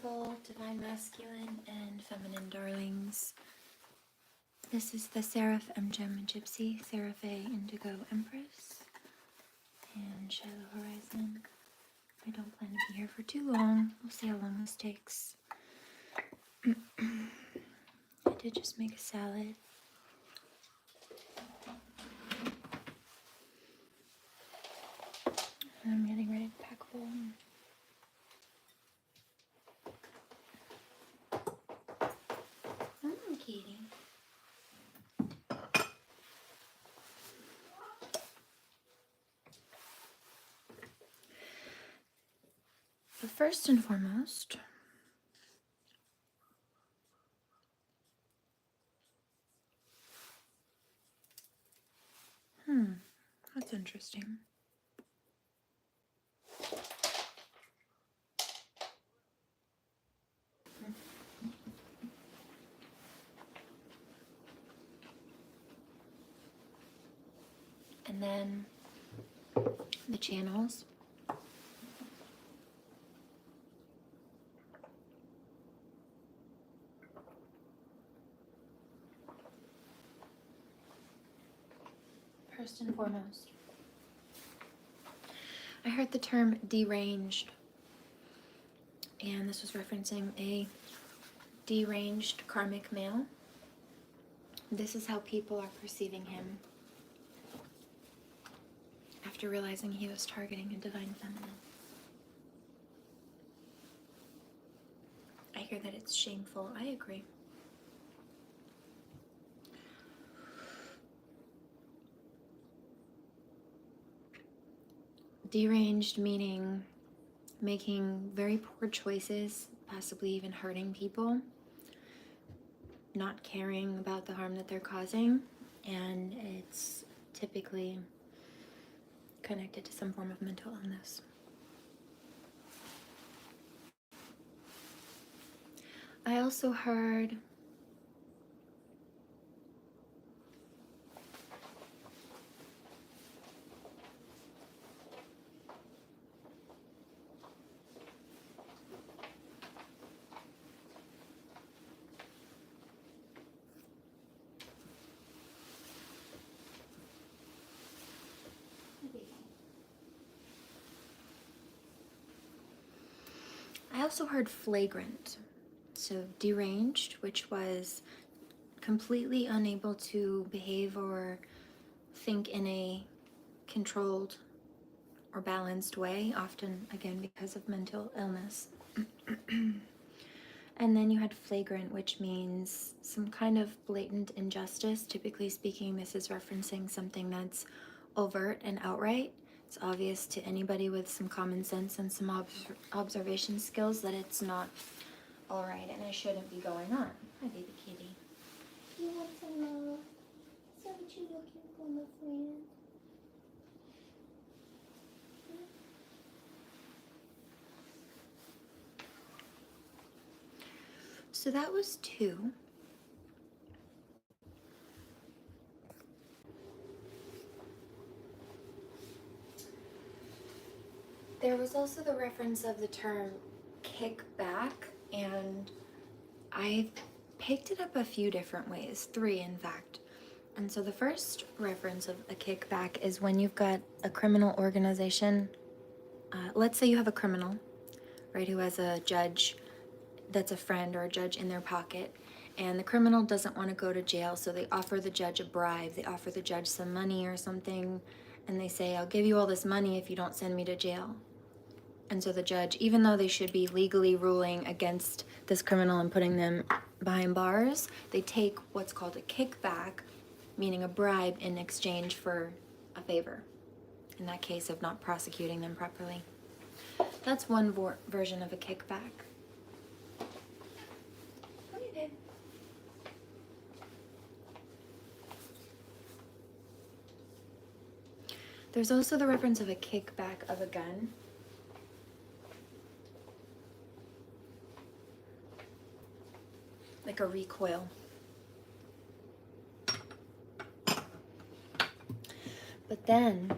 beautiful divine masculine and feminine darlings. This is the Seraphim Gem Gypsy, SeraFae Indigo Empress, and Shiloh Horizon. I don't plan to be here for too long. We'll see how long this takes. I did just make a salad. And I'm getting ready to pack home. Katie. But first and foremost, that's interesting. And then the channels. First and foremost, I heard the term deranged, and this was referencing a deranged karmic male. This is how people are perceiving him after realizing he was targeting a divine feminine. I hear that it's shameful. I agree. Deranged meaning making very poor choices, possibly even hurting people, not caring about the harm that they're causing, and it's typically connected to some form of mental illness. I also heard flagrant. So deranged, which was completely unable to behave or think in a controlled or balanced way, often again because of mental illness. And then you had flagrant, which means some kind of blatant injustice. Typically speaking, this is referencing something that's overt and outright. It's obvious to anybody with some common sense and some observation skills that it's not all right and it shouldn't be going on. Hi, baby kitty. You want some love? Is that what you're looking for, my friend? So that was 2. There was also the reference of the term kickback, and I picked it up a few different ways, 3 in fact. And so the first reference of a kickback is when you've got a criminal organization. Let's say you have a criminal, right, who has a judge that's a friend or a judge in their pocket, and the criminal doesn't want to go to jail, so they offer the judge a bribe. They offer the judge some money or something, and they say, I'll give you all this money if you don't send me to jail. And so the judge, even though they should be legally ruling against this criminal and putting them behind bars, they take what's called a kickback, meaning a bribe, in exchange for a favor, in that case of not prosecuting them properly. That's one version of a kickback. There's also the reference of a kickback of a gun. Like a recoil. But then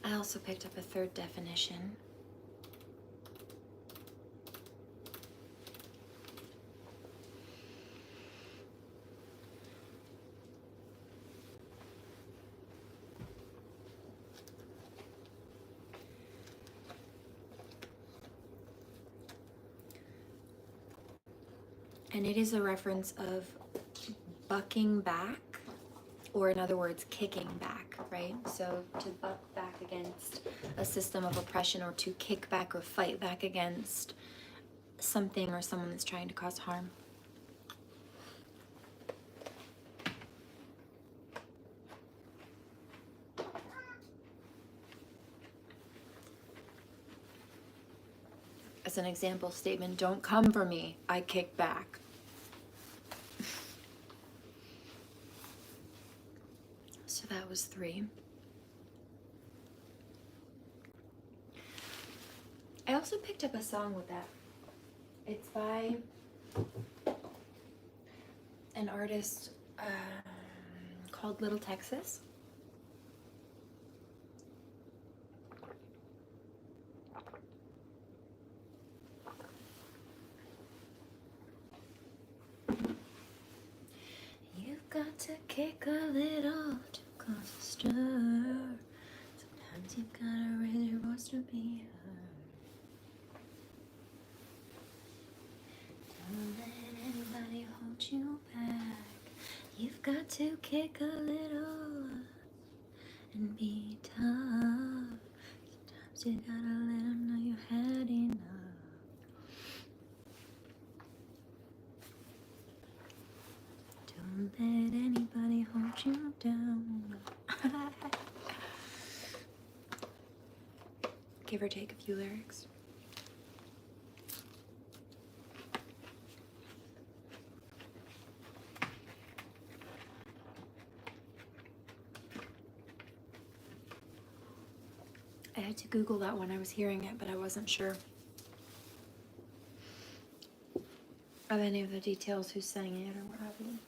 I also picked up a third definition. And it is a reference of bucking back, or in other words, kicking back, right? So to buck back against a system of oppression, or to kick back or fight back against something or someone that's trying to cause harm. As an example statement, don't come for me, I kick back. So that was 3. I also picked up a song with that. It's by an artist called Little Texas. You've got to kick a little to cause a stir. Sometimes you've got to raise your voice to be heard. Don't let anybody hold you back. You've got to kick a little and be tough. Sometimes you gotta let them know you had enough. Don't let anybody hold you down. Give or take a few lyrics. I had to Google that when I was hearing it, but I wasn't sure of any of the details, who sang it or what have you.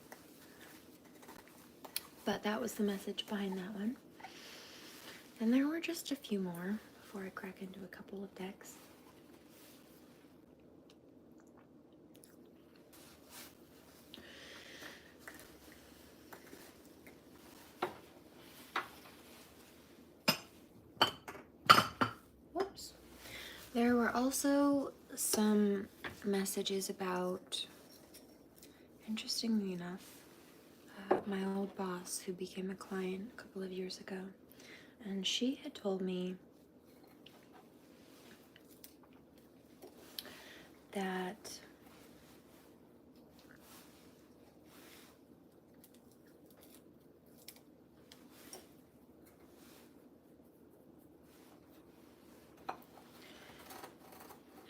But that was the message behind that one. And there were just a few more before I crack into a couple of decks. Whoops. There were also some messages about, interestingly enough, my old boss who became a client a couple of years ago. And she had told me that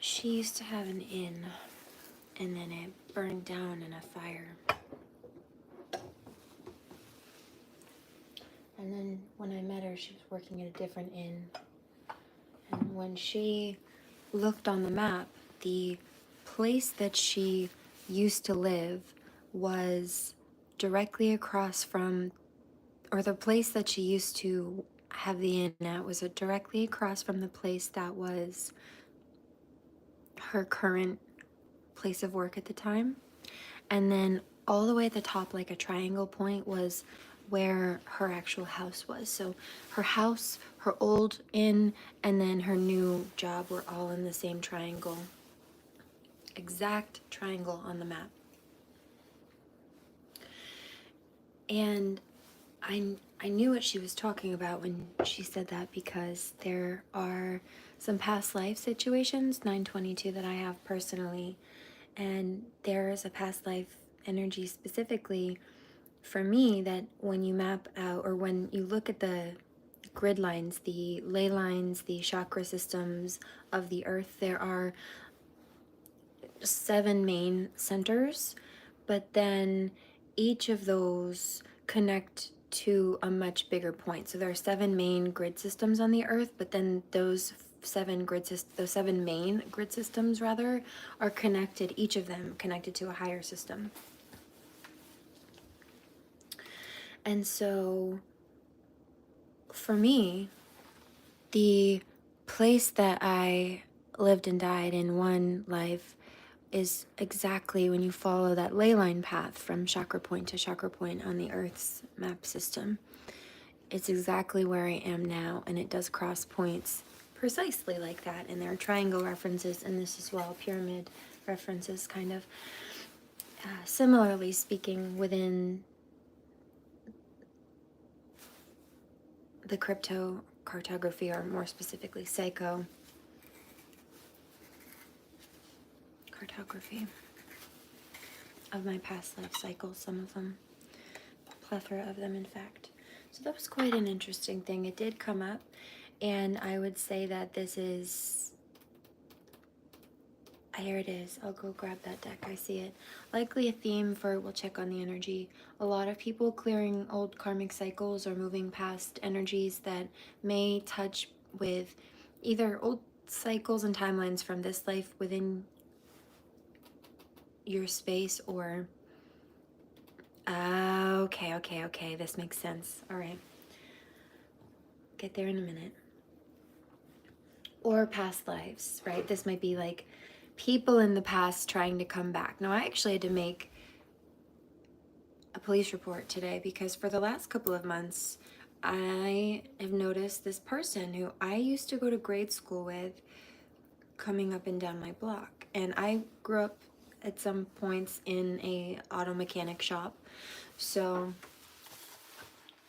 she used to have an inn, and then it burned down in a fire. And then when I met her, she was working at a different inn. And when she looked on the map, the place that she used to live was directly across from, or the place that she used to have the inn at was directly across from the place that was her current place of work at the time. And then all the way at the top, like a triangle point, was where her actual house was. So her house, her old inn, and then her new job were all in the same triangle. Exact triangle on the map. And I knew what she was talking about when she said that, because there are some past life situations, 922, that I have personally. And there is a past life energy specifically for me that when you map out, or when you look at the grid lines, the ley lines, the chakra systems of the earth, there are 7 main centers, but then each of those connect to a much bigger point. So there are 7 main grid systems on the earth, but then those 7 main grid systems rather are connected, each of them connected to a higher system. And so for me, the place that I lived and died in one life is exactly, when you follow that ley line path from chakra point to chakra point on the Earth's map system, it's exactly where I am now, and it does cross points precisely like that. And there are triangle references in this as well, pyramid references kind of. Similarly speaking, within the crypto cartography, or more specifically psycho cartography of my past life cycles, some of them, a plethora of them in fact. So that was quite an interesting thing. It did come up, and I would say that this is, here it is. I'll go grab that deck. I see it. Likely a theme for, we'll check on the energy. A lot of people clearing old karmic cycles or moving past energies that may touch with either old cycles and timelines from this life within your space, or okay, this makes sense. All right, get there in a minute. Or past lives, right? This might be like people in the past trying to come back. Now, I actually had to make a police report today because for the last couple of months I have noticed this person who I used to go to grade school with coming up and down my block. And I grew up at some points in a auto mechanic shop, so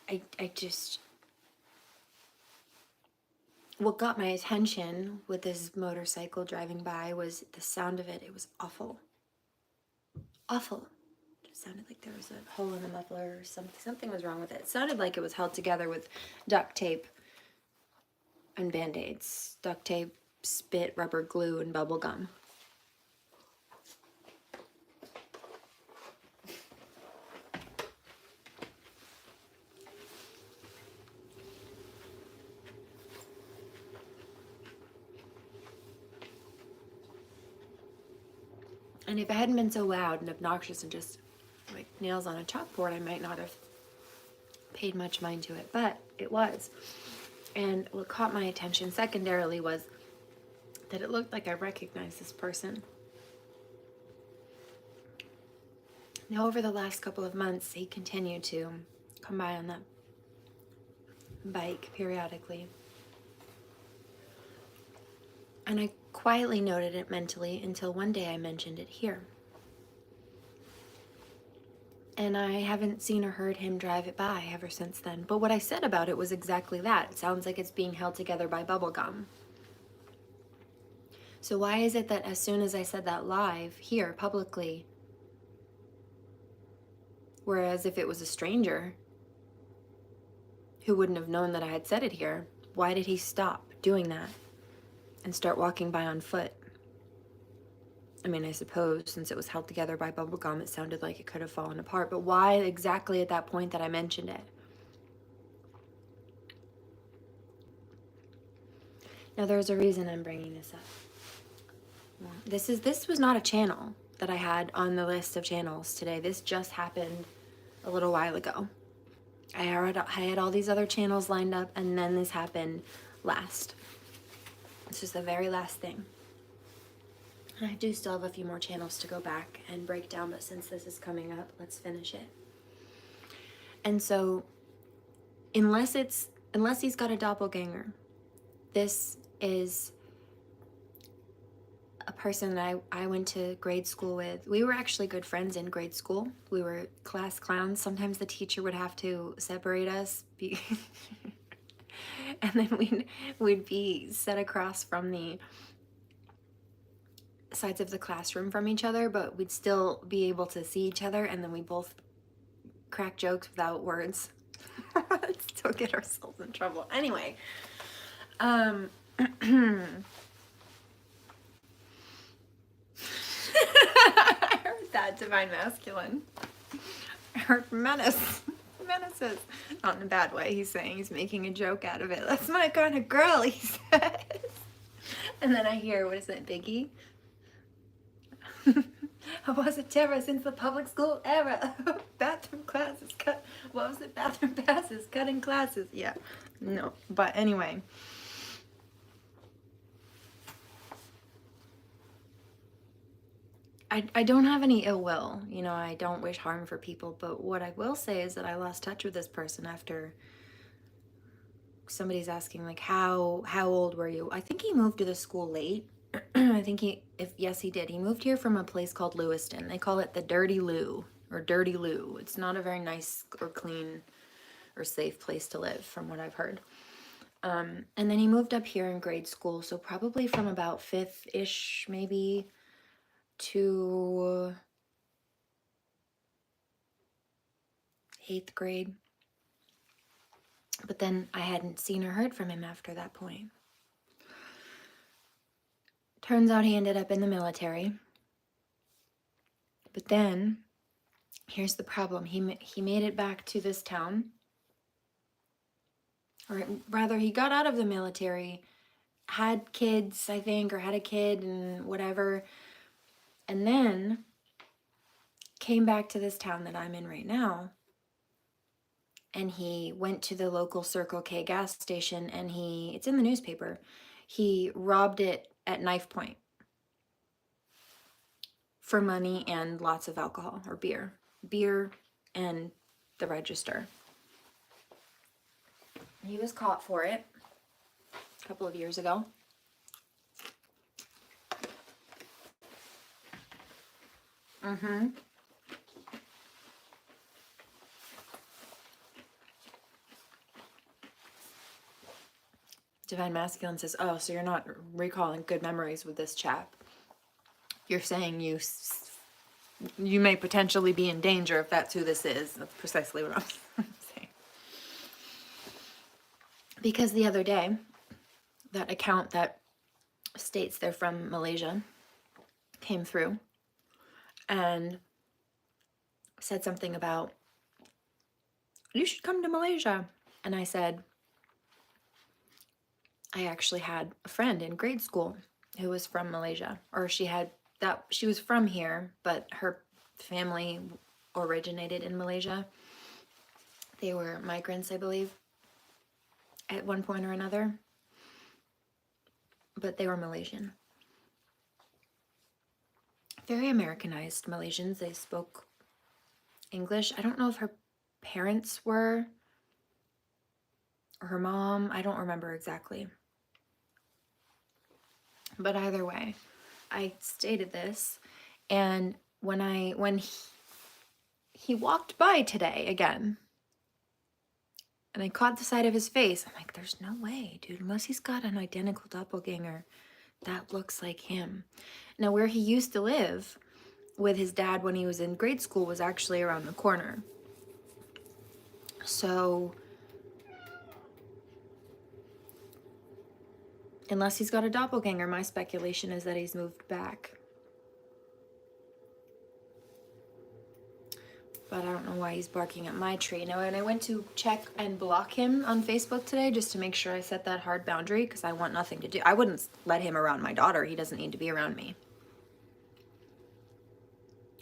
I just, what got my attention with this motorcycle driving by was the sound of it. It was awful. It just sounded like there was a hole in the muffler or something was wrong with it. It sounded like it was held together with duct tape and band-aids. Duct tape, spit, rubber glue, and bubble gum. And if it hadn't been so loud and obnoxious and just like nails on a chalkboard, I might not have paid much mind to it, but it was. And what caught my attention secondarily was that it looked like I recognized this person. Now, over the last couple of months, he continued to come by on that bike periodically. And I quietly noted it mentally until one day I mentioned it here. And I haven't seen or heard him drive it by ever since then. But what I said about it was exactly that. It sounds like it's being held together by bubble gum. So why is it that as soon as I said that live here publicly, whereas if it was a stranger who wouldn't have known that I had said it here, why did he stop doing that and start walking by on foot? I mean, I suppose since it was held together by bubble gum, it sounded like it could have fallen apart. But why exactly at that point that I mentioned it? Now, there's a reason I'm bringing this up. This was not a channel that I had on the list of channels today. This just happened a little while ago. I had all these other channels lined up, and then this happened last. This is the very last thing. I do still have a few more channels to go back and break down, but since this is coming up, let's finish it. And so, unless he's got a doppelganger, this is a person that I went to grade school with. We were actually good friends in grade school. We were class clowns. Sometimes the teacher would have to separate us. And then we'd be set across from the sides of the classroom from each other, but we'd still be able to see each other, and then we both crack jokes without words. Still get ourselves in trouble. Anyway, I heard that, divine masculine. I heard menaces. Not in a bad way. He's saying, he's making a joke out of it. That's my kind of girl, he says. And then I hear, what is it, Biggie? I wasn't terror since the public school era. Bathroom classes cut. What was it? Bathroom passes, cutting classes. Yeah. No. But anyway. I don't have any ill will. You know, I don't wish harm for people. But what I will say is that I lost touch with this person after somebody's asking, like, how old were you? I think he moved to the school late. I think yes, he did. He moved here from a place called Lewiston. They call it the Dirty Lou or Dirty Lou. It's not a very nice or clean or safe place to live, from what I've heard. And then he moved up here in grade school, so probably from about 5th-ish, maybe, to 8th grade. But then I hadn't seen or heard from him after that point. Turns out he ended up in the military. But then, here's the problem. He made it back to this town. Or rather, he got out of the military, had kids, I think, or had a kid and whatever. And then came back to this town that I'm in right now. And he went to the local Circle K gas station and it's in the newspaper, he robbed it at knife point for money and lots of alcohol or beer. Beer and the register. He was caught for it a couple of years ago. Divine Masculine says, oh, so you're not recalling good memories with this chap. You're saying you may potentially be in danger if that's who this is. That's precisely what I'm saying. Because the other day, that account that states they're from Malaysia came through and said something about, you should come to Malaysia. And I said, I actually had a friend in grade school who was from Malaysia, or she was from here, but her family originated in Malaysia. They were migrants, I believe, at one point or another, but they were Malaysian. Very Americanized Malaysians. They spoke English. I don't know if her parents were, or her mom. I don't remember exactly. But either way, I stated this, and when he walked by today again, and I caught the side of his face, I'm like, there's no way, dude, unless he's got an identical doppelganger that looks like him. Now, where he used to live with his dad when he was in grade school was actually around the corner. So, unless he's got a doppelganger, my speculation is that he's moved back. But I don't know why he's barking at my tree. Now, and I went to check and block him on Facebook today just to make sure I set that hard boundary, because I want nothing to do. I wouldn't let him around my daughter. He doesn't need to be around me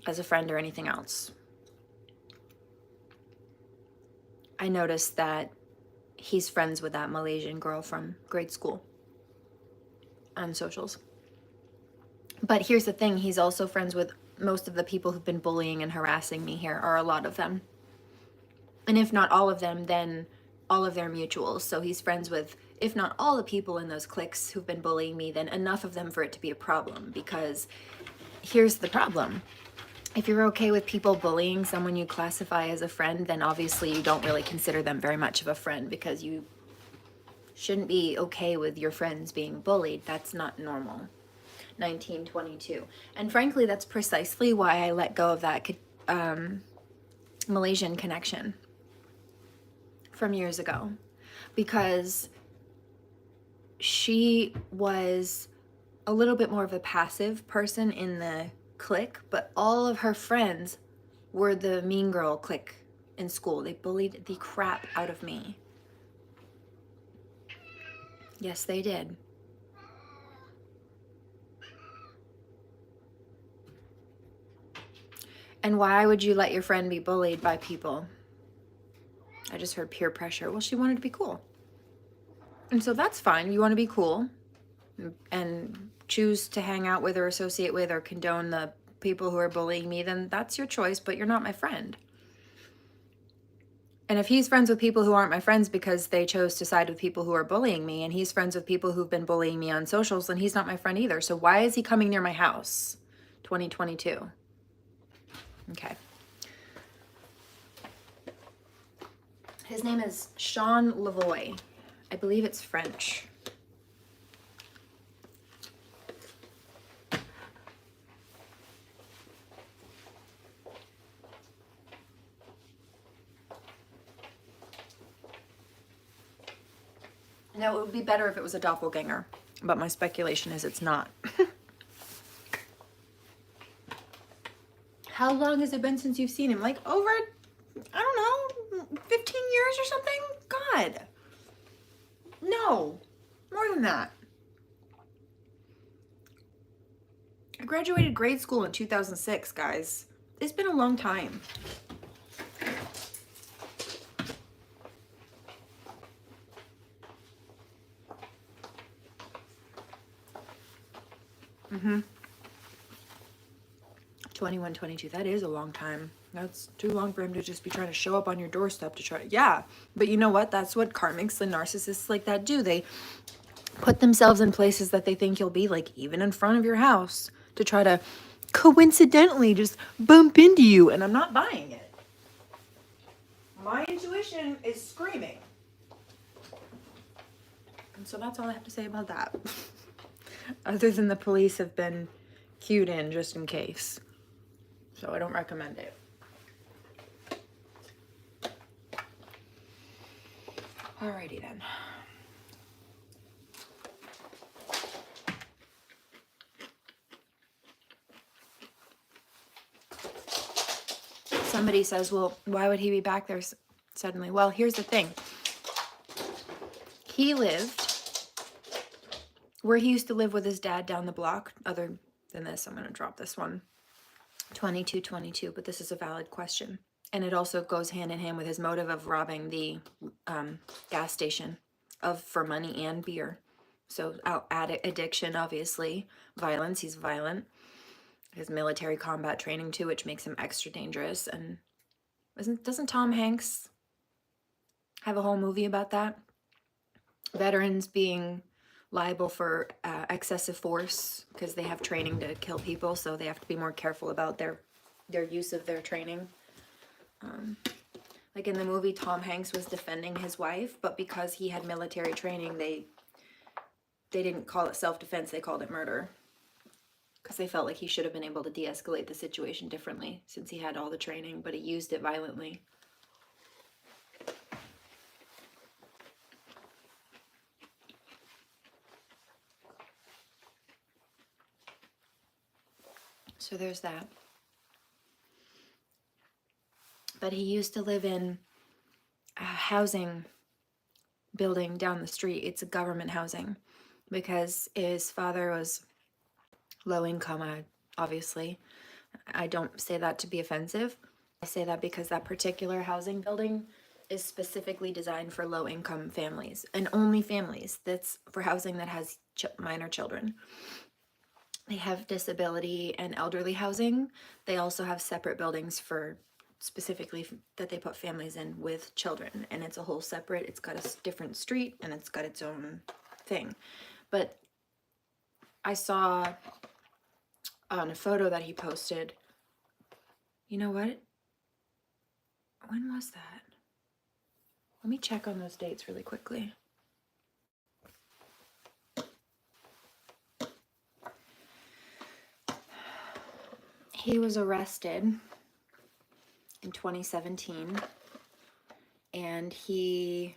as a friend or anything else. I noticed that he's friends with that Malaysian girl from grade school on socials. But here's the thing, he's also friends with most of the people who've been bullying and harassing me here, or a lot of them. And if not all of them, then all of their mutuals. So he's friends with, if not all the people in those cliques who've been bullying me, then enough of them for it to be a problem. Because here's the problem. If you're okay with people bullying someone you classify as a friend, then obviously you don't really consider them very much of a friend, because you shouldn't be okay with your friends being bullied. That's not normal. 1922. And frankly, that's precisely why I let go of that Malaysian connection from years ago, because she was a little bit more of a passive person in the clique, but all of her friends were the mean girl clique in school. They bullied the crap out of me. Yes, they did. And why would you let your friend be bullied by people? I just heard peer pressure. Well, she wanted to be cool. And so that's fine. You want to be cool and choose to hang out with or associate with or condone the people who are bullying me, then that's your choice, but you're not my friend. And if he's friends with people who aren't my friends because they chose to side with people who are bullying me, and he's friends with people who've been bullying me on socials, then he's not my friend either. So why is he coming near my house? 2022. Okay. His name is Sean Lavoie. I believe it's French. Now, it would be better if it was a doppelganger, but my speculation is it's not. How long has it been since you've seen him? Like over, I don't know, 15 years or something? God. No, more than that. I graduated grade school in 2006, guys. It's been a long time. Mm-hmm. 21, 22. That is a long time. That's too long for him to just be trying to show up on your doorstep to try. Yeah, but you know what? That's what karmics and narcissists like that do. They put themselves in places that they think you'll be, like even in front of your house, to try to coincidentally just bump into you. And I'm not buying it. My intuition is screaming. And so that's all I have to say about that. Other than the police have been cued in just in case. So I don't recommend it. Alrighty then. Somebody says, well, why would he be back there suddenly? Well, here's the thing. He lived where he used to live with his dad down the block. Other than this, I'm going to drop this one. 2222, but this is a valid question. And it also goes hand in hand with his motive of robbing the gas station for money and beer. So I'll add addiction, obviously. Violence, he's violent. His military combat training too, which makes him extra dangerous. And doesn't Tom Hanks have a whole movie about that? Veterans being liable for excessive force because they have training to kill people, so they have to be more careful about their use of their training. Like in the movie, Tom Hanks was defending his wife, but because he had military training, they didn't call it self-defense, they called it murder. Because they felt like he should have been able to de-escalate the situation differently since he had all the training, but he used it violently. So there's that. But he used to live in a housing building down the street. It's a government housing because his father was low income, obviously. I don't say that to be offensive. I say that because that particular housing building is specifically designed for low income families and only families. That's for housing that has minor children. They have disability and elderly housing. They also have separate buildings for specifically that they put families in with children, and it's a whole separate, it's got a different street and it's got its own thing. But I saw on a photo that he posted, you know what? When was that? Let me check on those dates really quickly. He was arrested in 2017, and he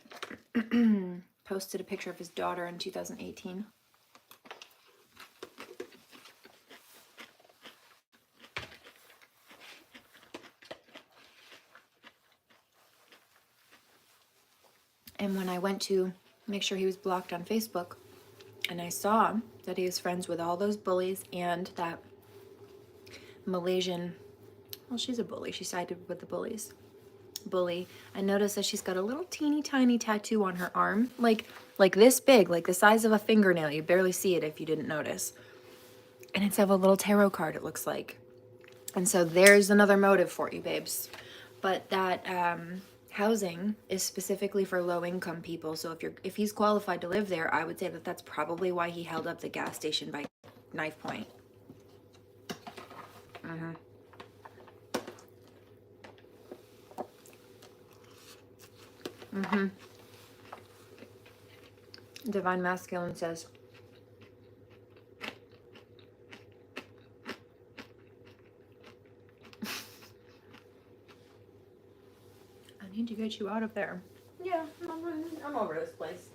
posted a picture of his daughter in 2018. And when I went to make sure he was blocked on Facebook, and I saw that he was friends with all those bullies and that Malaysian, well, she's a bully. She sided with the bully. I noticed that she's got a little teeny tiny tattoo on her arm, like this big, like the size of a fingernail. You barely see it if you didn't notice. And it's of a little tarot card, it looks like. And so there's another motive for you, babes. But that housing is specifically for low income people. So if he's qualified to live there, I would say that that's probably why he held up the gas station by knife point. Mm-hmm. Mm-hmm. Divine Masculine says, I need to get you out of there. Yeah, I'm over this place.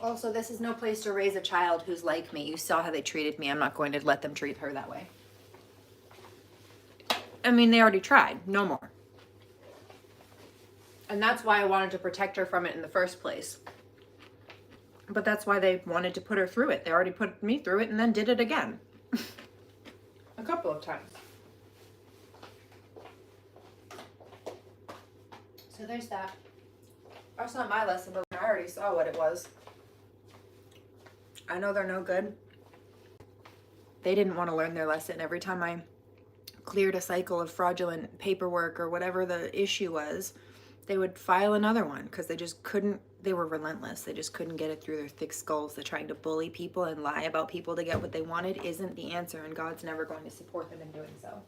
Also, this is no place to raise a child who's like me. You saw how they treated me. I'm not going to let them treat her that way. I mean, they already tried. No more. And that's why I wanted to protect her from it in the first place. But that's why they wanted to put her through it. They already put me through it and then did it again. A couple of times. So there's that. That's not my lesson, but I already saw what it was. I know they're no good. They didn't want to learn their lesson. Every time I cleared a cycle of fraudulent paperwork or whatever the issue was, they would file another one because they just couldn't. They were relentless. They just couldn't get it through their thick skulls that trying to bully people and lie about people to get what they wanted isn't the answer, and God's never going to support them in doing so.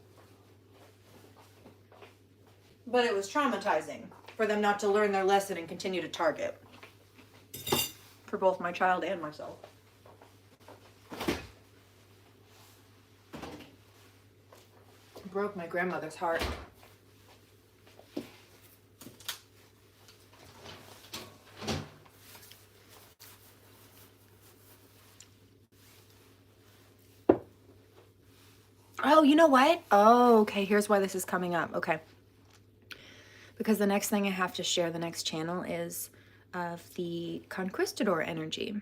But it was traumatizing for them not to learn their lesson and continue to target. For both my child and myself. It broke my grandmother's heart. Oh, you know what? Oh, okay. Here's why this is coming up. Okay. Because the next thing I have to share, the next channel, is of the conquistador energy.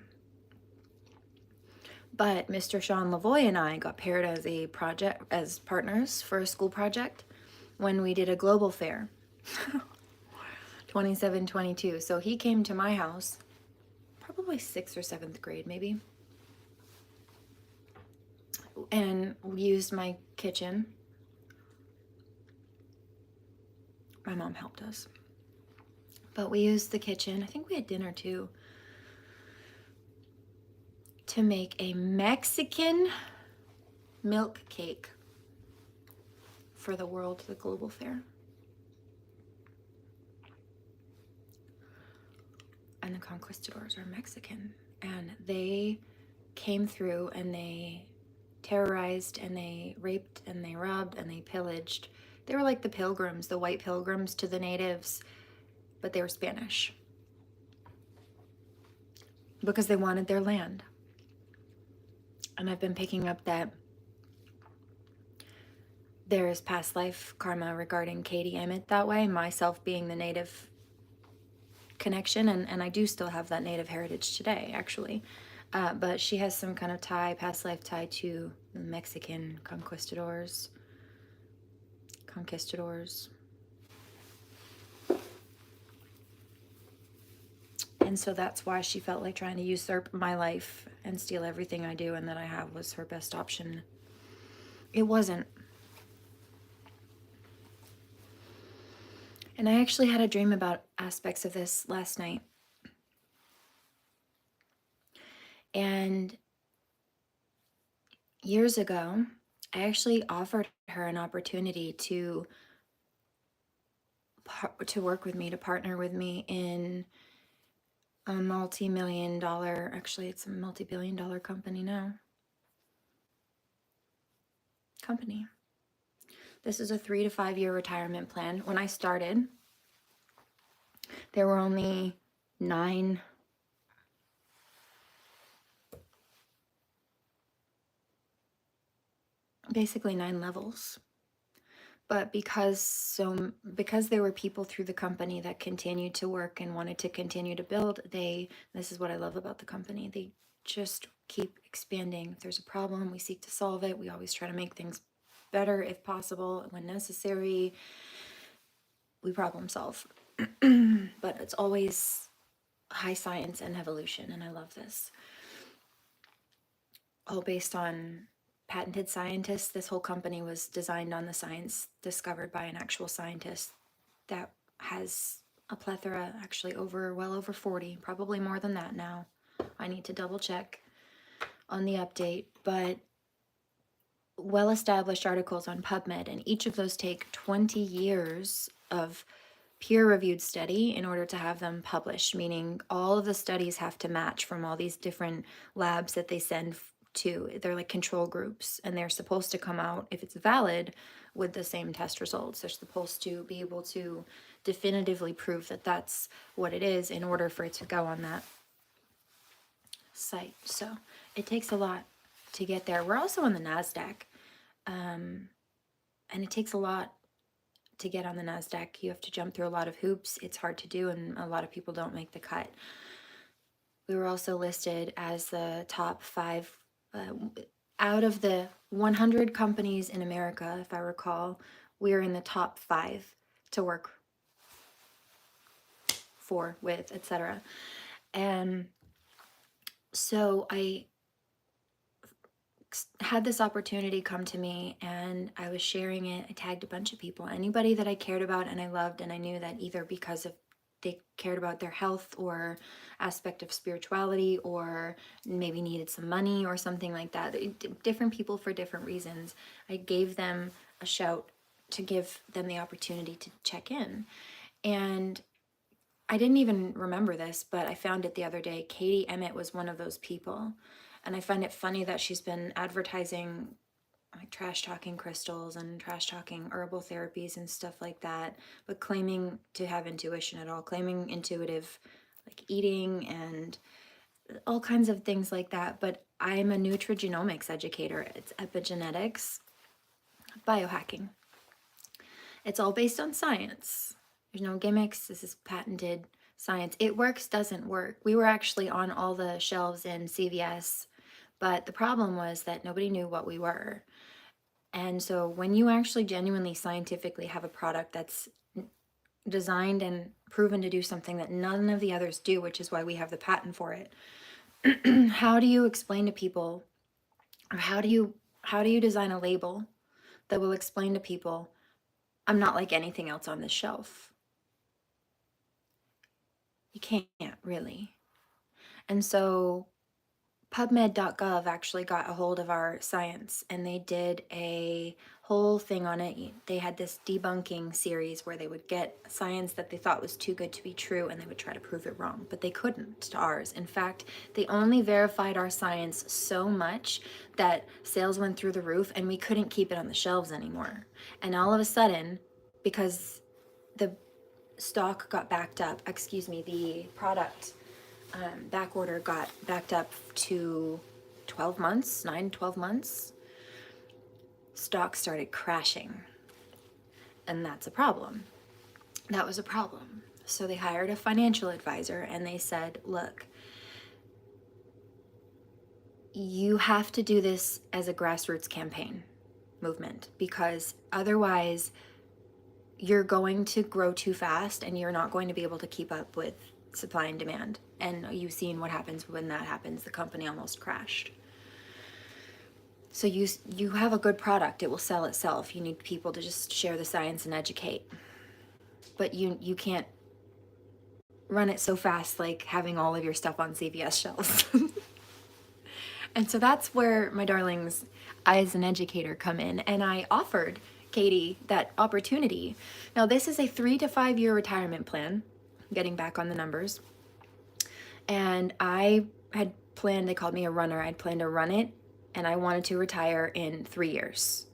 But Mr. Sean Lavoie and I got paired as partners for a school project when we did a global fair. 27-22. So he came to my house, probably 6th or 7th grade maybe, and we used my kitchen. My mom helped us. But we used the kitchen, I think we had dinner too, to make a Mexican milk cake for the global fair. And the conquistadors are Mexican. And they came through and they terrorized and they raped and they robbed and they pillaged. They were like the pilgrims, the white pilgrims to the natives, but they were Spanish. Because they wanted their land. And I've been picking up that there is past life karma regarding Katie Emmett that way, myself being the native connection, and I do still have that native heritage today, actually. But she has some kind of past life tie to the Mexican conquistadors. And so that's why she felt like trying to usurp my life and steal everything I do and that I have was her best option. It wasn't. And I actually had a dream about aspects of this last night. And years ago, I actually offered her an opportunity to work with me, to partner with me in a multi-million dollar, actually it's a multi-billion dollar company now. This is a 3 to 5 year retirement plan. When I started, there were only 9 levels. But because there were people through the company that continued to work and wanted to continue to build, this is what I love about the company, they just keep expanding. If there's a problem, we seek to solve it. We always try to make things better if possible. When necessary, we problem solve. But it's always high science and evolution, and I love this. All based on patented scientists. This whole company was designed on the science discovered by an actual scientist that has a plethora, actually well over 40, probably more than that now. I need to double check on the update, but well-established articles on PubMed, and each of those take 20 years of peer-reviewed study in order to have them published, meaning all of the studies have to match from all these different labs that they send to. They're like control groups, and they're supposed to come out, if it's valid, with the same test results. They're supposed to be able to definitively prove that that's what it is in order for it to go on that site. So it takes a lot to get there. We're also on the NASDAQ, and it takes a lot to get on the NASDAQ. You have to jump through a lot of hoops. It's hard to do, and a lot of people don't make the cut. We were also listed as the top 5 out of the 100 companies in America, if I recall. We're in the top 5 to work for, with, etc. And so I had this opportunity come to me, and I was sharing it. I tagged a bunch of people, anybody that I cared about and I loved, and I knew that either because of they cared about their health or aspect of spirituality, or maybe needed some money or something like that. Different people for different reasons. I gave them a shout to give them the opportunity to check in. And I didn't even remember this, but I found it the other day. Katie Emmett was one of those people. And I find it funny that she's been advertising like trash talking crystals and trash talking herbal therapies and stuff like that, but claiming to have intuition at all, claiming intuitive like eating and all kinds of things like that. But I'm a nutrigenomics educator. It's epigenetics, biohacking. It's all based on science. There's no gimmicks. This is patented science. It works, doesn't work. We were actually on all the shelves in CVS, but the problem was that nobody knew what we were. And so when you actually genuinely scientifically have a product that's designed and proven to do something that none of the others do, which is why we have the patent for it, how do you explain to people, or how do you design a label that will explain to people, I'm not like anything else on this shelf? You can't really. And so PubMed.gov actually got a hold of our science, and they did a whole thing on it. They had this debunking series where they would get science that they thought was too good to be true, and they would try to prove it wrong, but they couldn't to ours. In fact, they only verified our science so much that sales went through the roof, and we couldn't keep it on the shelves anymore. And all of a sudden, because the stock got backed up, the product back order got backed up to 12 months, 9-12 months, stock started crashing. And that's a problem. That was a problem. So they hired a financial advisor, and they said, look, you have to do this as a grassroots campaign movement, because otherwise you're going to grow too fast and you're not going to be able to keep up with supply and demand. And you've seen what happens when that happens. The company almost crashed. So you have a good product, it will sell itself. You need people to just share the science and educate. But you can't run it so fast like having all of your stuff on CVS shelves. And so that's where my darlings, I as an educator, come in. And I offered Katie that opportunity. Now this is a 3 to 5 year retirement plan, getting back on the numbers. And I had planned, they called me a runner, I'd planned to run it, and I wanted to retire in 3 years.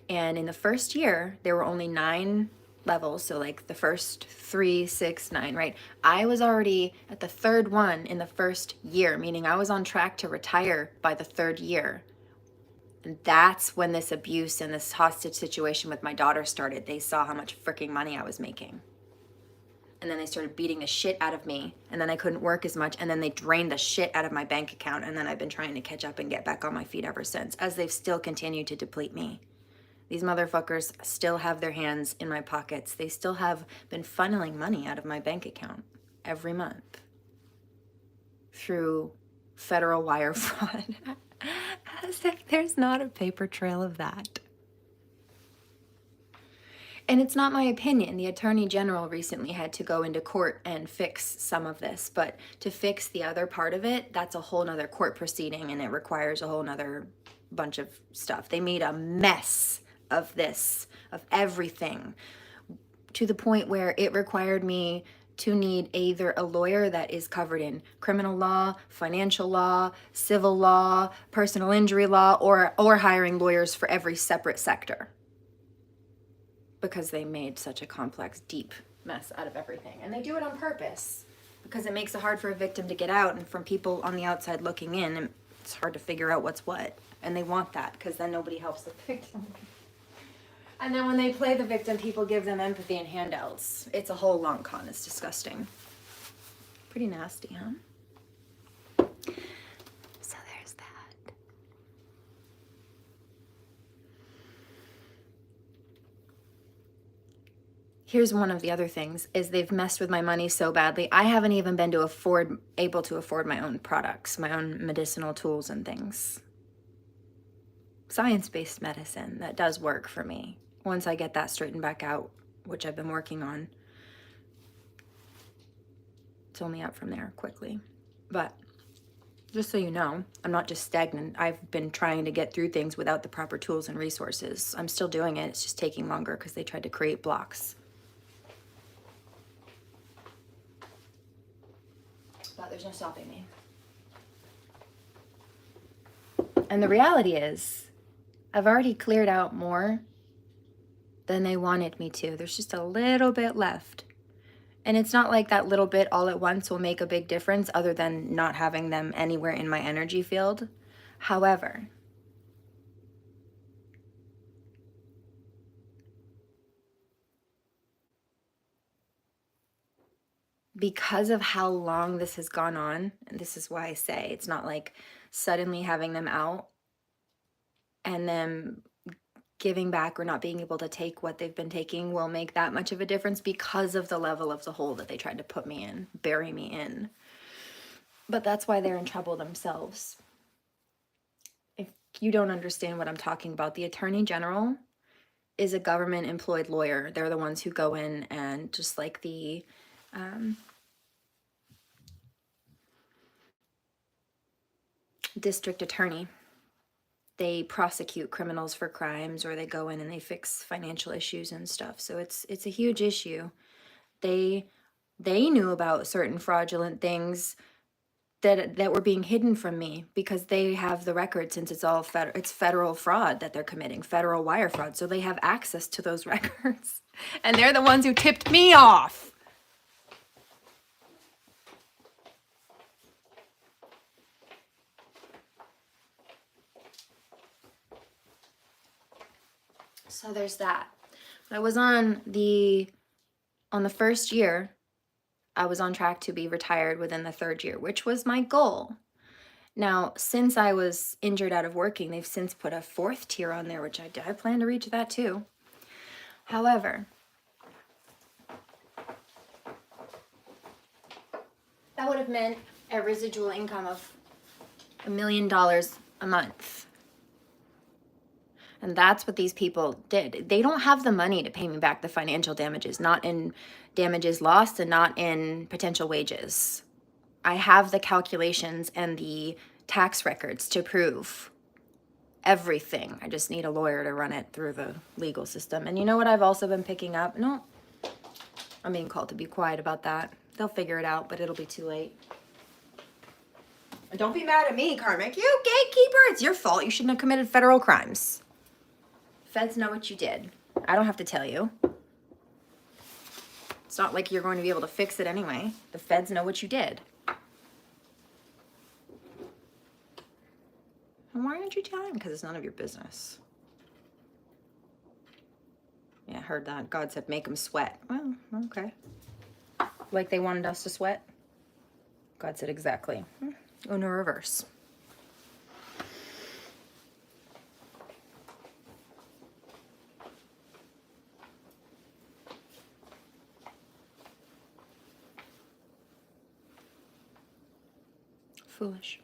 And in the first year, there were only 9 levels, so like the first 3, 6, 9, right? I was already at the 3rd one in the first year, meaning I was on track to retire by the 3rd year. And that's when this abuse and this hostage situation with my daughter started. They saw how much freaking money I was making. And then they started beating the shit out of me, and then I couldn't work as much, and then they drained the shit out of my bank account, and then I've been trying to catch up and get back on my feet ever since, as they've still continued to deplete me. These motherfuckers still have their hands in my pockets. They still have been funneling money out of my bank account every month through federal wire fraud. as if there's not a paper trail of that. And it's not my opinion. The Attorney General recently had to go into court and fix some of this, but to fix the other part of it, that's a whole nother court proceeding, and it requires a whole nother bunch of stuff. They made a mess of this, of everything, to the point where it required me to need either a lawyer that is covered in criminal law, financial law, civil law, personal injury law, or hiring lawyers for every separate sector, because they made such a complex, deep mess out of everything. And they do it on purpose, because it makes it hard for a victim to get out, and from people on the outside looking in, it's hard to figure out what's what. And they want that, because then nobody helps the victim. And then when they play the victim, people give them empathy and handouts. It's a whole long con. It's disgusting. Pretty nasty, huh? So there's that. Here's one of the other things, is they've messed with my money so badly. I haven't even been able to afford my own products, my own medicinal tools and things. Science-based medicine, that does work for me. Once I get that straightened back out, which I've been working on, it's only up from there quickly. But just so you know, I'm not just stagnant. I've been trying to get through things without the proper tools and resources. I'm still doing it. It's just taking longer because they tried to create blocks. But there's no stopping me. And the reality is, I've already cleared out more than they wanted me to. There's just a little bit left. And it's not like that little bit all at once will make a big difference, other than not having them anywhere in my energy field. However, because of how long this has gone on, and this is why I say it's not like suddenly having them out and then giving back or not being able to take what they've been taking will make that much of a difference, because of the level of the hole that they tried to put me in, bury me in. But that's why they're in trouble themselves. If you don't understand what I'm talking about, the Attorney General is a government employed lawyer. They're the ones who go in and, just like the district attorney, they prosecute criminals for crimes, or they go in and they fix financial issues and stuff. So it's a huge issue. They knew about certain fraudulent things that were being hidden from me, because they have the record, since it's all it's federal fraud that they're committing, federal wire fraud. So they have access to those records, and they're the ones who tipped me off. So there's that. I was on the first year, I was on track to be retired within the third year, which was my goal. Now, since I was injured out of working, they've since put a fourth tier on there, which I plan to reach that too. However, that would have meant a residual income of $1 million a month. And that's what these people did. They don't have the money to pay me back the financial damages, not in damages lost and not in potential wages. I have the calculations and the tax records to prove everything. I just need a lawyer to run it through the legal system. And you know what I've also been picking up? No, I'm being called to be quiet about that. They'll figure it out, but it'll be too late. And don't be mad at me, Karmic. You gatekeeper, it's your fault. You shouldn't have committed federal crimes. Feds know what you did. I don't have to tell you. It's not like you're going to be able to fix it anyway. The feds know what you did. And why aren't you telling? Because it's none of your business. Yeah, I heard that. God said make them sweat. Well, okay. Like they wanted us to sweat? God said exactly. Uno reverse. Foolish.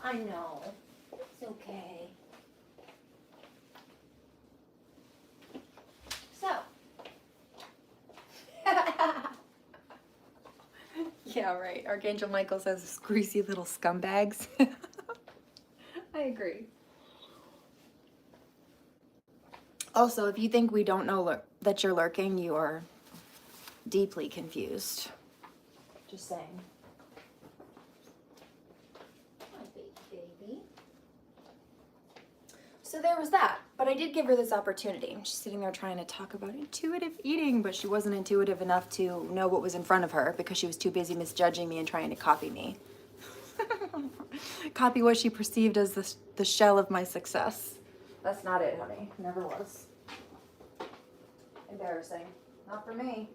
I know. It's okay. So. Yeah, right. Archangel Michael says greasy little scumbags. I agree. Also, if you think we don't know that you're lurking, you are deeply confused. Just saying. Hi, baby. So there was that, but I did give her this opportunity. She's sitting there trying to talk about intuitive eating, but she wasn't intuitive enough to know what was in front of her because she was too busy misjudging me and trying to copy me. Copy what she perceived as the shell of my success. That's not it, honey. Never was. Embarrassing. Not for me.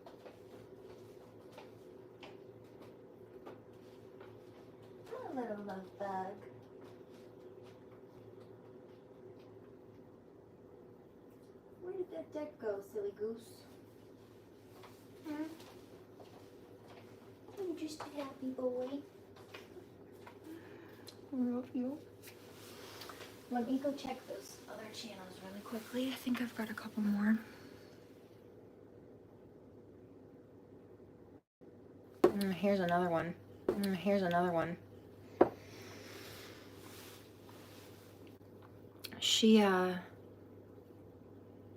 A little love bug. Where did that deck go, silly goose? Hmm? I'm just a happy boy. I love you. Let me go check those other channels really quickly. I think I've got a couple more. Here's another one. Here's another one. She,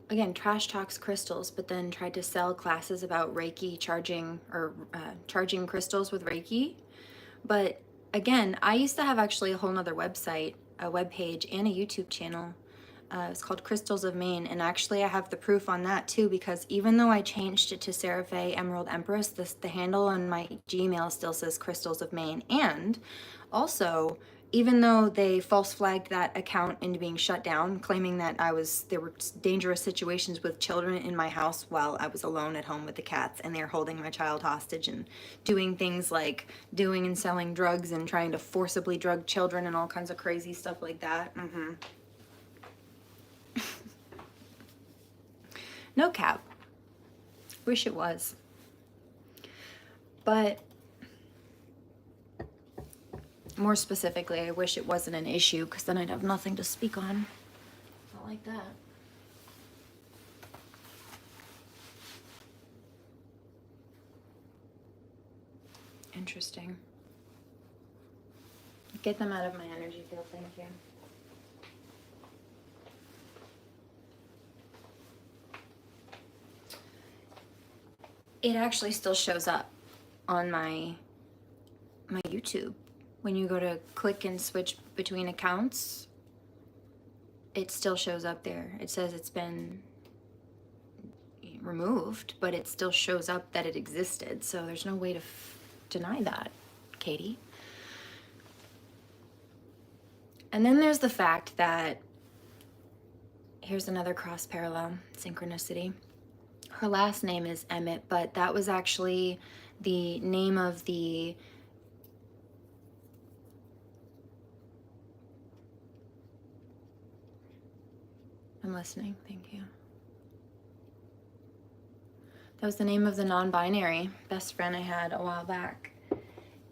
again, trash talks crystals, but then tried to sell classes about Reiki charging crystals with Reiki. But again, I used to have actually a whole nother website, a web page, and a YouTube channel. It's called Crystals of Maine, and actually I have the proof on that too, because even though I changed it to SeraFae Emerald Empress, the handle on my Gmail still says Crystals of Maine. And also, even though they false flagged that account into being shut down, claiming that there were dangerous situations with children in my house while I was alone at home with the cats, and they're holding my child hostage and doing things like doing and selling drugs and trying to forcibly drug children and all kinds of crazy stuff like that. No cap. Wish it was. But more specifically, I wish it wasn't an issue, because then I'd have nothing to speak on. Not like that. Interesting. Get them out of my energy field, thank you. It actually still shows up on my YouTube. When you go to click and switch between accounts, it still shows up there. It says it's been removed, but it still shows up that it existed. So there's no way to deny that, Katie. And then there's the fact that, here's another cross parallel, synchronicity. Her last name is Emmett, but that was actually the name of the I'm listening, thank you. That was the name of the non-binary best friend I had a while back.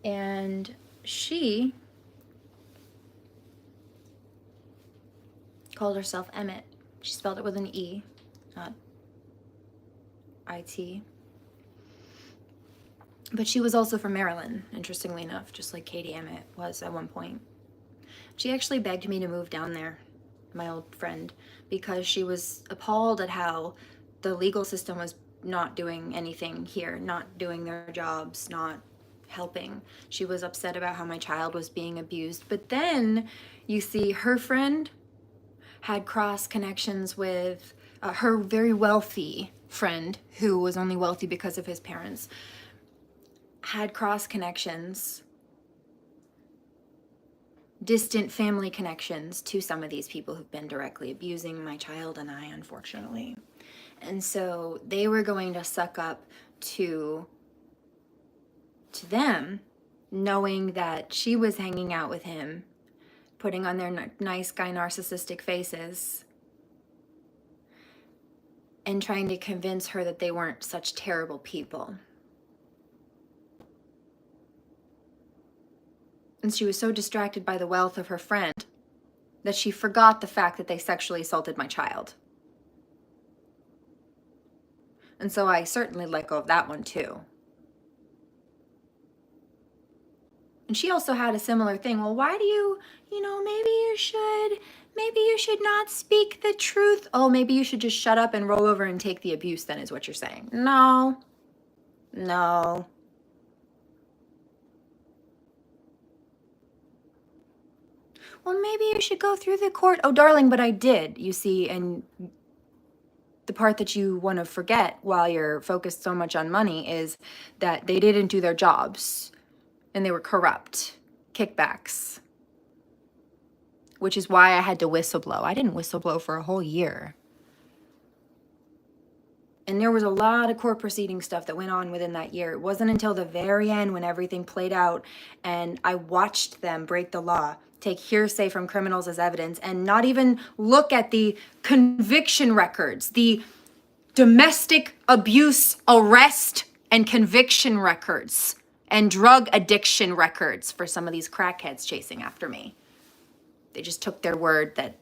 And she called herself Emmett. She spelled it with an E, not IT. But she was also from Maryland, interestingly enough, just like Katie Emmett was at one point. She actually begged me to move down there, my old friend, because she was appalled at how the legal system was not doing anything here, not doing their jobs, not helping. She was upset about how my child was being abused. But then you see her friend had cross connections with her very wealthy friend, who was only wealthy because of his parents, had cross connections, distant family connections to some of these people who've been directly abusing my child and I, unfortunately. And so they were going to suck up to them, knowing that she was hanging out with him, putting on their nice guy narcissistic faces, and trying to convince her that they weren't such terrible people. And she was so distracted by the wealth of her friend that she forgot the fact that they sexually assaulted my child. And so I certainly let go of that one too. And she also had a similar thing. Well, why do you, maybe you should not speak the truth. Oh, maybe you should just shut up and roll over and take the abuse then, is what you're saying. No. Well, maybe you should go through the court. Oh, darling, but I did, you see, and the part that you want to forget while you're focused so much on money is that they didn't do their jobs and they were corrupt, kickbacks, which is why I had to whistleblow. I didn't whistleblow for a whole year. And there was a lot of court proceeding stuff that went on within that year. It wasn't until the very end when everything played out and I watched them break the law, take hearsay from criminals as evidence, and not even look at the conviction records, the domestic abuse arrest and conviction records and drug addiction records for some of these crackheads chasing after me. They just took their word that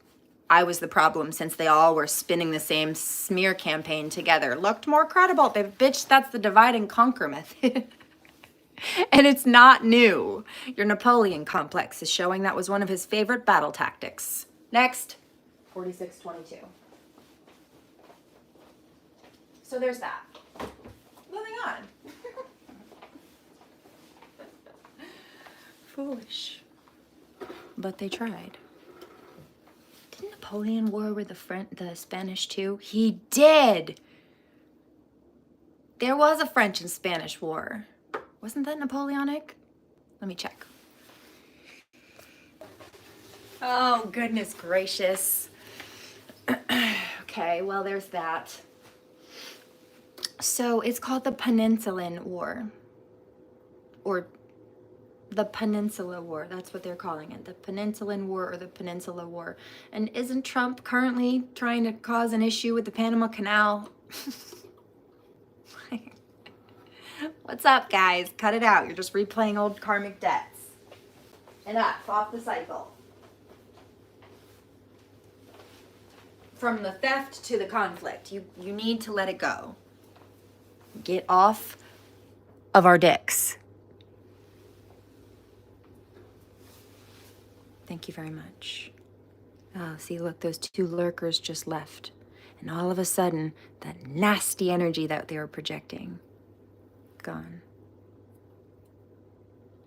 I was the problem since they all were spinning the same smear campaign together. Looked more credible. Bitch, that's the divide and conquer method. And it's not new. Your Napoleon complex is showing that was one of his favorite battle tactics. Next, 4622. So there's that. Moving on. Foolish. But they tried. Didn't Napoleon war with the Spanish too? He did. There was a French and Spanish war. Wasn't that Napoleonic? Let me check. Oh, goodness gracious. Okay, well, there's that. So it's called the Peninsulan War. Or the Peninsula War. That's what they're calling it. The Peninsulan War or the Peninsula War. And isn't Trump currently trying to cause an issue with the Panama Canal? What's up, guys? Cut it out. You're just replaying old karmic debts. Enough. Off the cycle. From the theft to the conflict. You need to let it go. Get off of our dicks. Thank you very much. Oh, see, look, those two lurkers just left. And all of a sudden, that nasty energy that they were projecting, gone.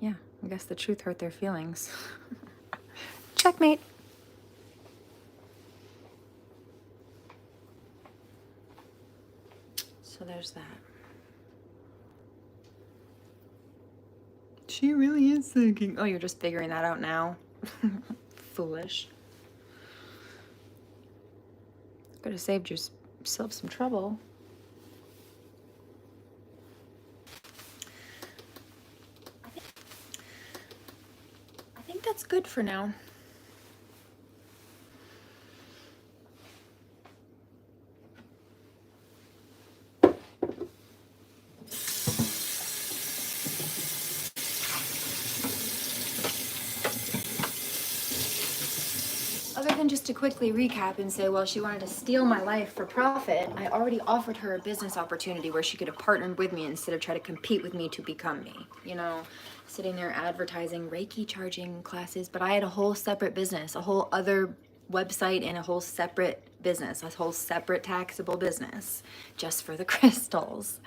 Yeah, I guess the truth hurt their feelings. Checkmate. So there's that. She really is thinking. Oh, you're just figuring that out now? Foolish. Could have saved yourself some trouble. I think that's good for now. Other than just to quickly recap and say, well, she wanted to steal my life for profit, I already offered her a business opportunity where she could have partnered with me instead of try to compete with me to become me. You know, sitting there advertising Reiki charging classes, but I had a whole separate business, a whole other website and a whole separate business, a whole separate taxable business just for the crystals.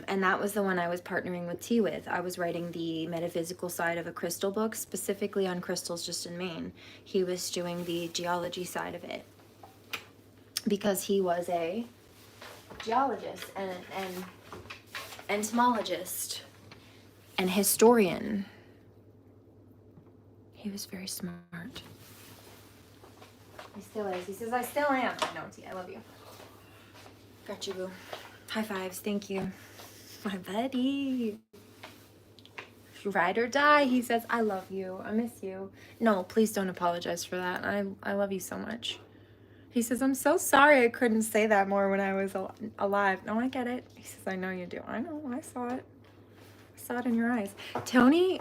And that was the one I was partnering with T with. I was writing the metaphysical side of a crystal book, specifically on crystals just in Maine. He was doing the geology side of it because he was a geologist and entomologist and historian. He was very smart. He still is. He says, I still am. I know, T, I love you. Got you, boo. High fives, thank you. My buddy. Ride or die, he says, I love you. I miss you. No, please don't apologize for that. I love you so much. He says, I'm so sorry I couldn't say that more when I was alive. No, I get it. He says, I know you do. I know, I saw it. I saw it in your eyes. Tony,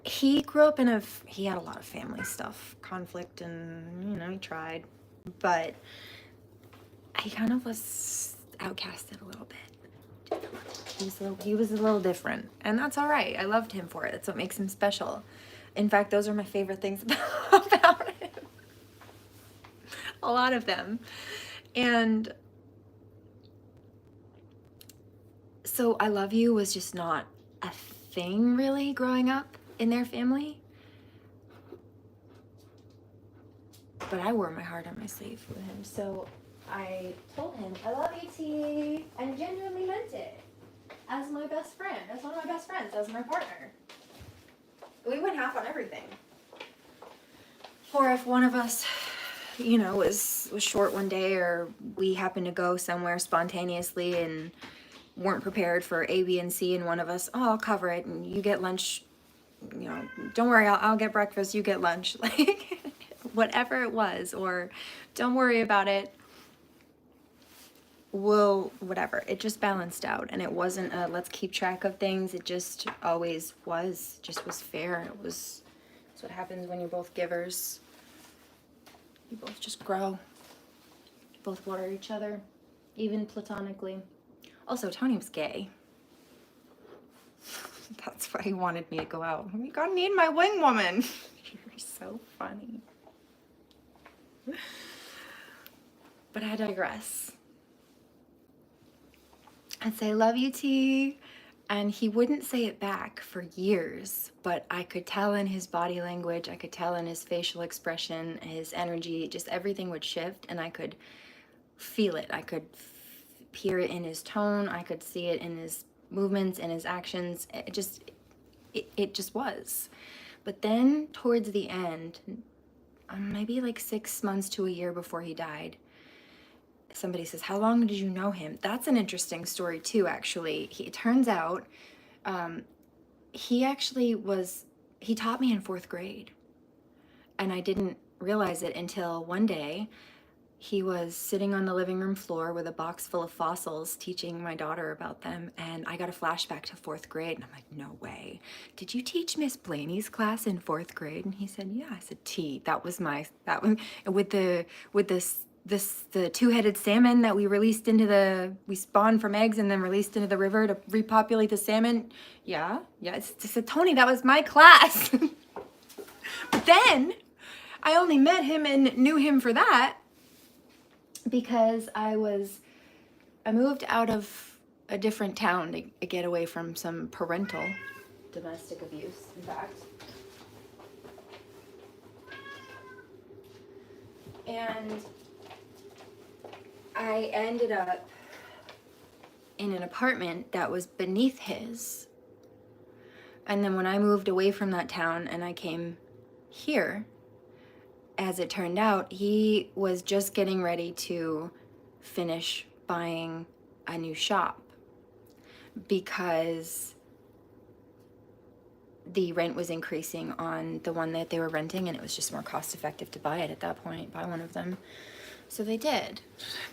he grew up in he had a lot of family stuff, conflict, and, you know, he tried, but he kind of was outcasted a little bit. He was a little different, and that's all right. I loved him for it. That's what makes him special. In fact, those are my favorite things about him. A lot of them. And so I love you was just not a thing really growing up in their family. But I wore my heart on my sleeve with him. So I told him, I love you, T, and genuinely meant it. As my best friend, as one of my best friends, as my partner. We went half on everything. Or if one of us, you know, was short one day, or we happened to go somewhere spontaneously and weren't prepared for A, B, and C, and one of us, oh, I'll cover it, and you get lunch, you know, don't worry, I'll get breakfast, you get lunch, like, whatever it was, or don't worry about it, we'll, whatever, it just balanced out, and it wasn't a let's keep track of things, it just always was, just was fair, it was, that's what happens when you're both givers, you both just grow, you both water each other, even platonically. Also, Tony was gay. That's why he wanted me to go out. You're gonna need my wing woman. You're so funny. But I digress. I'd say, love you, T. And he wouldn't say it back for years, but I could tell in his body language, I could tell in his facial expression, his energy, just everything would shift, and I could feel it. I could hear it in his tone, I could see it in his movements and his actions. It just was. But then towards the end, maybe like 6 months to a year before he died, somebody says, how long did you know him? That's an interesting story too, actually. It turns out he taught me in 4th grade, and I didn't realize it until one day. He was sitting on the living room floor with a box full of fossils teaching my daughter about them, and I got a flashback to 4th grade, and I'm like, no way. Did you teach Miss Blaney's class in 4th grade? And he said, yeah. I said, T, that one, with the 2-headed salmon that we we spawned from eggs and then released into the river to repopulate the salmon. Yeah. I said, Tony, that was my class. But then I only met him and knew him for that because I moved out of a different town to get away from some parental domestic abuse, in fact. And I ended up in an apartment that was beneath his. And then when I moved away from that town and I came here, as it turned out, he was just getting ready to finish buying a new shop because the rent was increasing on the one that they were renting, and it was just more cost effective to buy it at that point, buy one of them. So they did.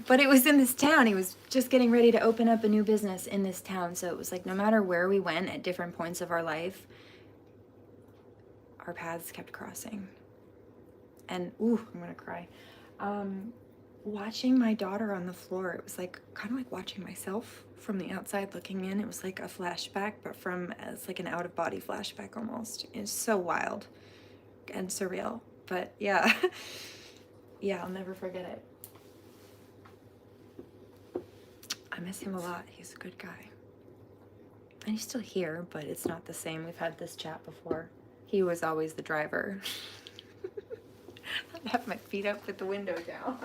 But it was in this town. He was just getting ready to open up a new business in this town. So it was like no matter where we went at different points of our life, our paths kept crossing. And, ooh, I'm gonna cry. Watching my daughter on the floor, it was like, kind of like watching myself from the outside looking in. It was like a flashback, but it's like an out-of-body flashback almost. It's so wild and surreal, but yeah. Yeah, I'll never forget it. I miss him a lot. He's a good guy. And he's still here, but it's not the same. We've had this chat before. He was always the driver. I'd have my feet up with the window down.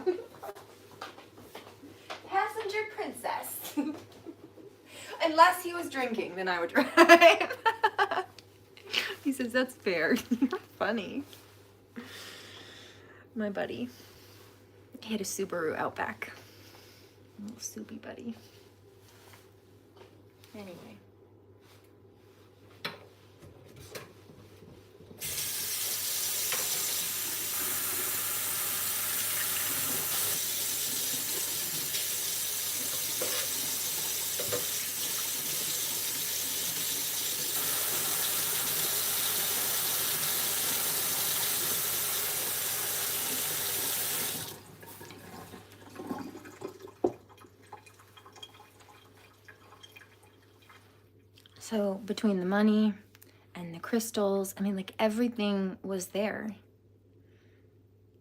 Passenger princess. Unless he was drinking, then I would drive. He says, that's fair. You're funny. My buddy. He had a Subaru Outback. A little soupy buddy. Anyway. So between the money and the crystals, I mean, like everything was there.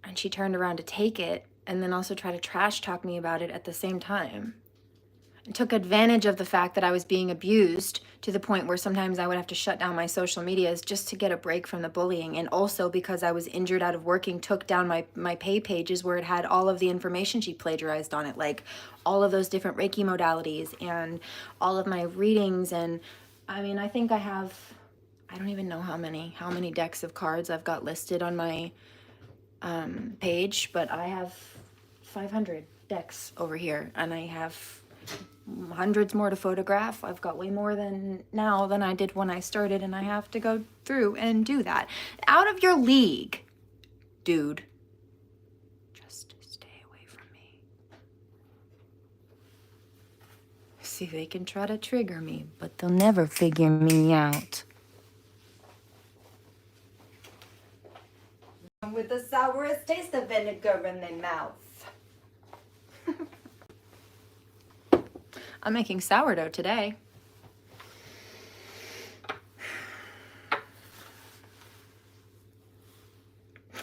And she turned around to take it and then also try to trash talk me about it at the same time. And took advantage of the fact that I was being abused to the point where sometimes I would have to shut down my social medias just to get a break from the bullying. And also because I was injured out of working, took down my pay pages where it had all of the information she plagiarized on it, like all of those different Reiki modalities and all of my readings. And I mean, I think I have, I don't even know how many decks of cards I've got listed on my page, but I have 500 decks over here, and I have hundreds more to photograph. I've got way more than now than I did when I started, and I have to go through and do that. Out of your league, dude. Just stay away from me. See, they can try to trigger me, but they'll never figure me out. With the sourest taste of vinegar in their mouth. I'm making sourdough today.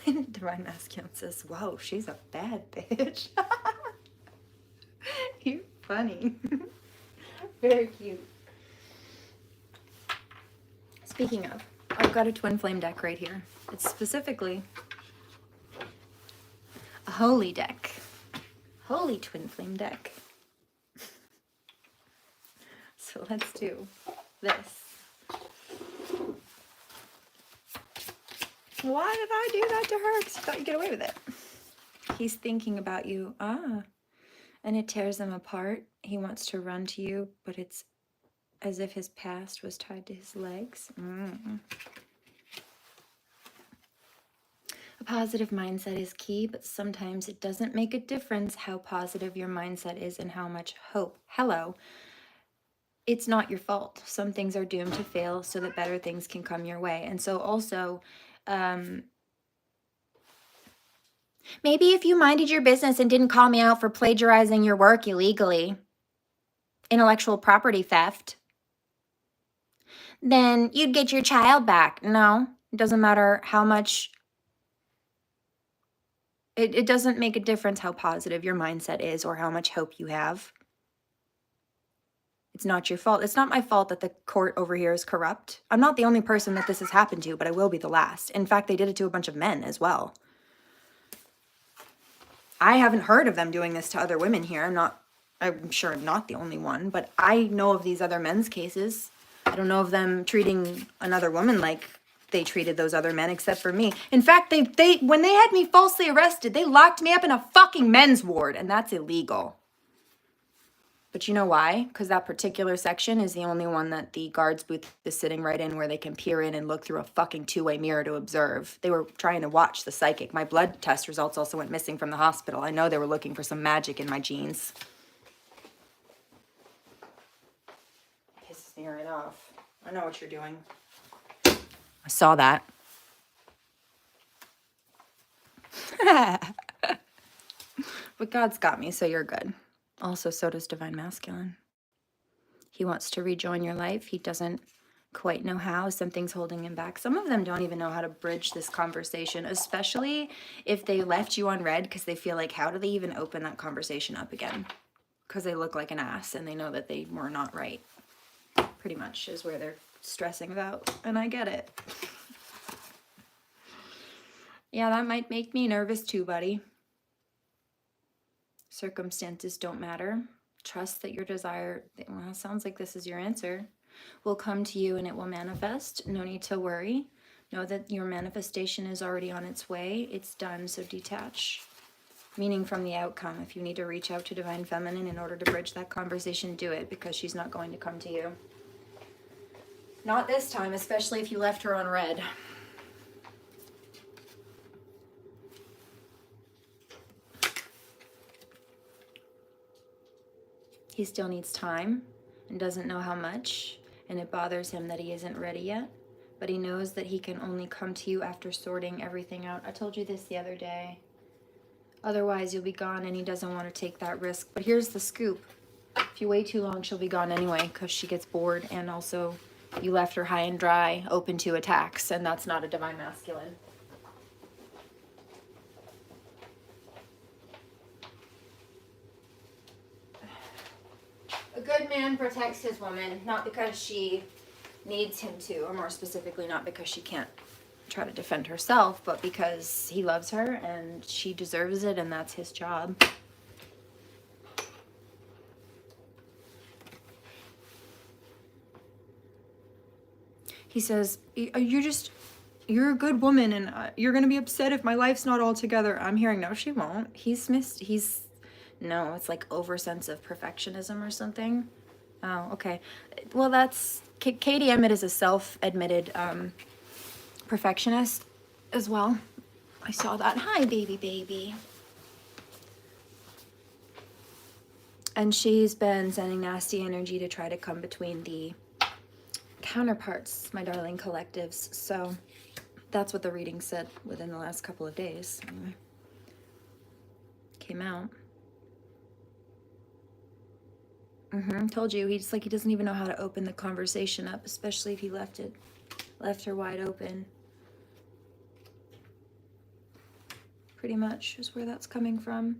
Divine Masculine says, whoa, she's a bad bitch. You're funny. Very cute. Speaking of, I've got a twin flame deck right here. It's specifically a holy deck. Holy twin flame deck. So let's do this. Why did I do that to her? Because you thought you'd get away with it. He's thinking about you. And it tears him apart. He wants to run to you, but it's as if his past was tied to his legs. A positive mindset is key, but sometimes it doesn't make a difference how positive your mindset is and how much hope. Hello. It's not your fault. Some things are doomed to fail so that better things can come your way. And so also, maybe if you minded your business and didn't call me out for plagiarizing your work illegally, intellectual property theft, then you'd get your child back. No, it doesn't matter how much. It doesn't make a difference how positive your mindset is or how much hope you have. It's not your fault. It's not my fault that the court over here is corrupt. I'm not the only person that this has happened to, but I will be the last. In fact, they did it to a bunch of men as well. I haven't heard of them doing this to other women here. I'm sure I'm not the only one, but I know of these other men's cases. I don't know of them treating another woman like they treated those other men, except for me. In fact, they when they had me falsely arrested, they locked me up in a fucking men's ward, and that's illegal. But you know why? Because that particular section is the only one that the guards booth is sitting right in, where they can peer in and look through a fucking two-way mirror to observe. They were trying to watch the psychic. My blood test results also went missing from the hospital. I know they were looking for some magic in my genes. Pisses me right off. I know what you're doing. I saw that. But God's got me, so you're good. Also, so does Divine Masculine. He wants to rejoin your life. He doesn't quite know how. Something's holding him back. Some of them don't even know how to bridge this conversation, especially if they left you on red because they feel like, how do they even open that conversation up again? Because they look like an ass and they know that they were not right. Pretty much is where they're stressing about. And I get it. Yeah, that might make me nervous too, buddy. Circumstances don't matter. Trust that your desire, well, it sounds like this is your answer, will come to you and it will manifest. No need to worry. Know that your manifestation is already on its way. It's done, so detach. Meaning from the outcome. If you need to reach out to Divine Feminine in order to bridge that conversation, do it, because she's not going to come to you. Not this time, especially if you left her on red. He still needs time and doesn't know how much, and it bothers him that he isn't ready yet, but he knows that he can only come to you after sorting everything out. I told you this the other day. Otherwise, you'll be gone, and he doesn't want to take that risk. But here's the scoop. If you wait too long, she'll be gone anyway because she gets bored, and also you left her high and dry, open to attacks, and that's not a divine masculine. A good man protects his woman, not because she needs him to, or more specifically, not because she can't try to defend herself, but because he loves her and she deserves it, and that's his job. He says, you're a good woman, and you're going to be upset if my life's not all together. I'm hearing, no, she won't. No, it's like over sense of perfectionism or something. Oh, okay. Well, that's, Katie Emmett is a self-admitted perfectionist as well. I saw that. Hi, baby. And she's been sending nasty energy to try to come between the counterparts, my darling collectives. So that's what the reading said within the last couple of days. Anyway, came out. Told you, he doesn't even know how to open the conversation up, especially if he left her wide open. Pretty much is where that's coming from.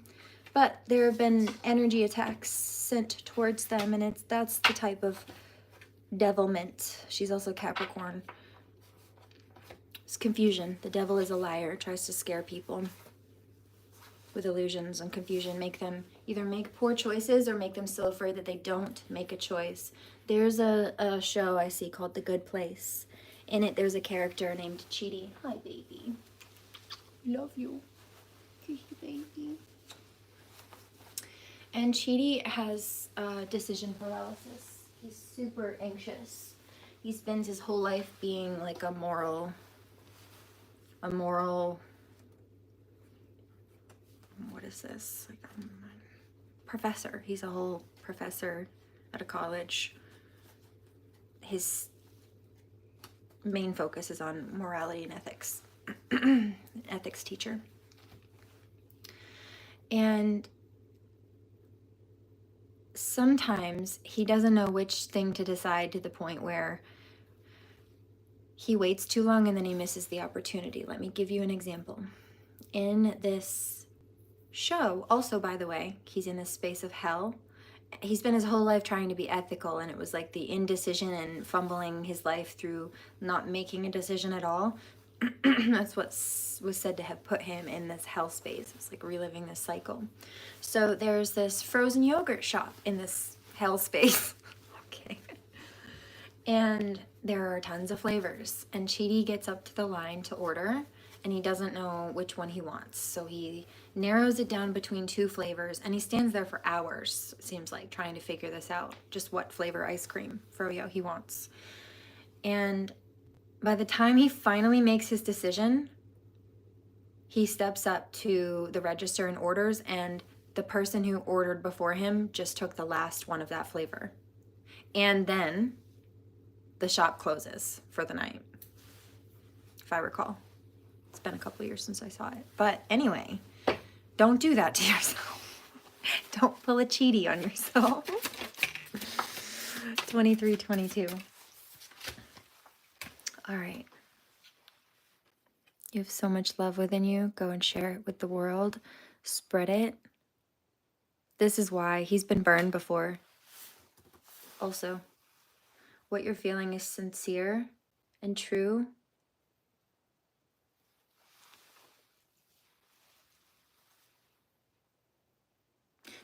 But there have been energy attacks sent towards them, and that's the type of devilment. She's also Capricorn. It's confusion. The devil is a liar, tries to scare people with illusions and confusion, make them either make poor choices or make them so afraid that they don't make a choice. There's a show I see called The Good Place. In it, there's a character named Chidi. Hi, baby. Love you. Baby. And Chidi has decision paralysis. He's super anxious. He spends his whole life being like a moral, what is this? Like professor. He's a whole professor at a college. His main focus is on morality and ethics. Ethics teacher. And sometimes he doesn't know which thing to decide, to the point where he waits too long and then he misses the opportunity. Let me give you an example. In this show, also, by the way, he's in this space of hell. He spent his whole life trying to be ethical, and it was like the indecision and fumbling his life through not making a decision at all. That's what was said to have put him in this hell space. It's like reliving this cycle. So there's this frozen yogurt shop in this hell space. Okay. And there are tons of flavors. And Chidi gets up to the line to order, and he doesn't know which one he wants. So he narrows it down between two flavors, and he stands there for hours, it seems like, trying to figure this out. Just what flavor ice cream, froyo, he wants. And by the time he finally makes his decision, he steps up to the register and orders, and the person who ordered before him just took the last one of that flavor. And then the shop closes for the night, if I recall. It's been a couple of years since I saw it. But anyway, don't do that to yourself. Don't pull a Chidi on yourself. 2322. All right. You have so much love within you. Go and share it with the world. Spread it. This is why he's been burned before. Also, what you're feeling is sincere and true.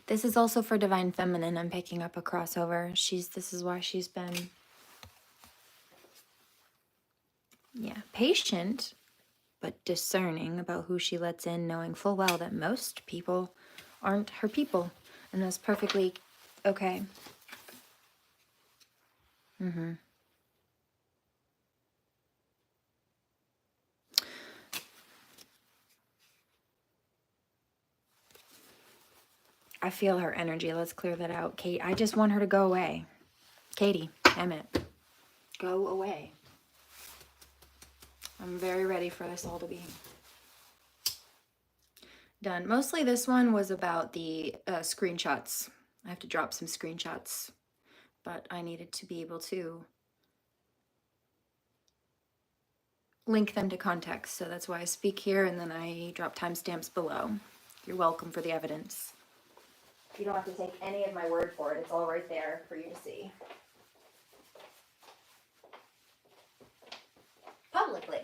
This is also for Divine Feminine. I'm picking up a crossover. This is why she's been, patient, but discerning about who she lets in, knowing full well that most people aren't her people. And that's perfectly okay. I feel her energy. Let's clear that out. Kate, I just want her to go away. Katie, Emmett, go away. I'm very ready for this all to be done. Mostly this one was about the screenshots I have to drop some screenshots, but I needed to be able to link them to context. So that's why I speak here, and then I drop timestamps below. You're welcome for the evidence. You don't have to take any of my word for it. It's all right there for you to see. Publicly.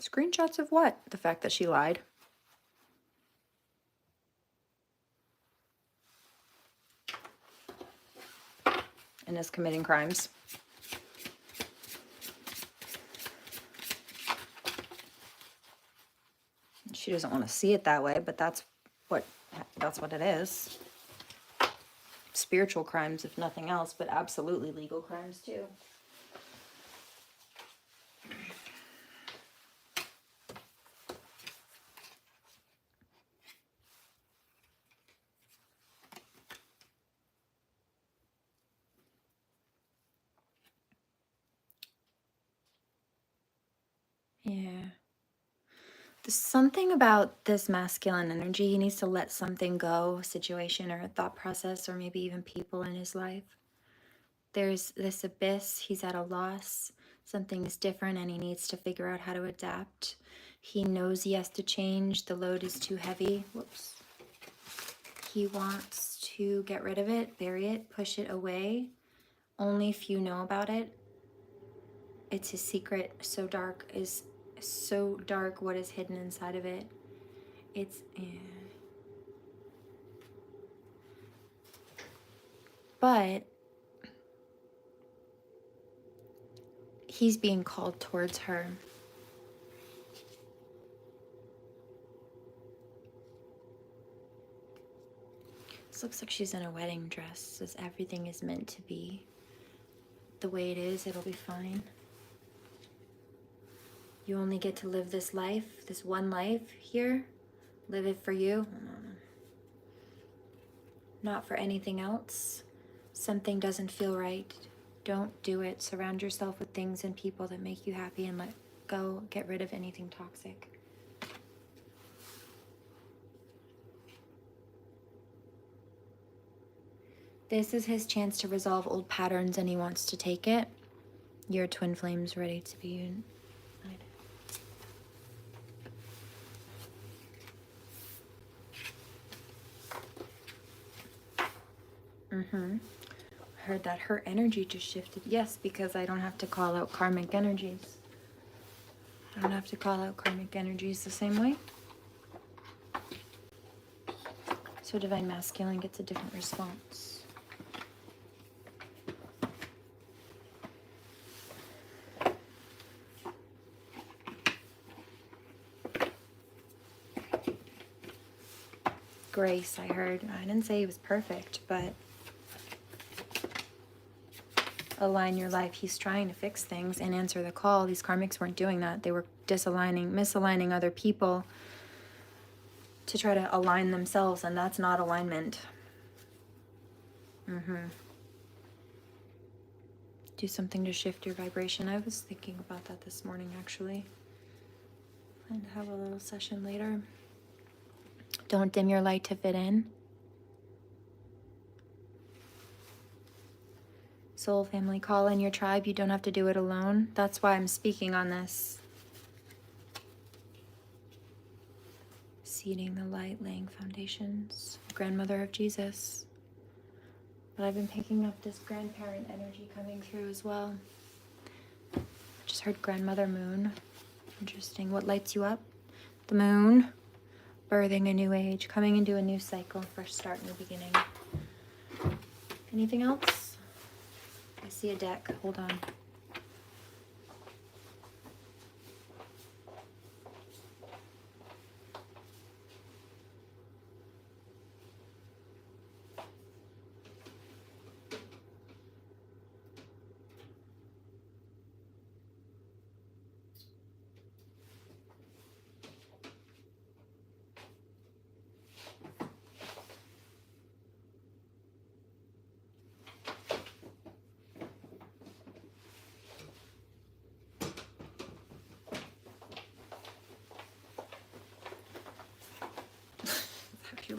Screenshots of what? The fact that she lied. And is committing crimes. She doesn't want to see it that way, but that's what it is. Spiritual crimes, if nothing else, but absolutely legal crimes too. Yeah. There's something about this masculine energy. He needs to let something go, a situation or a thought process, or maybe even people in his life. There's this abyss. He's at a loss. Something is different and he needs to figure out how to adapt. He knows he has to change. The load is too heavy. Whoops. He wants to get rid of it, bury it, push it away. Only few know about it. It's his secret. So dark what is hidden inside of it. But he's being called towards her. This looks like she's in a wedding dress, as everything is meant to be the way it is. It'll be fine. You only get to live this life, this one life here. Live it for you. Not for anything else. Something doesn't feel right. Don't do it. Surround yourself with things and people that make you happy and let go. Get rid of anything toxic. This is his chance to resolve old patterns and he wants to take it. Your twin flame's ready to be united. Heard that her energy just shifted. Yes, because I don't have to call out karmic energies. I don't have to call out karmic energies the same way. So Divine Masculine gets a different response. Grace, I heard. I didn't say he was perfect, but align your life. He's trying to fix things and answer the call. These karmics weren't doing that. They were misaligning other people to try to align themselves, and that's not alignment. Do something to shift your vibration. I was thinking about that this morning, actually. And have a little session later. Don't dim your light to fit in. Soul family, call in your tribe. You don't have to do it alone. That's why I'm speaking on this. Seeding the light, laying foundations. Grandmother of Jesus. But I've been picking up this grandparent energy coming through as well. Just heard grandmother moon. Interesting. What lights you up? The moon. Birthing a new age. Coming into a new cycle. Fresh start, new beginning. Anything else? I see a deck. Hold on.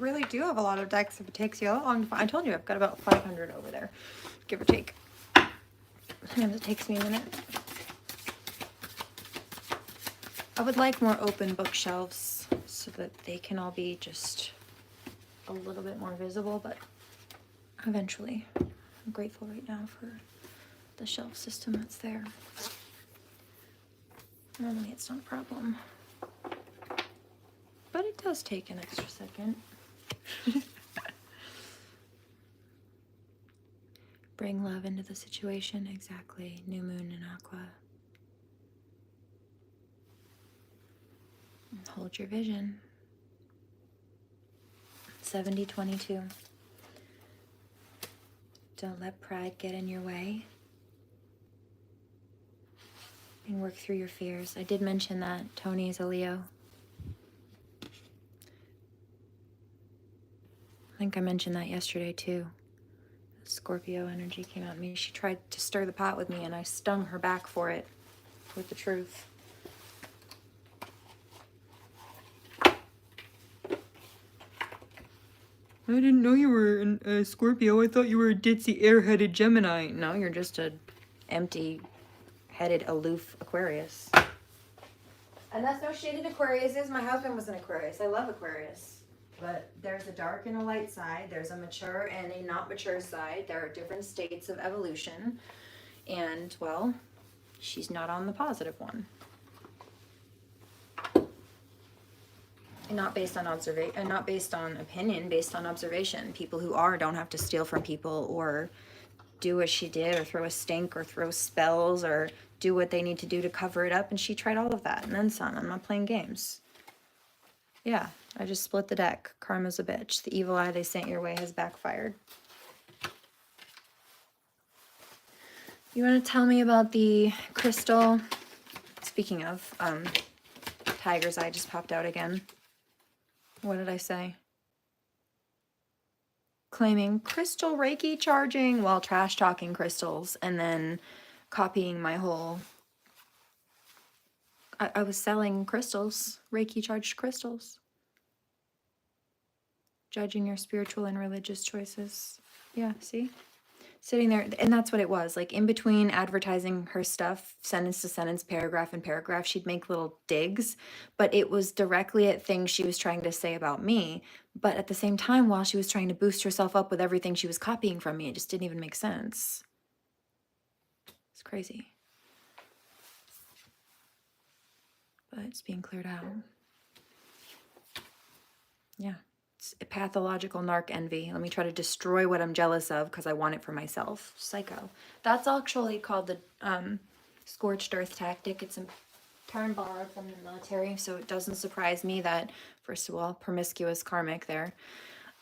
really do have a lot of decks if it takes you that long to find. I told you I've got about 500 over there, give or take. Sometimes it takes me a minute. I would like more open bookshelves so that they can all be just a little bit more visible, but eventually. I'm grateful right now for the shelf system that's there. Normally it's not a problem, but it does take an extra second. Bring love into the situation, exactly. New moon in Aqua. Hold your vision. 70-22. Don't let pride get in your way. And work through your fears. I did mention that Tony is a Leo. I think I mentioned that yesterday too. Scorpio energy came out at me. She tried to stir the pot with me and I stung her back for it with the truth. I didn't know you were a Scorpio. I thought you were a ditzy, airheaded Gemini. No, you're just a empty-headed, aloof Aquarius. And that's no shade at Aquariuses. My husband was an Aquarius. I love Aquarius. But there's a dark and a light side. There's a mature and a not mature side. There are different states of evolution. And, well, she's not on the positive one. Not based on observation, not based on opinion, based on observation. People who are don't have to steal from people or do what she did or throw a stink or throw spells or do what they need to do to cover it up. And she tried all of that and then some. I'm not playing games. Yeah, I just split the deck. Karma's a bitch. The evil eye they sent your way has backfired. You want to tell me about the crystal? Speaking of, Tiger's eye just popped out again. What did I say? Claiming crystal Reiki charging while trash talking crystals and then copying my whole... I was selling crystals, Reiki charged crystals. Judging your spiritual and religious choices. Yeah, see? Sitting there, and that's what it was. Like in between advertising her stuff, sentence to sentence, paragraph and paragraph, she'd make little digs, but it was directly at things she was trying to say about me. But at the same time, while she was trying to boost herself up with everything she was copying from me, it just didn't even make sense. It's crazy. But it's being cleared out. Yeah. It's a pathological narc envy. Let me try to destroy what I'm jealous of because I want it for myself. Psycho. That's actually called the scorched earth tactic. It's a term borrowed from the military, so it doesn't surprise me that, first of all, promiscuous karmic there.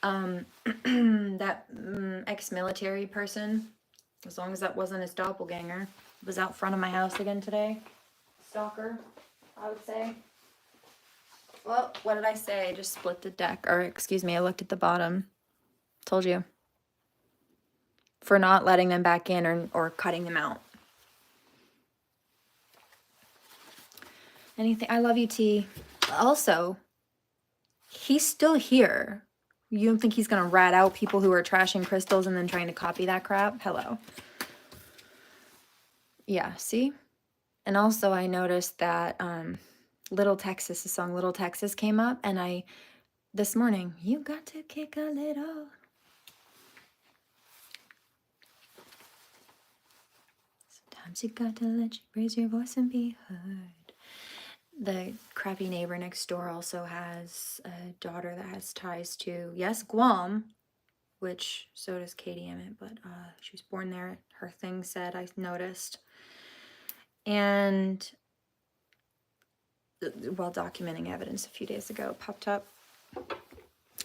That ex-military person, as long as that wasn't his doppelganger, was out front of my house again today. Stalker, I would say. Well, what did I say? I just split the deck. Or, excuse me, I looked at the bottom. Told you. For not letting them back in or cutting them out. Anything. I love you, T. Also, he's still here. You don't think he's going to rat out people who are trashing crystals and then trying to copy that crap? Hello. Yeah, see? And also, I noticed that... Little Texas, the song Little Texas came up, and this morning, you got to kick a little. Sometimes you got to let you raise your voice and be heard. The crappy neighbor next door also has a daughter that has ties to, yes, Guam, which so does Katie Emmett, but she was born there. Her thing said, I noticed. And... while documenting evidence a few days ago, popped up.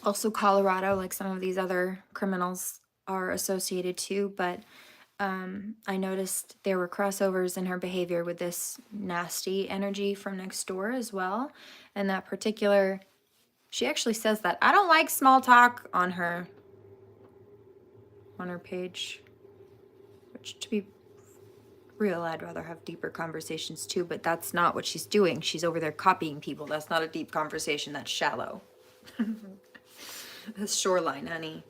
Also Colorado, like some of these other criminals are associated to, but I noticed there were crossovers in her behavior with this nasty energy from next door as well. And that particular, she actually says that, I don't like small talk on her page, which to be real, I'd rather have deeper conversations too, but that's not what she's doing. She's over there copying people. That's not a deep conversation. That's shallow. The shoreline, honey,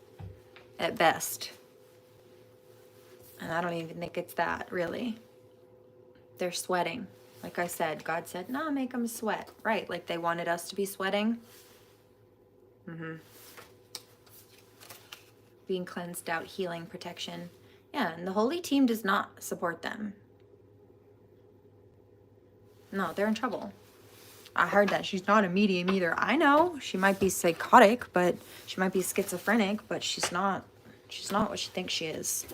at best. And I don't even think it's that, really. They're sweating. Like I said, God said, no, make them sweat. Right, like they wanted us to be sweating. Being cleansed out, healing, protection. Yeah, and the holy team does not support them. No, they're in trouble. I heard that she's not a medium either. I know she might be psychotic, but she might be schizophrenic, but she's not what she thinks she is.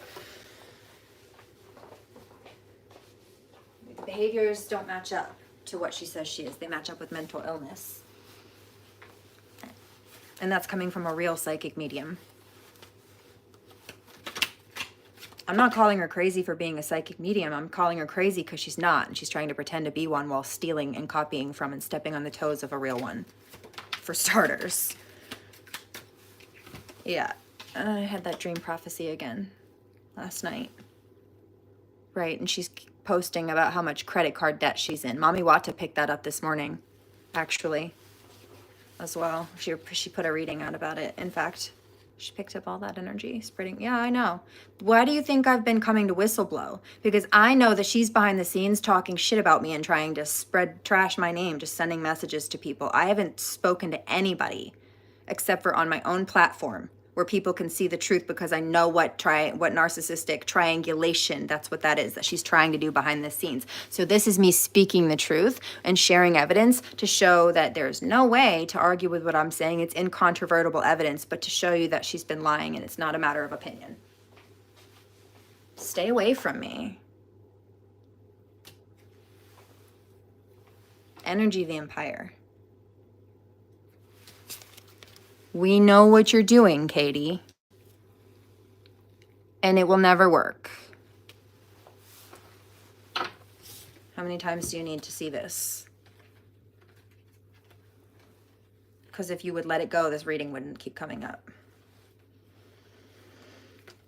The behaviors don't match up to what she says she is. They match up with mental illness. And that's coming from a real psychic medium. I'm not calling her crazy for being a psychic medium. I'm calling her crazy because she's not, and she's trying to pretend to be one while stealing and copying from and stepping on the toes of a real one, for starters. Yeah, I had that dream prophecy again last night. Right, and she's posting about how much credit card debt she's in. Mommy Wata picked that up this morning, actually, as well. She put a reading out about it. In fact, she picked up all that energy, spreading. Yeah, I know. Why do you think I've been coming to whistleblow? Because I know that she's behind the scenes talking shit about me and trying to trash my name, just sending messages to people. I haven't spoken to anybody except for on my own platform where people can see the truth, because I know what narcissistic triangulation, that's what that is, that she's trying to do behind the scenes. So this is me speaking the truth and sharing evidence to show that there's no way to argue with what I'm saying. It's incontrovertible evidence, but to show you that she's been lying and it's not a matter of opinion. Stay away from me. Energy vampire. We know what you're doing, Katie. And it will never work. How many times do you need to see this? Because if you would let it go, this reading wouldn't keep coming up.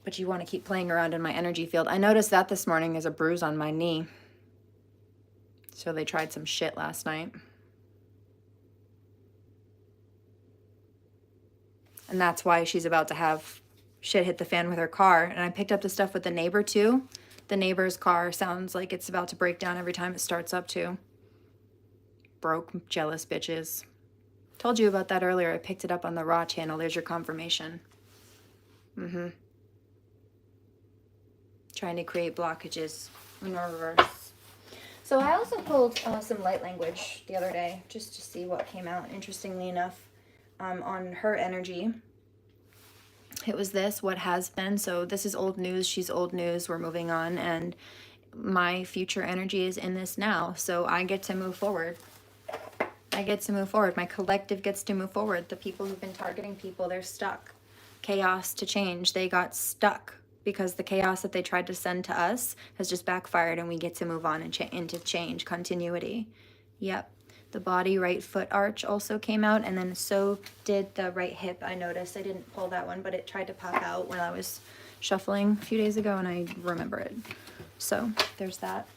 But you want to keep playing around in my energy field. I noticed that this morning is a bruise on my knee. So they tried some shit last night. And that's why she's about to have shit hit the fan with her car. And I picked up the stuff with the neighbor too. The neighbor's car sounds like it's about to break down every time it starts up too. Broke, jealous bitches. Told you about that earlier. I picked it up on the Raw channel. There's your confirmation. Trying to create blockages in reverse. So I also pulled some light language the other day just to see what came out. Interestingly enough, on her energy, it was this, what has been. So this is old news. She's old news. We're moving on. And my future energy is in this now. So I get to move forward. I get to move forward. My collective gets to move forward. The people who've been targeting people, they're stuck. Chaos to change. They got stuck because the chaos that they tried to send to us has just backfired, and we get to move on and into change, continuity. Yep. The body, right foot arch also came out, and then so did the right hip. I noticed. I didn't pull that one, but it tried to pop out when I was shuffling a few days ago, and I remember it. So there's that.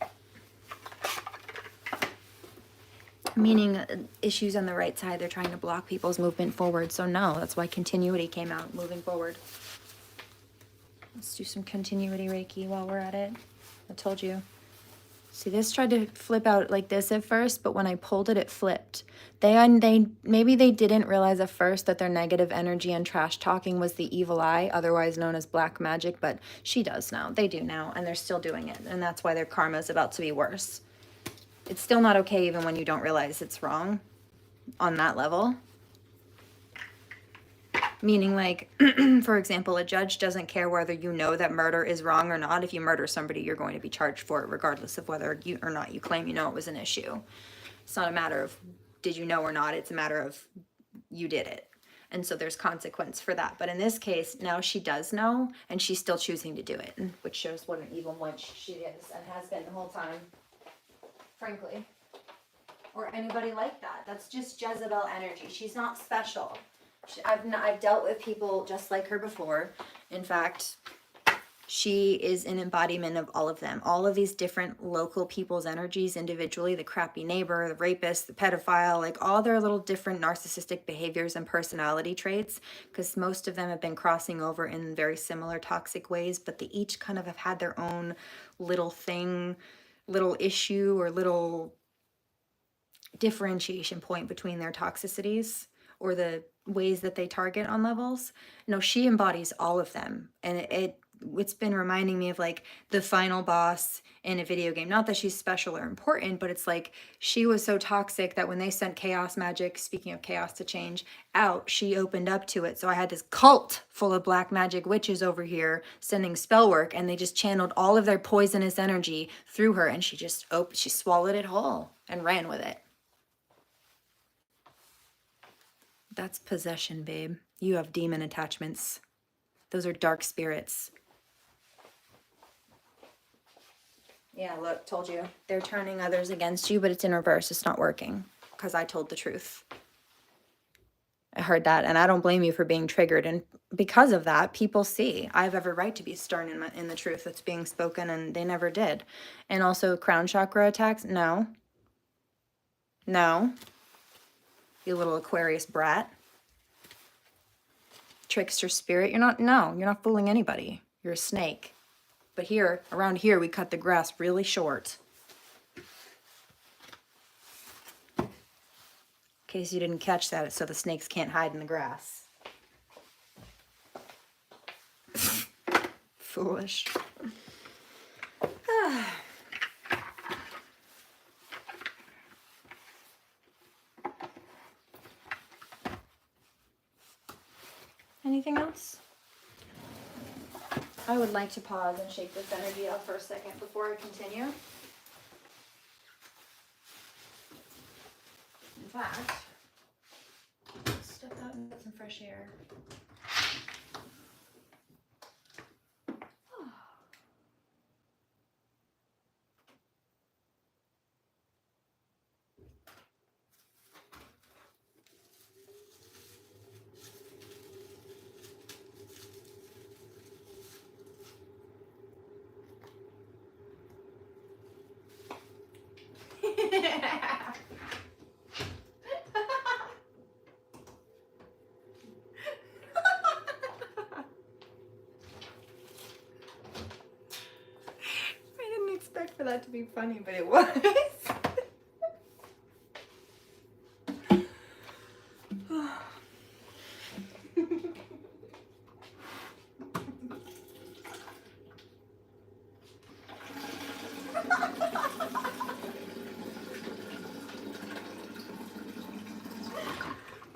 Meaning issues on the right side, they're trying to block people's movement forward. So no, that's why continuity came out, moving forward. Let's do some continuity Reiki while we're at it. I told you. See, this tried to flip out like this at first, but when I pulled it, it flipped. Maybe they didn't realize at first that their negative energy and trash talking was the evil eye, otherwise known as black magic, but she does now. They do now, and they're still doing it, and that's why their karma is about to be worse. It's still not okay even when you don't realize it's wrong on that level. Meaning, like, for example, a judge doesn't care whether you know that murder is wrong or not. If you murder somebody, you're going to be charged for it, regardless of whether you or not you claim you know it was an issue. It's not a matter of did you know or not. It's a matter of you did it. And so there's consequence for that. But in this case, now she does know, and she's still choosing to do it, which shows what an evil wench she is and has been the whole time, frankly. Or anybody like that. That's just Jezebel energy. She's not special. I've dealt with people just like her before. In fact, She is an embodiment of all of them, all of these different local people's energies individually, the crappy neighbor, the rapist, the pedophile, like all their little different narcissistic behaviors and personality traits, because most of them have been crossing over in very similar toxic ways, but they each kind of have had their own little thing, little issue, or little differentiation point between their toxicities or the ways that they target on levels. No, she embodies all of them. And it's been reminding me of like the final boss in a video game. Not that she's special or important, but it's like she was so toxic that when they sent chaos magic, speaking of chaos to change, out, she opened up to it. So I had this cult full of black magic witches over here sending spell work, and they just channeled all of their poisonous energy through her, and she just she swallowed it whole and ran with it. That's possession, babe. You have demon attachments. Those are dark spirits. Yeah, look, told you. They're turning others against you, but it's in reverse. It's not working because I told the truth. I heard that, and I don't blame you for being triggered. And because of that, people see I have every right to be stern in the truth that's being spoken, and they never did. And also, crown chakra attacks? No. No. You little Aquarius brat. Trickster spirit. You're not fooling anybody. You're a snake. But here, around here, we cut the grass really short. In case you didn't catch that, so the snakes can't hide in the grass. Foolish. Anything else? I would like to pause and shake this energy out for a second before I continue. In fact, let's step out and get some fresh air. For that to be funny, but it was.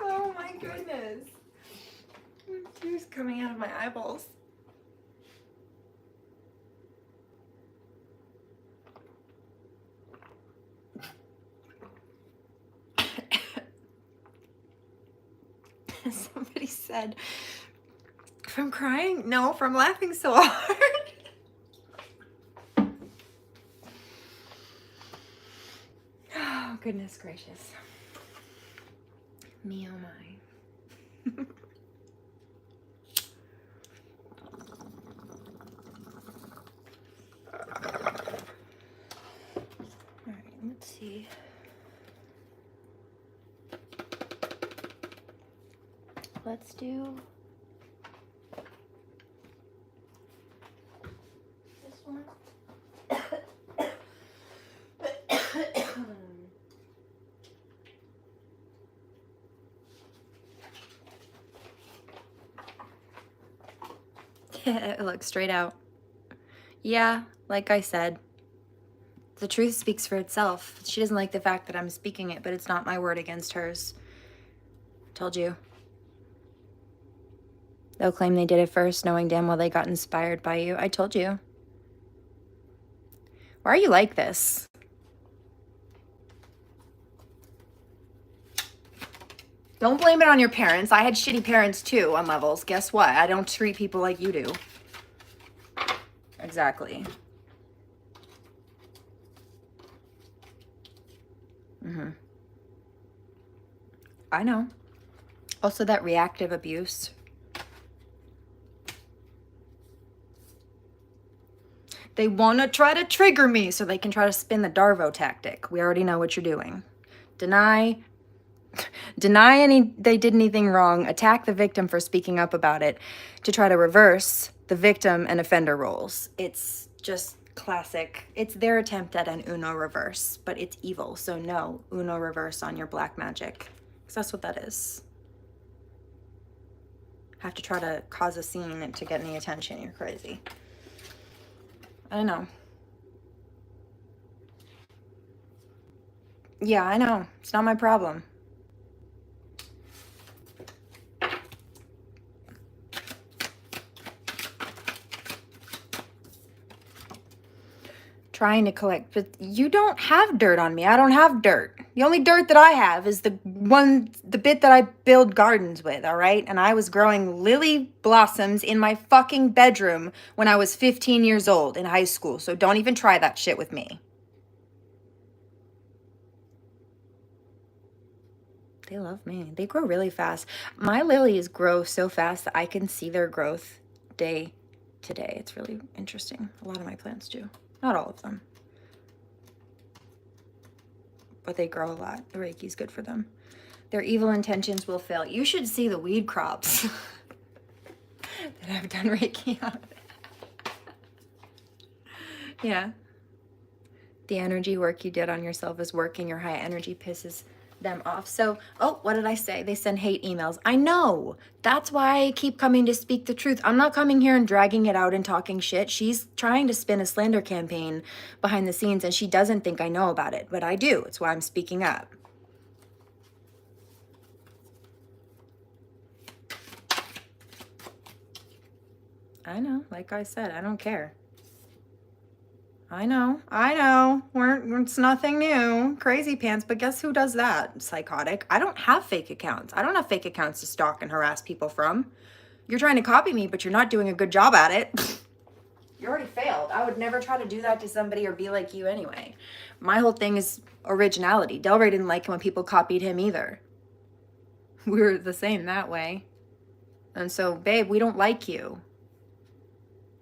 Oh my goodness. Tears coming out of my eyeballs. Somebody said, from crying? No, from laughing so hard. Oh, goodness gracious. Me, oh my. All right, let's see. Let's do this one. Look straight out. Yeah, like I said, the truth speaks for itself. She doesn't like the fact that I'm speaking it, but it's not my word against hers. Told you. They'll claim they did it first, knowing damn well they got inspired by you. I told you. Why are you like this? Don't blame it on your parents. I had shitty parents too on levels. Guess what? I don't treat people like you do. Exactly. I know. Also, that reactive abuse. They want to try to trigger me so they can try to spin the Darvo tactic. We already know what you're doing. Deny they did anything wrong, attack the victim for speaking up about it to try to reverse the victim and offender roles. It's just classic. It's their attempt at an Uno reverse, but it's evil. So no Uno reverse on your black magic. Because that's what that is. Have to try to cause a scene to get any attention. You're crazy. I know. Yeah, I know. It's not my problem. Trying to collect, but you don't have dirt on me. I don't have dirt. The only dirt that I have is the bit that I build gardens with, all right? And I was growing lily blossoms in my fucking bedroom when I was 15 years old in high school. So don't even try that shit with me. They love me. They grow really fast. My lilies grow so fast that I can see their growth day to day. It's really interesting. A lot of my plants do. Not all of them. But they grow a lot. The Reiki's good for them. Their evil intentions will fail. You should see the weed crops that I've done Reiki on. Yeah. The energy work you did on yourself is working. Your high energy pisses them off. So, oh, what did I say? They send hate emails. I know. That's why I keep coming to speak the truth. I'm not coming here and dragging it out and talking shit. She's trying to spin a slander campaign behind the scenes, and she doesn't think I know about it, but I do. It's why I'm speaking up. I know. Like I said, I don't care. I know. It's nothing new. Crazy pants, but guess who does that? Psychotic. I don't have fake accounts. I don't have fake accounts to stalk and harass people from. You're trying to copy me, but you're not doing a good job at it. You already failed. I would never try to do that to somebody or be like you anyway. My whole thing is originality. Delray didn't like it when people copied him either. We were the same that way. And so, babe, we don't like you.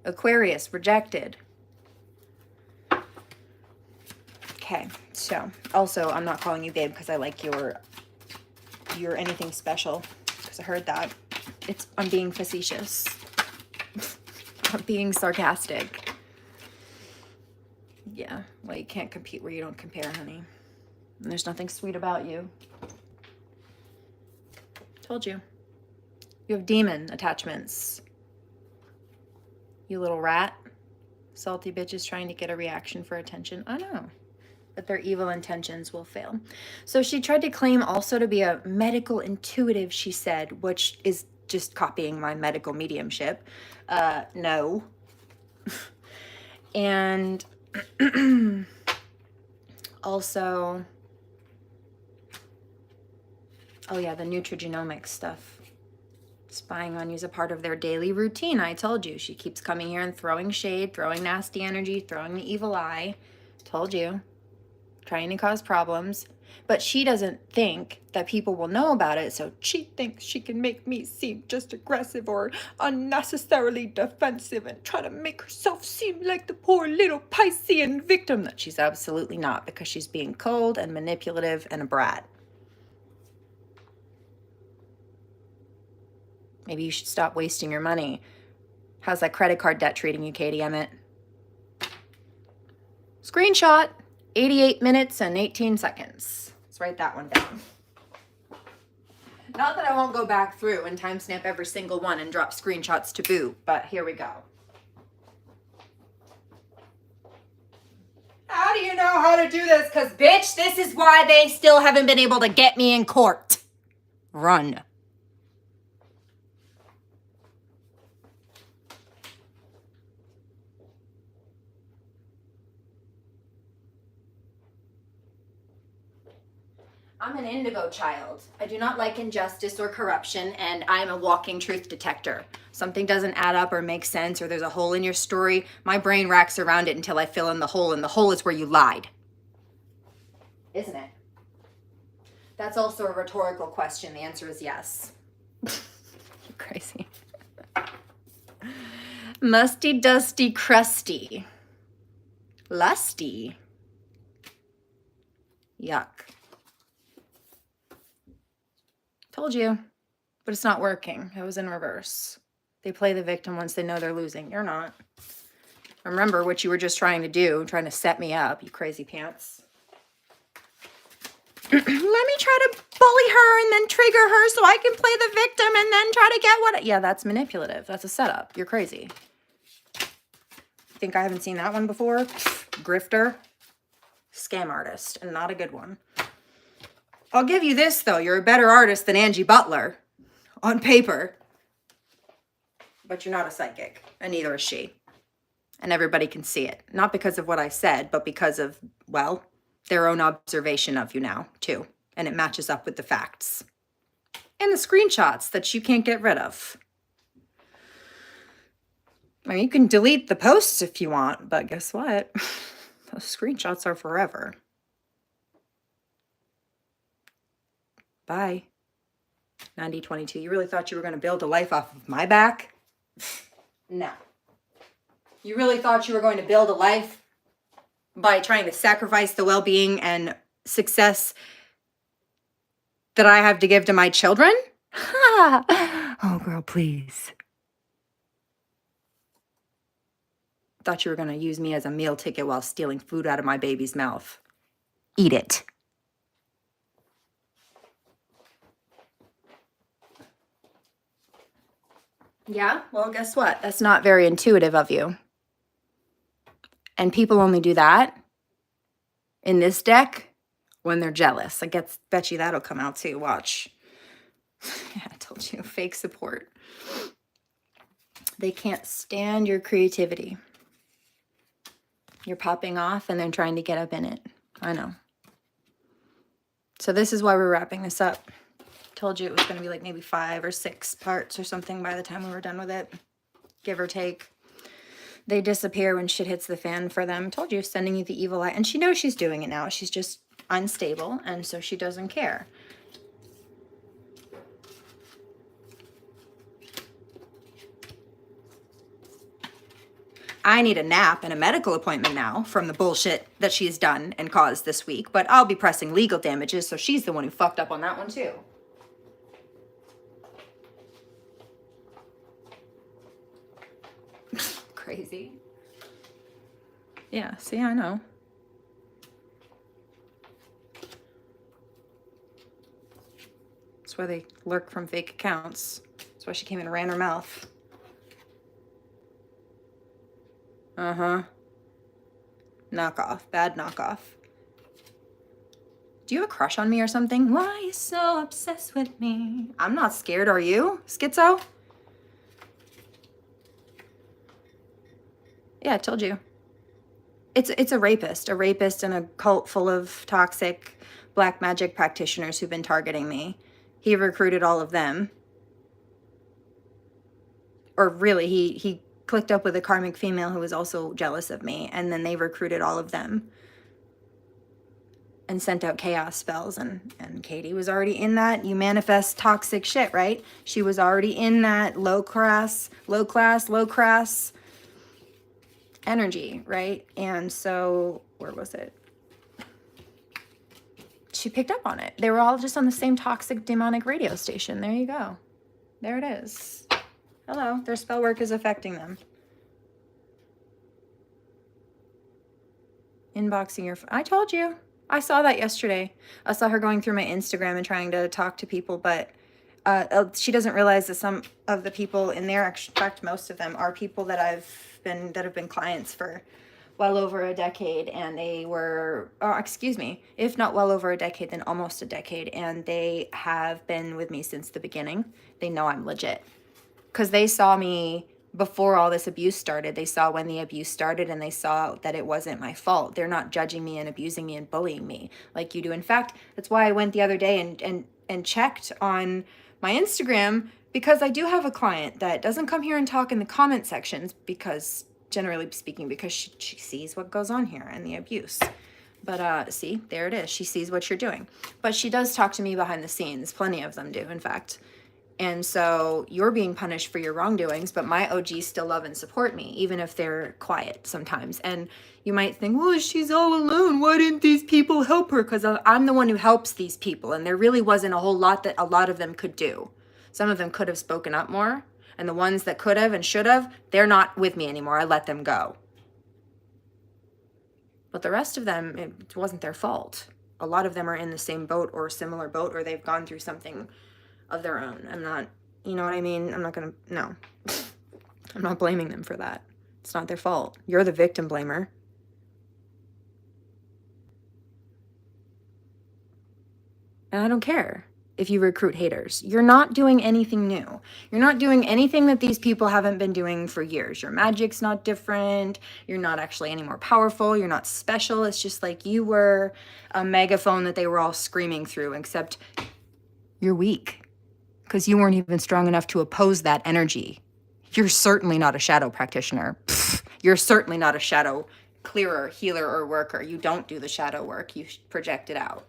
Aquarius, rejected. Okay, so also I'm not calling you babe because I like you're anything special, because I heard that. I'm being facetious. I'm being sarcastic. Yeah, well, you can't compete where you don't compare, honey. And there's nothing sweet about you. Told you. You have demon attachments. You little rat. Salty bitches trying to get a reaction for attention. I know. But their evil intentions will fail. So she tried to claim also to be a medical intuitive, she said, which is just copying my medical mediumship. No. And also, oh yeah, the nutrigenomics stuff. Spying on you is a part of their daily routine. I told you. She keeps coming here and throwing shade, throwing nasty energy, throwing the evil eye. Told you. Trying to cause problems, but she doesn't think that people will know about it, so she thinks she can make me seem just aggressive or unnecessarily defensive and try to make herself seem like the poor little Piscean victim that she's absolutely not, because she's being cold and manipulative and a brat. Maybe you should stop wasting your money. How's that credit card debt treating you, Katie Emmett? Screenshot. 88 minutes and 18 seconds. Let's write that one down. Not that I won't go back through and timestamp every single one and drop screenshots to boot, but here we go. How do you know how to do this? Because, bitch, this is why they still haven't been able to get me in court. Run. I'm an indigo child. I do not like injustice or corruption, and I'm a walking truth detector. Something doesn't add up or make sense, or there's a hole in your story, my brain racks around it until I fill in the hole, and the hole is where you lied. Isn't it? That's also a rhetorical question. The answer is yes. You're crazy. Musty, dusty, crusty. Lusty. Yuck. Told you. But it's not working. It was in reverse. They play the victim once they know they're losing. You're not. Remember what you were just trying to do, trying to set me up, you crazy pants. Let me try to bully her and then trigger her so I can play the victim and then try to get what... Yeah, that's manipulative. That's a setup. You're crazy. Think I haven't seen that one before? Grifter. Scam artist, and not a good one. I'll give you this, though. You're a better artist than Angie Butler. On paper. But you're not a psychic, and neither is she. And everybody can see it. Not because of what I said, but because of, well, their own observation of you now, too. And it matches up with the facts. And the screenshots that you can't get rid of. I mean, you can delete the posts if you want, but guess what? Those screenshots are forever. Bye. 9022. You really thought you were going to build a life off of my back? No. You really thought you were going to build a life by trying to sacrifice the well-being and success that I have to give to my children? Oh, girl, please. Thought you were going to use me as a meal ticket while stealing food out of my baby's mouth. Eat it. Yeah, well, guess what? That's not very intuitive of you. And people only do that in this deck when they're jealous. I bet you that'll come out too. Watch. Yeah, I told you, fake support. They can't stand your creativity. You're popping off and then trying to get up in it. I know. So this is why we're wrapping this up. Told you it was going to be like maybe 5 or 6 parts or something by the time we were done with it. Give or take. They disappear when shit hits the fan for them. Told you, sending you the evil eye. And she knows she's doing it now. She's just unstable, and so she doesn't care. I need a nap and a medical appointment now from the bullshit that she's done and caused this week, but I'll be pressing legal damages, so she's the one who fucked up on that one too. Crazy. Yeah, see, I know. That's why they lurk from fake accounts. That's why she came in and ran her mouth. Uh-huh. Knockoff. Bad knockoff. Do you have a crush on me or something? Why are you so obsessed with me? I'm not scared, are you, Schizo? Yeah, I told you. It's a rapist and a cult full of toxic black magic practitioners who've been targeting me. He recruited all of them. Or really, he clicked up with a karmic female who was also jealous of me, and then they recruited all of them and sent out chaos spells, and Katie was already in that. You manifest toxic shit, right? She was already in that low class energy, right? And so, where was it? She picked up on it. They were all just on the same toxic demonic radio station. There you go. There it is. Hello. Their spell work is affecting them. Inboxing your... I told you. I saw that yesterday. I saw her going through my Instagram and trying to talk to people, but she doesn't realize that some of the people in there, in fact, most of them, are people that have been clients for well over a decade, and they were, if not well over a decade, then almost a decade, and they have been with me since the beginning. They know I'm legit. Because they saw me before all this abuse started. They saw when the abuse started, and they saw that it wasn't my fault. They're not judging me and abusing me and bullying me like you do. In fact, that's why I went the other day and checked on my Instagram, because I do have a client that doesn't come here and talk in the comment sections, because generally speaking, because she sees what goes on here and the abuse. But see, there it is. She sees what you're doing. But she does talk to me behind the scenes. Plenty of them do, in fact. And so you're being punished for your wrongdoings, but my OGs still love and support me, even if they're quiet sometimes. And you might think, well, she's all alone. Why didn't these people help her? Because I'm the one who helps these people. And there really wasn't a whole lot that a lot of them could do. Some of them could have spoken up more. And the ones that could have and should have, they're not with me anymore. I let them go. But the rest of them, it wasn't their fault. A lot of them are in the same boat or a similar boat, or they've gone through something of their own. I'm not, you know what I mean? I'm not gonna, no. I'm not blaming them for that. It's not their fault. You're the victim blamer. And I don't care if you recruit haters. You're not doing anything new. You're not doing anything that these people haven't been doing for years. Your magic's not different. You're not actually any more powerful. You're not special. It's just like you were a megaphone that they were all screaming through, except you're weak. Because you weren't even strong enough to oppose that energy. You're certainly not a shadow practitioner. Pfft, you're certainly not a shadow clearer, healer, or worker. You don't do the shadow work. You project it out.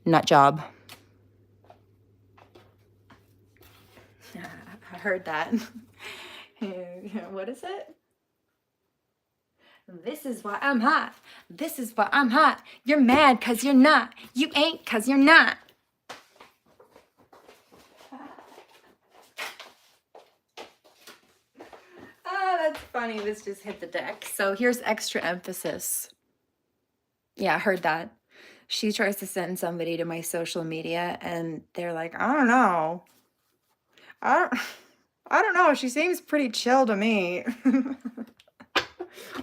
Nut job. I heard that. What is it? This is why I'm hot. This is why I'm hot. You're mad because you're not. You ain't because you're not. That's funny. This just hit the deck. So here's extra emphasis. Yeah, I heard that. She tries to send somebody to my social media and they're like, I don't know. I don't know. She seems pretty chill to me.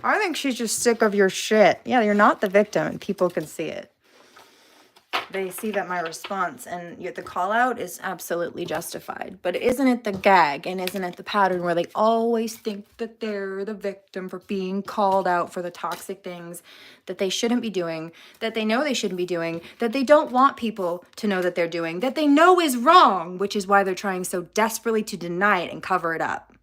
I think she's just sick of your shit. Yeah, you're not the victim and people can see it. They see that my response and yet the call out is absolutely justified. But isn't it the gag and isn't it the pattern where they always think that they're the victim for being called out for the toxic things that they shouldn't be doing, that they know they shouldn't be doing, that they don't want people to know that they're doing, that they know is wrong, which is why they're trying so desperately to deny it and cover it up.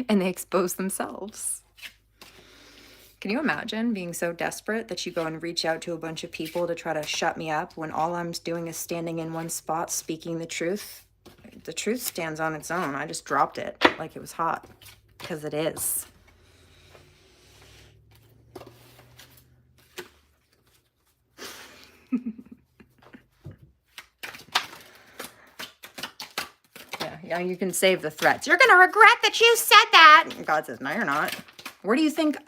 And they expose themselves. Can you imagine being so desperate that you go and reach out to a bunch of people to try to shut me up when all I'm doing is standing in one spot speaking the truth? The truth stands on its own. I just dropped it like it was hot because it is. Yeah, you can save the threats. You're going to regret that you said that. And God says, no, you're not. Where do you think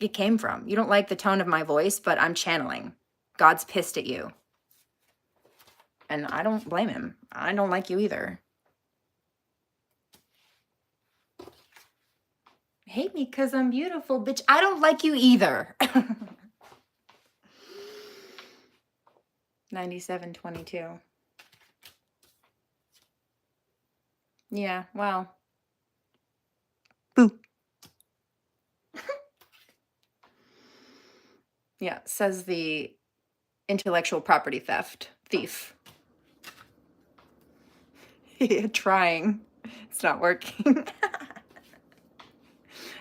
it came from? You don't like the tone of my voice, but I'm channeling. God's pissed at you. And I don't blame him. I don't like you either. Hate me because I'm beautiful, bitch. I don't like you either. 9722. Yeah, wow. Boo. Yeah, says the intellectual property thief. Trying. It's not working.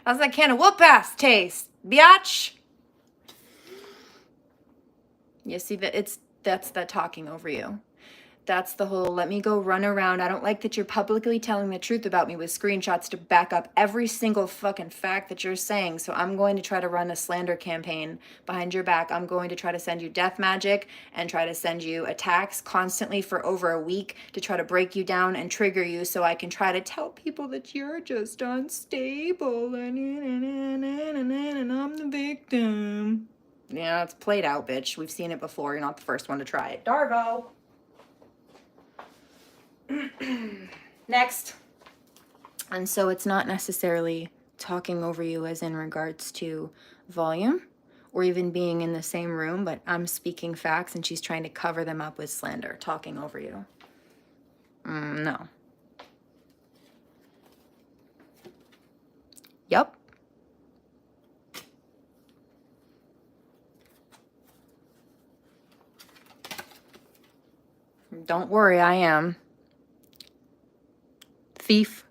How's that can of whoop-ass taste, biatch? You see that that's that talking over you. That's the whole let me go run around. I don't like that you're publicly telling the truth about me with screenshots to back up every single fucking fact that you're saying. So I'm going to try to run a slander campaign behind your back. I'm going to try to send you death magic and try to send you attacks constantly for over a week to try to break you down and trigger you so I can try to tell people that you're just unstable and I'm the victim. Yeah, it's played out, bitch. We've seen it before. You're not the first one to try it. Darvo. Next. And so it's not necessarily talking over you as in regards to volume or even being in the same room, but I'm speaking facts and she's trying to cover them up with slander, talking over you. No. Yup. Don't worry, I am. Thief.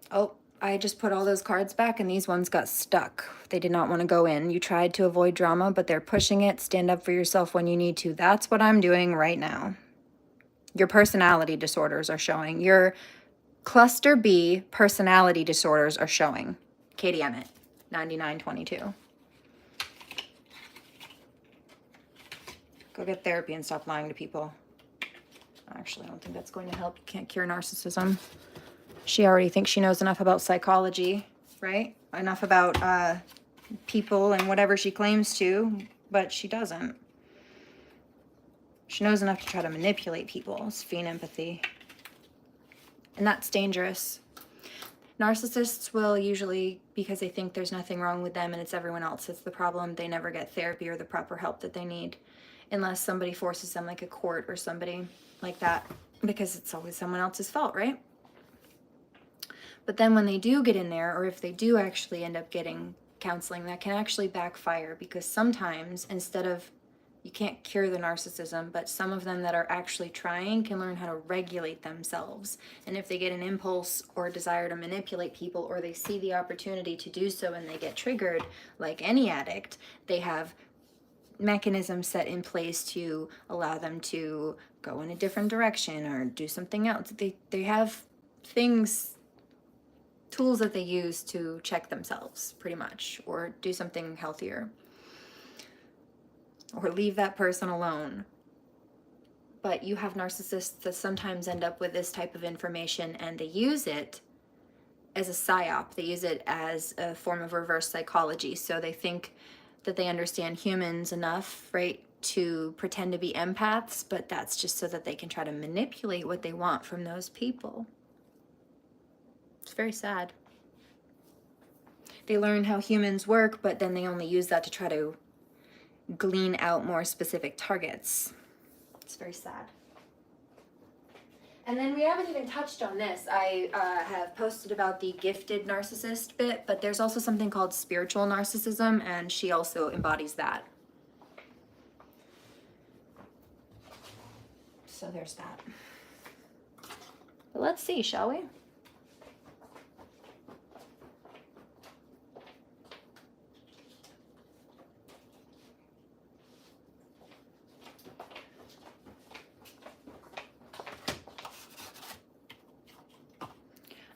Oh, I I just put all those cards back and these ones got stuck. They did not want to go in. You tried to avoid drama, but they're pushing it. Stand up for yourself when you need to. That's what I'm doing right now. Your personality disorders are showing. Your cluster B personality disorders are showing. Katie Emmett, 9922. Go get therapy and stop lying to people. Actually, I don't think that's going to help. You can't cure narcissism. She already thinks she knows enough about psychology, right? Enough about people and whatever she claims to, but she doesn't. She knows enough to try to manipulate people. It's fiend empathy. And that's dangerous. Narcissists will usually, because they think there's nothing wrong with them and it's everyone else that's the problem, they never get therapy or the proper help that they need unless somebody forces them, like a court or somebody like that, because it's always someone else's fault, right? But then when they do get in there, or if they do actually end up getting counseling, that can actually backfire, because sometimes instead of, you can't cure the narcissism, but some of them that are actually trying can learn how to regulate themselves. And if they get an impulse or a desire to manipulate people, or they see the opportunity to do so and they get triggered, like any addict, they have mechanisms set in place to allow them to go in a different direction or do something else. They have things, tools that they use to check themselves, pretty much, or do something healthier, or leave that person alone. But you have narcissists that sometimes end up with this type of information, and they use it as a psyop. They use it as a form of reverse psychology. So they think that they understand humans enough, right, to pretend to be empaths, but that's just so that they can try to manipulate what they want from those people. It's very sad. They learn how humans work, but then they only use that to try to glean out more specific targets. It's very sad. And then we haven't even touched on this. I have posted about the gifted narcissist bit, but there's also something called spiritual narcissism, and she also embodies that. So there's that. But let's see, shall we?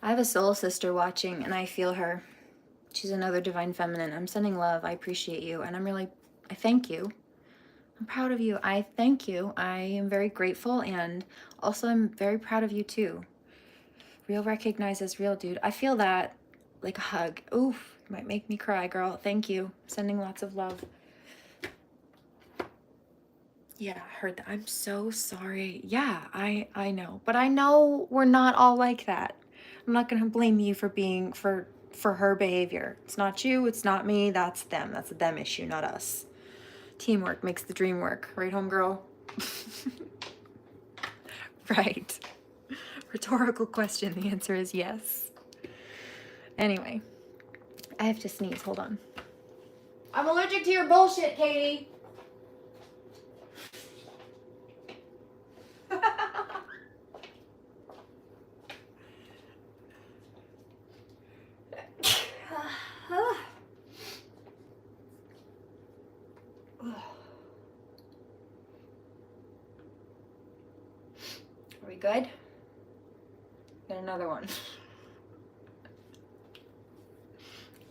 I have a soul sister watching, and I feel her. She's another divine feminine. I'm sending love. I appreciate you, and I thank you. I'm proud of you. I thank you. I am very grateful, and also I'm very proud of you too. Real recognizes real, dude. I feel that like a hug. Oof, might make me cry, girl. Thank you. Sending lots of love. Yeah, I heard that. I'm so sorry. Yeah, I know. But I know we're not all like that. I'm not going to blame you for being, for her behavior. It's not you, it's not me, that's them. That's a them issue, not us. Teamwork makes the dream work. Right, homegirl? Right. Rhetorical question. The answer is yes. Anyway, I have to sneeze. Hold on. I'm allergic to your bullshit, Katie. Are we good? Got another one. I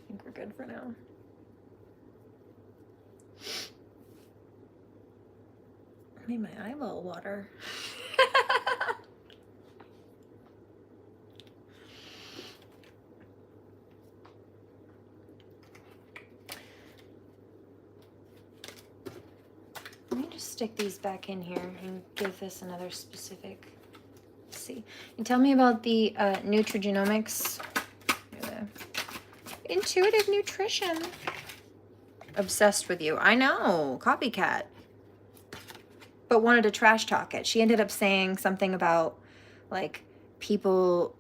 think we're good for now. Made my eyeball water. Let me just stick these back in here and give this another specific. Let's see. And tell me about the nutrigenomics. Intuitive nutrition. Obsessed with you. I know. Copycat. But wanted to trash talk it. She ended up saying something about, like, people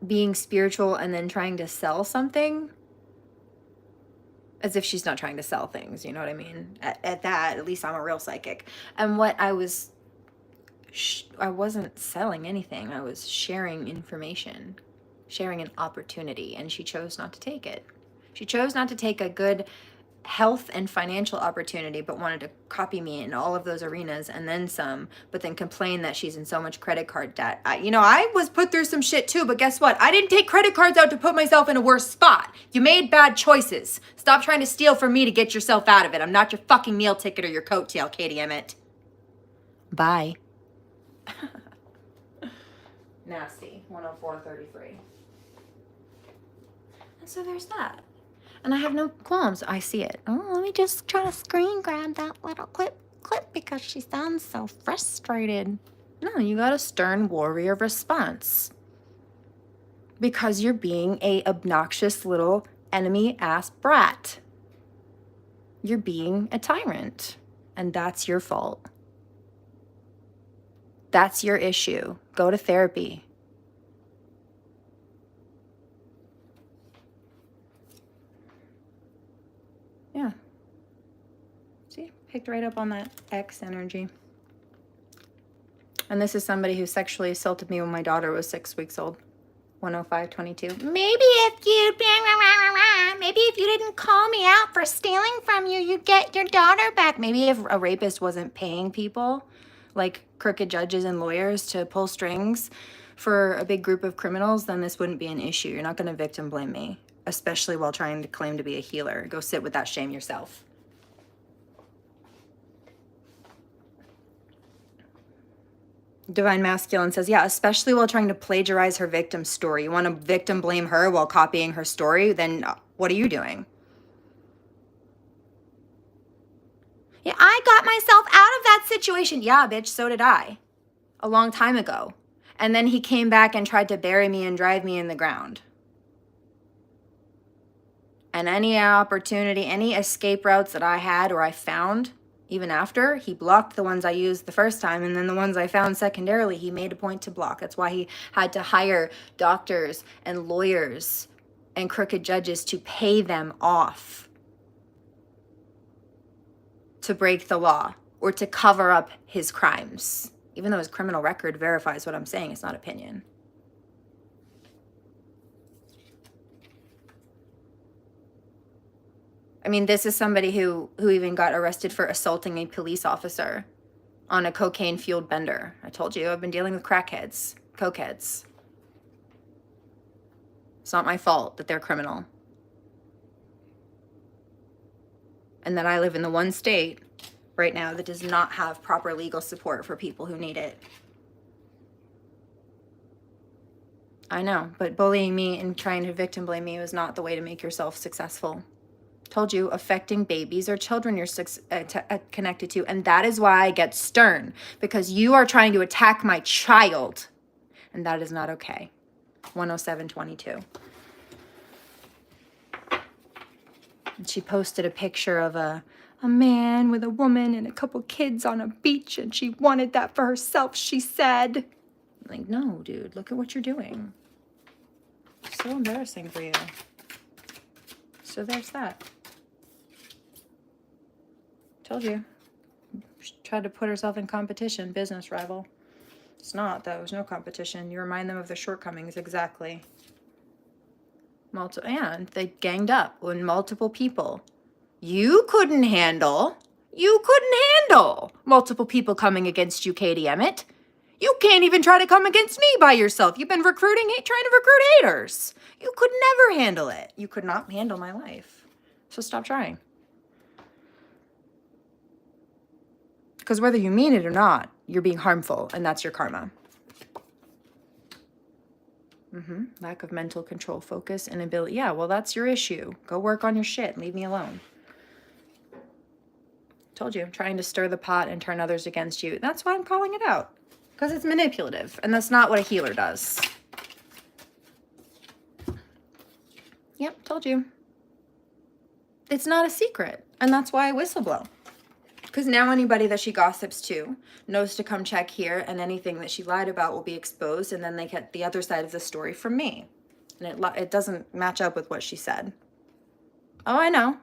being spiritual and then trying to sell something. As if she's not trying to sell things, you know what I mean? At that, at least I'm a real psychic. And what I was I wasn't selling anything. I was sharing information, sharing an opportunity, and she chose not to take it. She chose not to take a good health and financial opportunity, but wanted to copy me in all of those arenas and then some, but then complain that she's in so much credit card debt. I was put through some shit too, but guess what? I didn't take credit cards out to put myself in a worse spot. You made bad choices. Stop trying to steal from me to get yourself out of it. I'm not your fucking meal ticket or your coattail, Katie Emmett. Bye. Nasty. 104.33. And so there's that. And I have no qualms. I see it. Oh, let me just try to screen grab that little clip because she sounds so frustrated. No, you got a stern warrior response. Because you're being a obnoxious little enemy-ass brat. You're being a tyrant. And that's your fault. That's your issue. Go to therapy. Yeah. See, picked right up on that X energy. And this is somebody who sexually assaulted me when my daughter was 6 weeks old. 105.22. Maybe if you didn't call me out for stealing from you, you'd get your daughter back. Maybe if a rapist wasn't paying people, like crooked judges and lawyers, to pull strings for a big group of criminals, then this wouldn't be an issue. You're not going to victim blame me, especially while trying to claim to be a healer. Go sit with that shame yourself. Divine Masculine says, yeah, especially while trying to plagiarize her victim's story. You want to victim blame her while copying her story? Then what are you doing? Yeah, I got myself out of that situation. Yeah, bitch, so did I. A long time ago. And then he came back and tried to bury me and drive me in the ground. And any opportunity, any escape routes that I had or I found, even after, he blocked the ones I used the first time, and then the ones I found secondarily, he made a point to block. That's why he had to hire doctors and lawyers and crooked judges to pay them off to break the law or to cover up his crimes. Even though his criminal record verifies what I'm saying, it's not opinion. I mean, this is somebody who even got arrested for assaulting a police officer on a cocaine-fueled bender. I told you, I've been dealing with crackheads, cokeheads. It's not my fault that they're criminal. And that I live in the one state right now that does not have proper legal support for people who need it. I know, but bullying me and trying to victim blame me was not the way to make yourself successful. Told you, affecting babies or children you're connected to. And that is why I get stern, because you are trying to attack my child. And that is not okay. 107.22. And she posted a picture of a man with a woman and a couple kids on a beach, and she wanted that for herself, she said. I'm like, no, dude, look at what you're doing. It's so embarrassing for you. So there's that. Told you. She tried to put herself in competition, business rival. It's not, though. There's no competition. You remind them of their shortcomings, exactly. And they ganged up when multiple people. You couldn't handle multiple people coming against you, Katie Emmett. You can't even try to come against me by yourself. You've been trying to recruit haters. You could never handle it. You could not handle my life. So stop trying. Because whether you mean it or not, you're being harmful, and that's your karma. Lack of mental control, focus, and ability. Yeah, well, that's your issue. Go work on your shit. Leave me alone. Told you, trying to stir the pot and turn others against you. That's why I'm calling it out. Because it's manipulative, and that's not what a healer does. Yep, told you. It's not a secret, and that's why I whistleblow. Because now anybody that she gossips to knows to come check here, and anything that she lied about will be exposed, and then they get the other side of the story from me. And it doesn't match up with what she said. Oh, I know.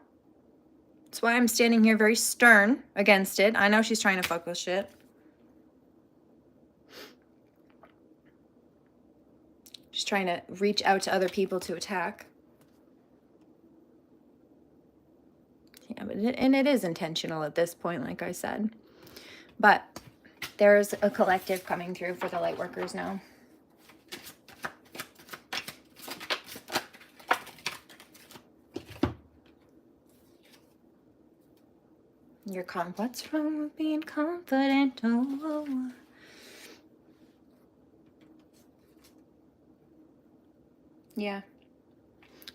That's why I'm standing here very stern against it. I know she's trying to fuck with shit. She's trying to reach out to other people to attack. Yeah, but it is intentional at this point, like I said. But there's a collective coming through for the light workers now. What's wrong with being confident? Oh. Yeah.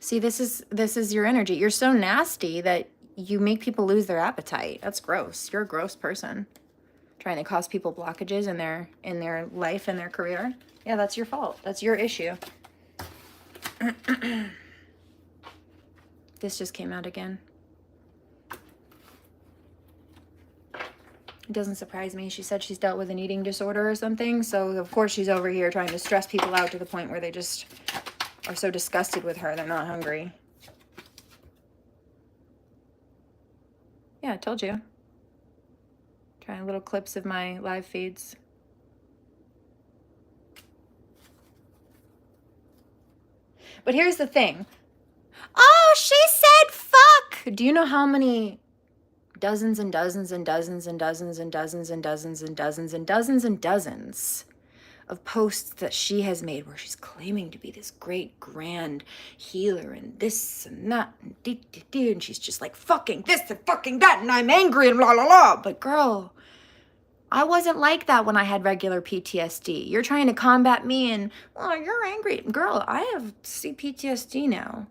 See, this is your energy. You're so nasty that you make people lose their appetite. That's gross. You're a gross person. Trying to cause people blockages in their life and their career. Yeah, that's your fault. That's your issue. This just came out again. It doesn't surprise me. She said she's dealt with an eating disorder or something. So, of course, she's over here trying to stress people out to the point where they just are so disgusted with her. They're not hungry. Yeah, I told you. Trying little clips of my live feeds. But here's the thing. Oh, she said fuck! Do you know how many dozens and dozens and dozens and dozens and dozens and dozens and dozens and dozens and dozens of posts that she has made where she's claiming to be this great grand healer and this and that and she's just like fucking this and fucking that and I'm angry and la la la. But girl, I wasn't like that when I had regular PTSD. You're trying to combat me and, well, you're angry. Girl, I have PTSD now.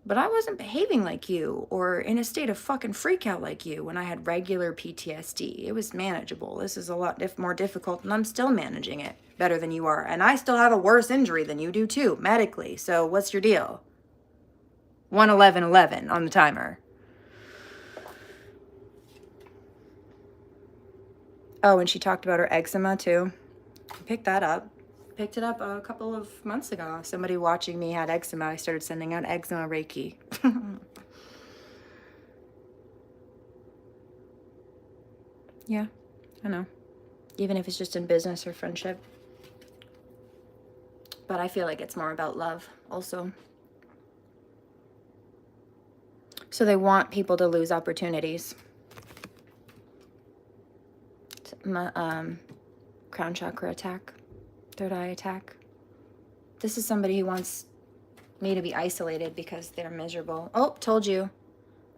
But I wasn't behaving like you or in a state of fucking freak out like you when I had regular PTSD. It was manageable. This is a lot more difficult, and I'm still managing it better than you are. And I still have a worse injury than you do too, medically. So what's your deal? 11111 on the timer. Oh, and she talked about her eczema too. Pick that up. Picked it up a couple of months ago. Somebody watching me had eczema. I started sending out eczema Reiki. Yeah, I know. Even if it's just in business or friendship. But I feel like it's more about love also. So they want people to lose opportunities. Crown chakra attack. Third eye attack. This is somebody who wants me to be isolated because they're miserable. Oh, told you.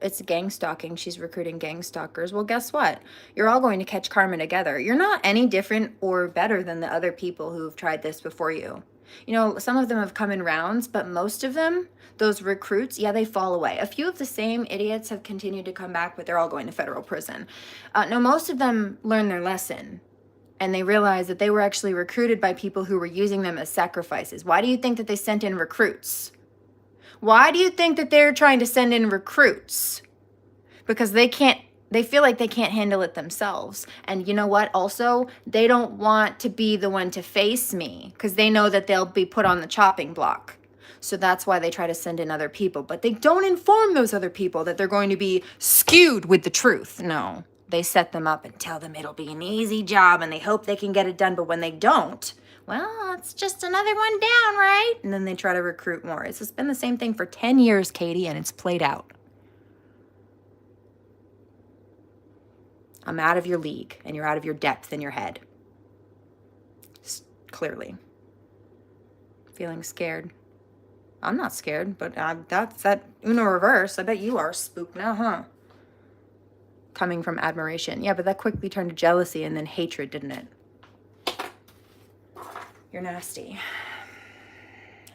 It's gang stalking. She's recruiting gang stalkers. Well, guess what? You're all going to catch karma together. You're not any different or better than the other people who've tried this before you. You know, some of them have come in rounds, but most of them, those recruits, yeah, they fall away. A few of the same idiots have continued to come back, but they're all going to federal prison. No, most of them learn their lesson. And they realized that they were actually recruited by people who were using them as sacrifices. Why do you think that they sent in recruits? Why do you think that they're trying to send in recruits? Because they feel like they can't handle it themselves. And you know what? Also, they don't want to be the one to face me because they know that they'll be put on the chopping block. So that's why they try to send in other people. But they don't inform those other people that they're going to be skewed with the truth. No. They set them up and tell them it'll be an easy job and they hope they can get it done. But when they don't, well, it's just another one down, right? And then they try to recruit more. It's just been the same thing for 10 years, Katie, and it's played out. I'm out of your league and you're out of your depth in your head. Clearly. Feeling scared. I'm not scared, but that's that Uno reverse. I bet you are spooked now, huh? Coming from admiration. Yeah, but that quickly turned to jealousy and then hatred, didn't it? You're nasty.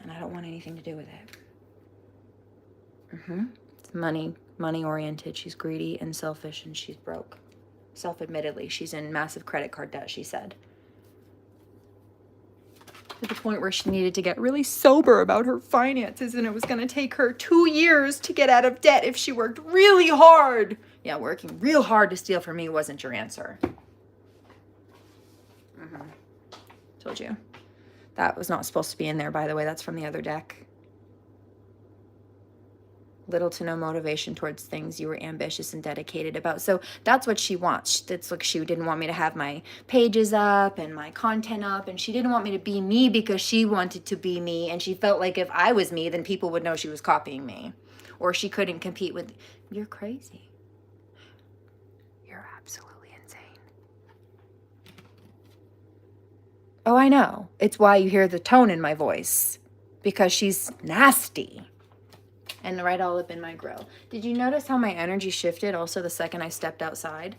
And I don't want anything to do with it. It's money oriented. She's greedy and selfish and she's broke. Self-admittedly, she's in massive credit card debt, she said. To the point where she needed to get really sober about her finances and it was going to take her 2 years to get out of debt if she worked really hard. Yeah, working real hard to steal from me wasn't your answer. Told you. That was not supposed to be in there, by the way. That's from the other deck. little to no motivation towards things you were ambitious and dedicated about. So that's what she wants. That's like, she didn't want me to have my pages up and my content up, and she didn't want me to be me because she wanted to be me, and she felt like if I was me, then people would know she was copying me, or she couldn't compete with. You're crazy. You're absolutely insane. Oh, I know. It's why you hear the tone in my voice, because she's nasty. And right all up in my grill. Did you notice how my energy shifted also the second I stepped outside?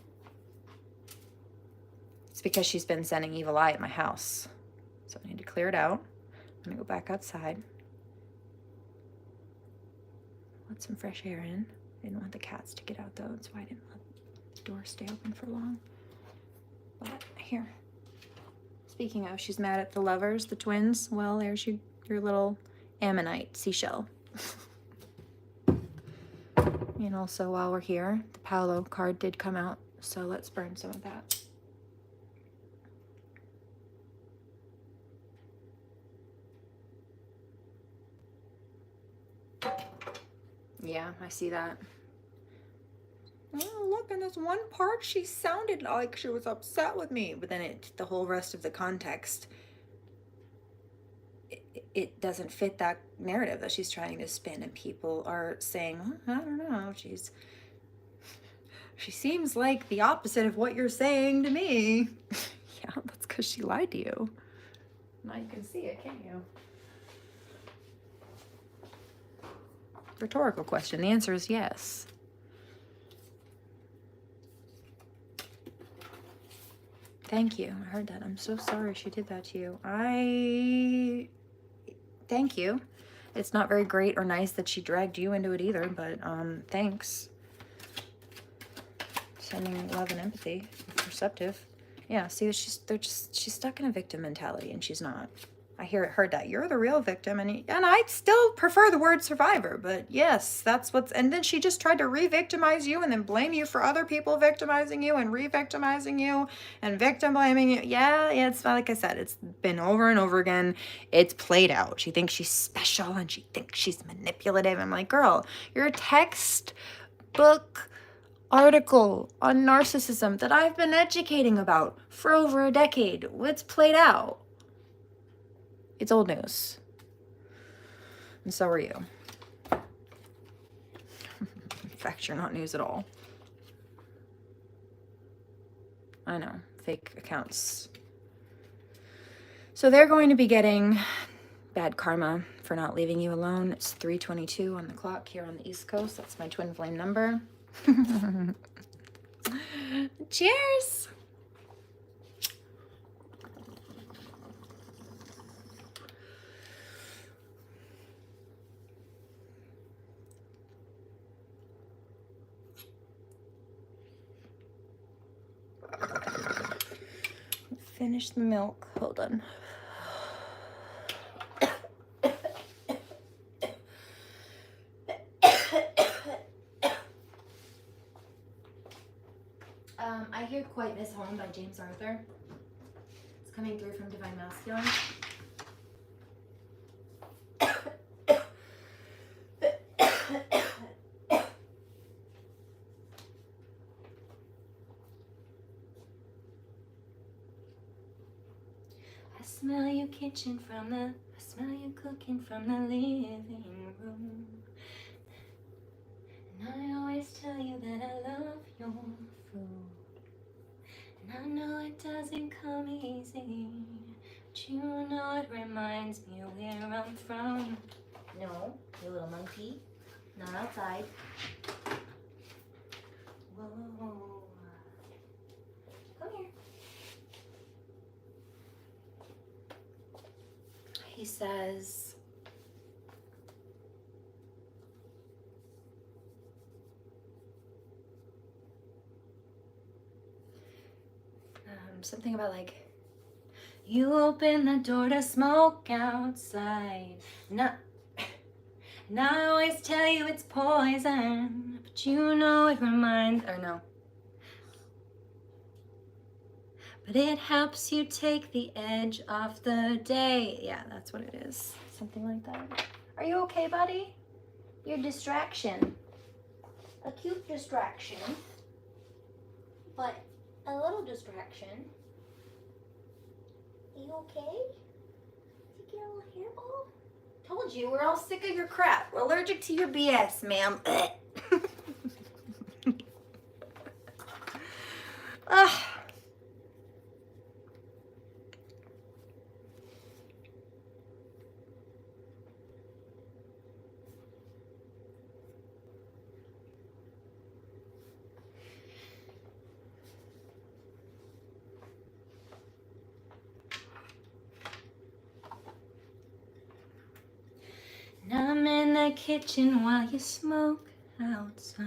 It's because she's been sending evil eye at my house. So I need to clear it out. I'm gonna go back outside. Let some fresh air in. I didn't want the cats to get out though. That's why I didn't let the door stay open for long. But here. Speaking of, she's mad at the lovers, the twins. Well, there's your little ammonite seashell. And also, while we're here, the Paolo card did come out, so let's burn some of that. Yeah, I see that. Oh, look, in this one part, she sounded like she was upset with me, but then the whole rest of the context, it doesn't fit that narrative that she's trying to spin, and people are saying, oh, I don't know, she seems like the opposite of what you're saying to me. Yeah, that's because she lied to you. Now you can see it, can't you? Rhetorical question. The answer is yes. Thank you. I heard that. I'm so sorry she did that to you. Thank you. It's not very great or nice that she dragged you into it either, but thanks. Sending love and empathy. Perceptive. Yeah, see, she's stuck in a victim mentality, and she's not. I heard that. You're the real victim, and I still prefer the word survivor, but yes, that's what's, and then she just tried to re-victimize you and then blame you for other people victimizing you and re-victimizing you and victim blaming you. Yeah, it's like I said, it's been over and over again. It's played out. She thinks she's special and she thinks she's manipulative. I'm like, girl, you're a textbook article on narcissism that I've been educating about for over a decade. It's played out. It's old news. And so are you. In fact, you're not news at all. I know. Fake accounts. So they're going to be getting bad karma for not leaving you alone. It's 3:22 on the clock here on the East Coast. That's my twin flame number. Cheers! Finish the milk. Hold on. I hear Quietness Home by James Arthur. It's coming through from Divine Masculine. I smell your kitchen I smell you cooking from the living room. And I always tell you that I love your food. And I know it doesn't come easy, but you know it reminds me of where I'm from. No, you little monkey, not outside. Whoa. Come here. He says, something about like, you open the door to smoke outside. And I always tell you it's poison, but you know it reminds, or no. But it helps you take the edge off the day. Yeah, that's what it is. Something like that. Are you okay, buddy? Your distraction. A cute distraction. But a little distraction. Are you okay? Did you get a little hairball? Told you, we're all sick of your crap. We're allergic to your BS, ma'am. Ugh. I'm in the kitchen while you smoke outside.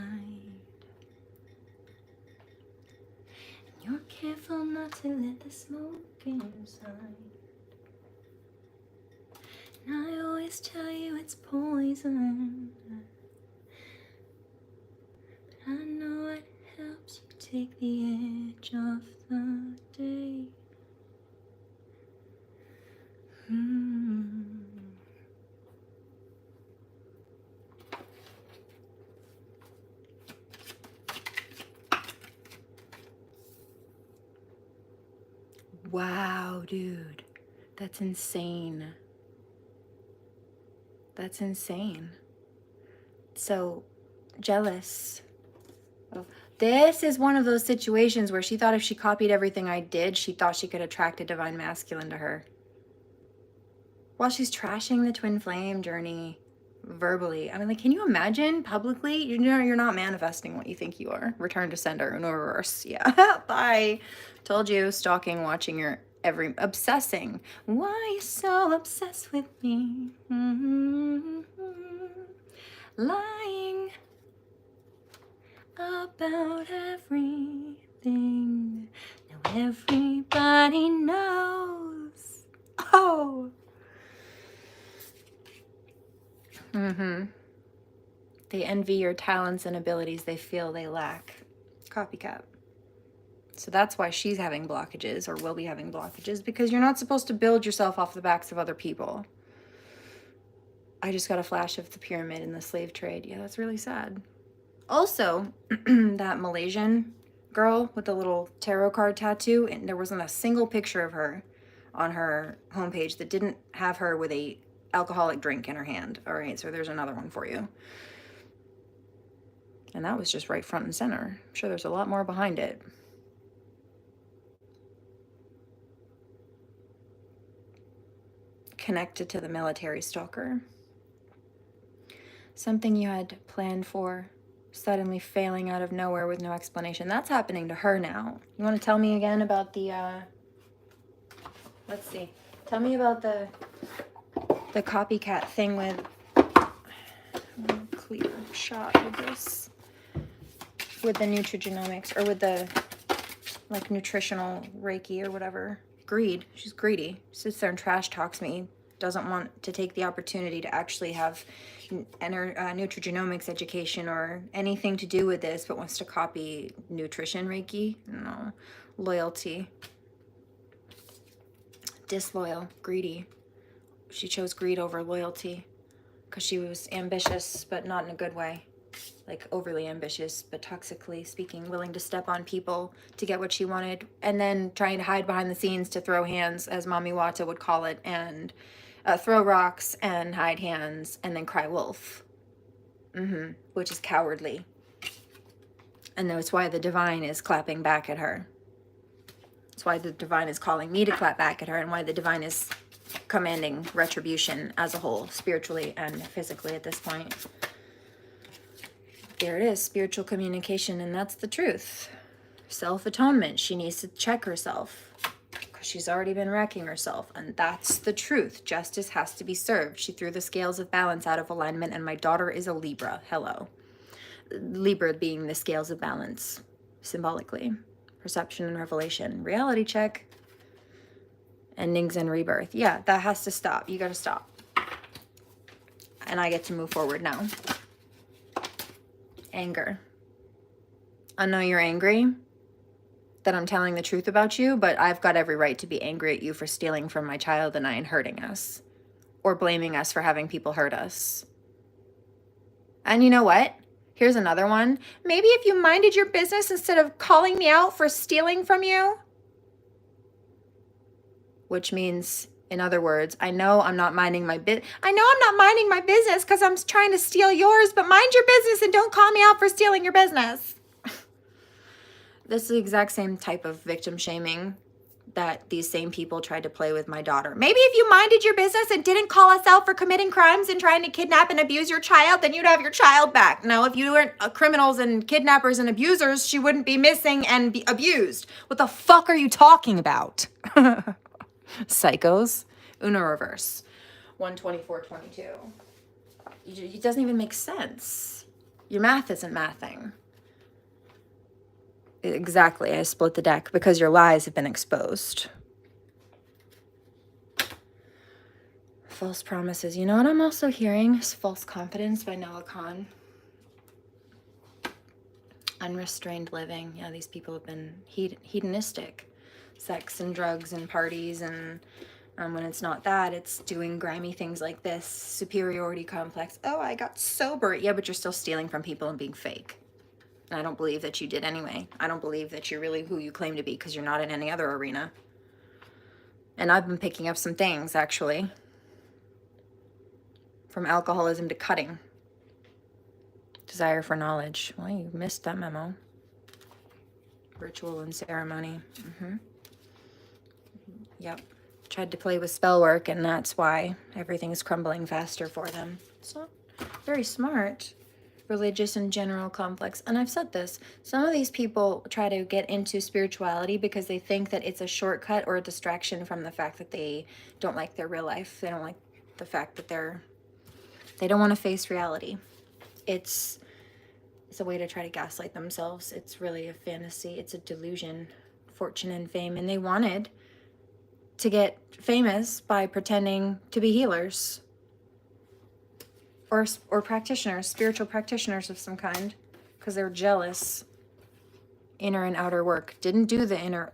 And you're careful not to let the smoke inside. And I always tell you it's poison. But I know it helps you take the edge off the day. Wow, dude. That's insane. That's insane. So jealous. Oh, this is one of those situations where she thought if she copied everything I did, she thought she could attract a divine masculine to her. While she's trashing the twin flame journey verbally. I mean, like, can you imagine publicly? You're not manifesting what you think you are. Return to sender in reverse. Yeah. Bye. Told you, stalking, watching your every, obsessing. Why you so obsessed with me? Lying about everything. Now everybody knows. Oh. They envy your talents and abilities they feel they lack. Copycat. So that's why she's having blockages, or will be having blockages, because you're not supposed to build yourself off the backs of other people. I just got a flash of the pyramid in the slave trade. Yeah, that's really sad. Also, that Malaysian girl with the little tarot card tattoo, and there wasn't a single picture of her on her homepage that didn't have her with a alcoholic drink in her hand. All right, so there's another one for you. And that was just right front and center. I'm sure there's a lot more behind it. Connected to the military stalker. Something you had planned for, suddenly failing out of nowhere with no explanation. That's happening to her now. You want to tell me again about the, let's see. Tell me about the copycat thing with, clear shot with this, with the nutrigenomics, or with the, like, nutritional Reiki or whatever. Greed. She's greedy. Sits there and trash talks me. Doesn't want to take the opportunity to actually have nutrigenomics education or anything to do with this, but wants to copy nutrition Reiki. No. Loyalty. Disloyal. Greedy. She chose greed over loyalty because she was ambitious, but not in a good way. Like overly ambitious, but toxically speaking, willing to step on people to get what she wanted, and then trying to hide behind the scenes to throw hands, as Mommy Wata would call it, and throw rocks and hide hands and then cry wolf, which is cowardly. And that's why the divine is clapping back at her. That's why the divine is calling me to clap back at her, and why the divine is commanding retribution as a whole, spiritually and physically at this point. There it is, spiritual communication, and that's the truth. Self-atonement. She needs to check herself because she's already been wrecking herself, and that's the truth. Justice has to be served. She threw the scales of balance out of alignment, and my daughter is a Libra. Hello. Libra being the scales of balance, symbolically. Perception and revelation. Reality check. Endings and rebirth. Yeah, that has to stop. You got to stop. And I get to move forward now. Anger. I know you're angry that I'm telling the truth about you, but I've got every right to be angry at you for stealing from my child and I and hurting us, or blaming us for having people hurt us. And you know what? Here's another one. Maybe if you minded your business instead of calling me out for stealing from you. Which means, in other words, I know I'm not minding my business. I know I'm not minding my business because I'm trying to steal yours, but mind your business and don't call me out for stealing your business. This is the exact same type of victim shaming that these same people tried to play with my daughter. Maybe if you minded your business and didn't call us out for committing crimes and trying to kidnap and abuse your child, then you'd have your child back. Now, if you weren't criminals and kidnappers and abusers, she wouldn't be missing and be abused. What the fuck are you talking about? Psychos. Uno reverse. 124.22. It doesn't even make sense. Your math isn't mathing. Exactly, I split the deck because your lies have been exposed. False promises. You know what I'm also hearing? Is false confidence by Noah Khan. Unrestrained living. Yeah, these people have been hedonistic. Sex and drugs and parties, and when it's not that, it's doing grimy things like this. Superiority complex. Oh, I got sober. Yeah, but you're still stealing from people and being fake. And I don't believe that you did anyway. I don't believe that you're really who you claim to be because you're not in any other arena. And I've been picking up some things, actually. From alcoholism to cutting. Desire for knowledge. Well, you missed that memo. Ritual and ceremony. Yep. Tried to play with spell work, and that's why everything is crumbling faster for them. It's not very smart. Religious and general complex. And I've said this, some of these people try to get into spirituality because they think that it's a shortcut or a distraction from the fact that they don't like their real life. They don't like the fact that they don't want to face reality. It's a way to try to gaslight themselves. It's really a fantasy. It's a delusion, fortune and fame. And they wanted to get famous by pretending to be healers. Or practitioners, spiritual practitioners of some kind, because they're jealous. Inner and outer work. Didn't do the inner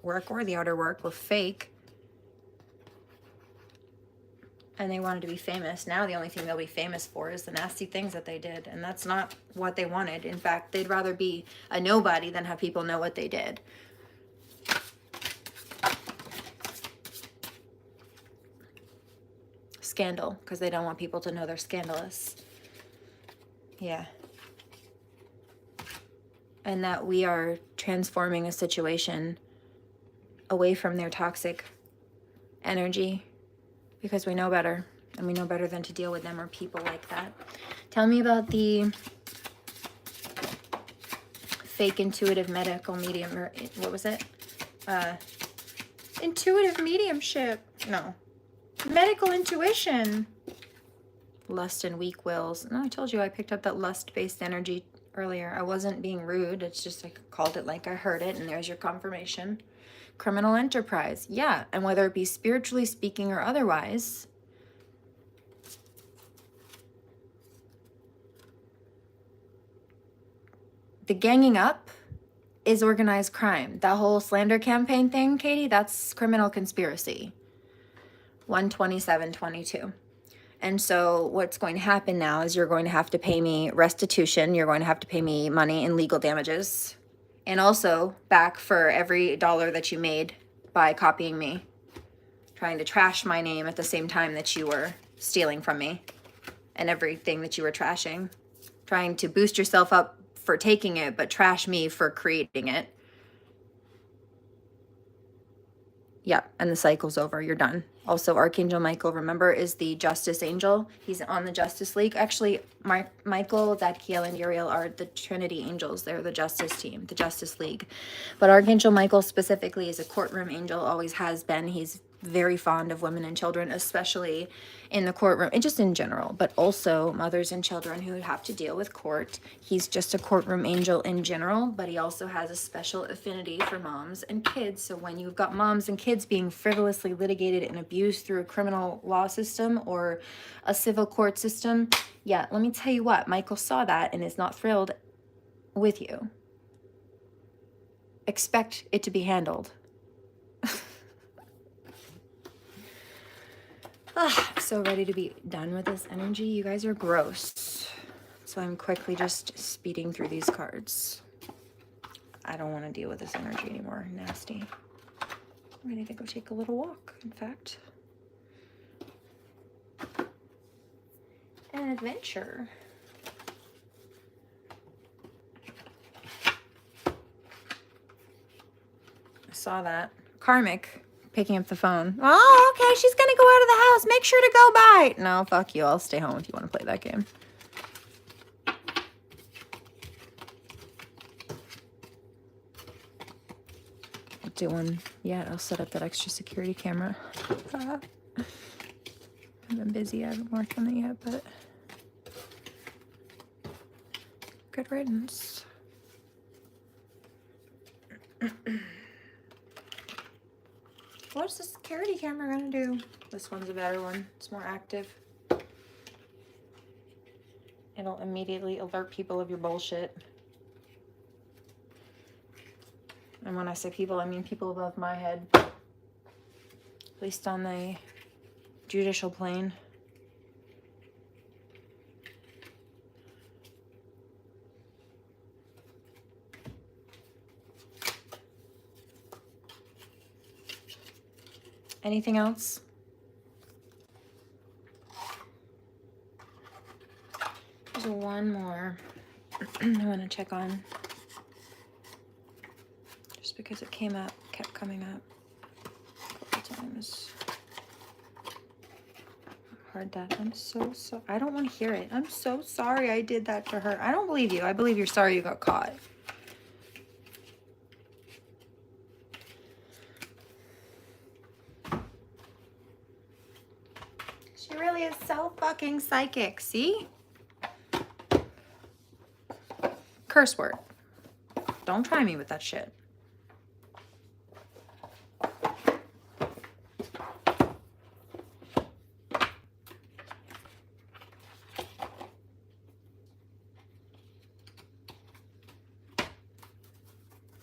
work or the outer work, were fake. And they wanted to be famous. Now the only thing they'll be famous for is the nasty things that they did. And that's not what they wanted. In fact, they'd rather be a nobody than have people know what they did. Scandal, because they don't want people to know they're scandalous. Yeah. And that we are transforming a situation away from their toxic energy because we know better, and we know better than to deal with them or people like that. Tell me about the fake intuitive medical medium, or what was it? Intuitive mediumship. No. Medical intuition. Lust and weak wills. No, I told you I picked up that lust-based energy earlier. I wasn't being rude. It's just I called it like I heard it, and there's your confirmation. Criminal enterprise. Yeah, and whether it be spiritually speaking or otherwise. The ganging up is organized crime. That whole slander campaign thing, Katie, that's criminal conspiracy. 127.22. And so what's going to happen now is you're going to have to pay me restitution. You're going to have to pay me money in legal damages. And also back for every dollar that you made by copying me. Trying to trash my name at the same time that you were stealing from me. And everything that you were trashing. Trying to boost yourself up for taking it, but trash me for creating it. Yeah, and the cycle's over. You're done. Also, Archangel Michael, remember, is the Justice Angel. He's on the Justice League. Actually, Michael, Zadkiel, and Uriel are the Trinity Angels. They're the Justice team, the Justice League. But Archangel Michael specifically is a courtroom angel, always has been. He's very fond of women and children, especially in the courtroom, and just in general, but also mothers and children who have to deal with court. He's just a courtroom angel in general, but he also has a special affinity for moms and kids. So when you've got moms and kids being frivolously litigated and abused through a criminal law system or a civil court system, yeah, let me tell you what, Michael saw that and is not thrilled with you. Expect it to be handled. I'm so ready to be done with this energy. You guys are gross. So I'm quickly just speeding through these cards. I don't want to deal with this energy anymore. Nasty. I'm ready to go take a little walk, in fact. An adventure. I saw that. Karmic picking up the phone. Oh, okay, she's gonna go out of the house. Make sure to go by. No, fuck you. I'll stay home if you want to play that game. I'll do one yet. I'll set up that extra security camera. I've been busy. I haven't worked on it yet, but good riddance. What's the security camera gonna do? This one's a better one. It's more active. It'll immediately alert people of your bullshit. And when I say people, I mean people above my head. At least on the judicial plane. Anything else? There's one more I want to check on. Just because it kept coming up a couple times. I heard that. I'm so sorry. I don't want to hear it. I'm so sorry I did that to her. I don't believe you. I believe you're sorry you got caught. She really is so fucking psychic. See? Curse word. Don't try me with that shit.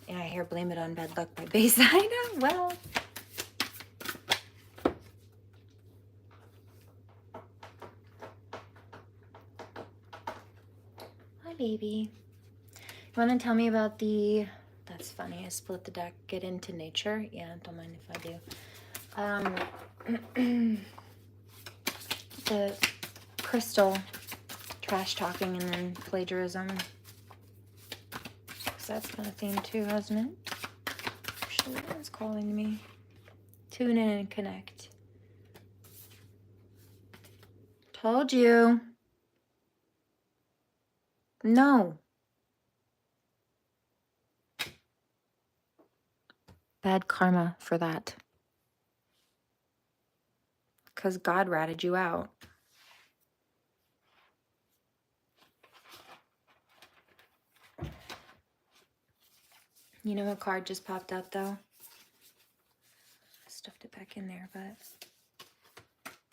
And I hear Blame It on Bad Luck by Bayside. Well. Hi, baby. You want to tell me about the... That's funny. I split the deck. Get into nature. Yeah, don't mind if I do. The crystal trash talking and then plagiarism. So that's been a theme too, hasn't it? Actually, it's calling me. Tune in and connect. Told you. No. Bad karma for that. Because God ratted you out. You know what card just popped up though? I stuffed it back in there, but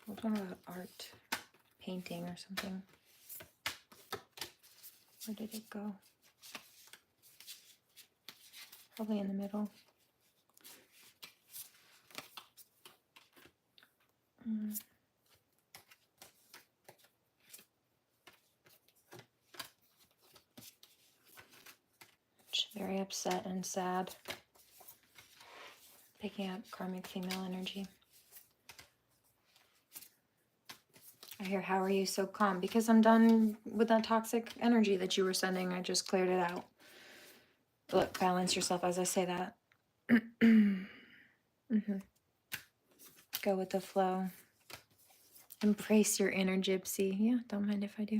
we're talking about art, painting or something. Where did it go? Probably in the middle. Very upset and sad. Picking up karmic female energy. I hear, how are you so calm? Because I'm done with that toxic energy that you were sending. I just cleared it out. Look, balance yourself as I say that. Go with the flow. Embrace your inner gypsy. Yeah, don't mind if I do.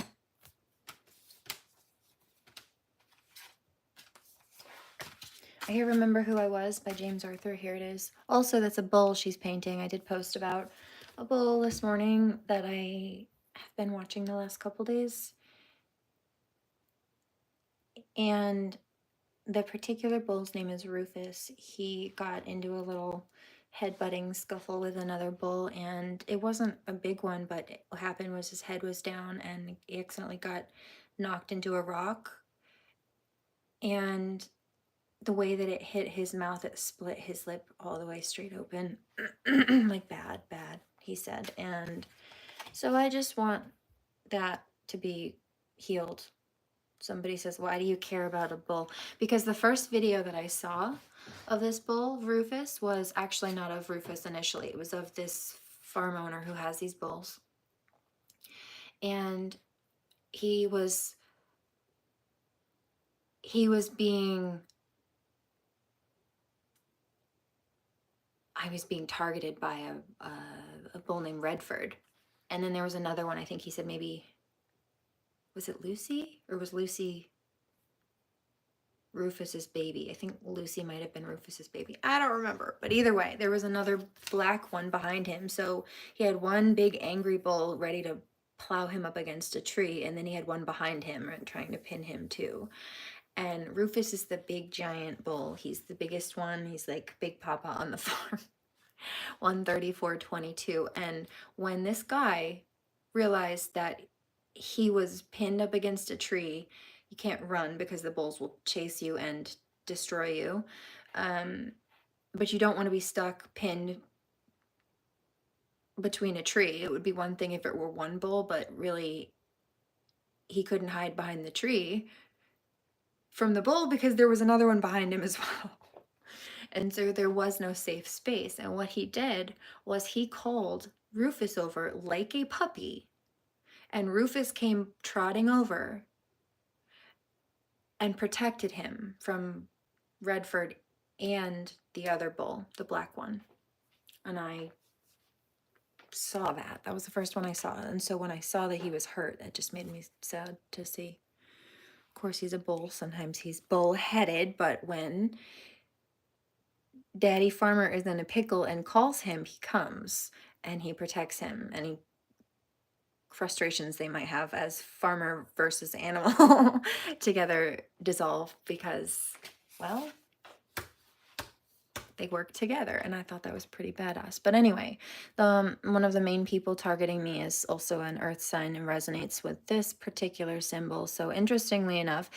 I hear Remember Who I Was by James Arthur. Here it is. Also, that's a bull she's painting. I did post about a bull this morning that I have been watching the last couple days. And the particular bull's name is Rufus. He got into a little headbutting scuffle with another bull, and it wasn't a big one, but what happened was his head was down and he accidentally got knocked into a rock. And the way that it hit his mouth, it split his lip all the way straight open. Like bad, he said. And so I just want that to be healed. Somebody says, why do you care about a bull? Because the first video that I saw of this bull, Rufus, was actually not of Rufus initially. It was of this farm owner who has these bulls. And he was being, I was being targeted by a bull named Redford. And then there was another one, I think he said maybe, was it Lucy? Or was Lucy Rufus's baby? I think Lucy might have been Rufus's baby. I don't remember. But either way, there was another black one behind him. So he had one big angry bull ready to plow him up against a tree. And then he had one behind him trying to pin him too. And Rufus is the big giant bull. He's the biggest one. He's like Big Papa on the farm. 134.22. And when this guy realized that he was pinned up against a tree, you can't run because the bulls will chase you and destroy you. But you don't want to be stuck pinned between a tree. It would be one thing if it were one bull, but really he couldn't hide behind the tree from the bull because there was another one behind him as well. And so there was no safe space. And what he did was he called Rufus over like a puppy. And Rufus came trotting over and protected him from Redford and the other bull, the black one. And I saw that. That was the first one I saw. And so when I saw that he was hurt, it just made me sad to see. Of course, he's a bull. Sometimes he's bull-headed, but when Daddy Farmer is in a pickle and calls him, he comes and he protects him. Any frustrations they might have as farmer versus animal together dissolve because, well, they work together. And I thought that was pretty badass. But anyway, one of the main people targeting me is also an earth sign and resonates with this particular symbol. So interestingly enough,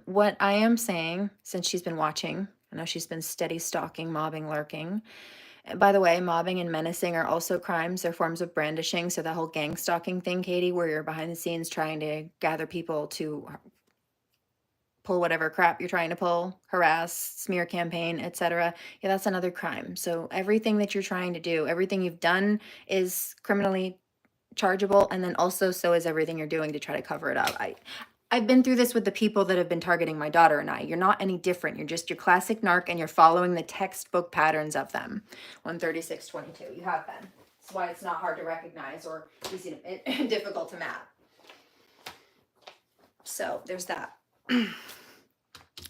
what I am saying, since she's been watching, I know she's been steady stalking, mobbing, lurking. By the way, mobbing and menacing are also crimes. They're forms of brandishing. So the whole gang stalking thing, Katie, where you're behind the scenes trying to gather people to pull whatever crap you're trying to pull, harass, smear campaign, etc. Yeah, that's another crime. So everything that you're trying to do, everything you've done is criminally chargeable. And then also so is everything you're doing to try to cover it up. I've been through this with the people that have been targeting my daughter and I. You're not any different. You're just your classic narc and you're following the textbook patterns of them. 136.22. You have been. That's why it's not hard to recognize or easy to, difficult to map. So there's that.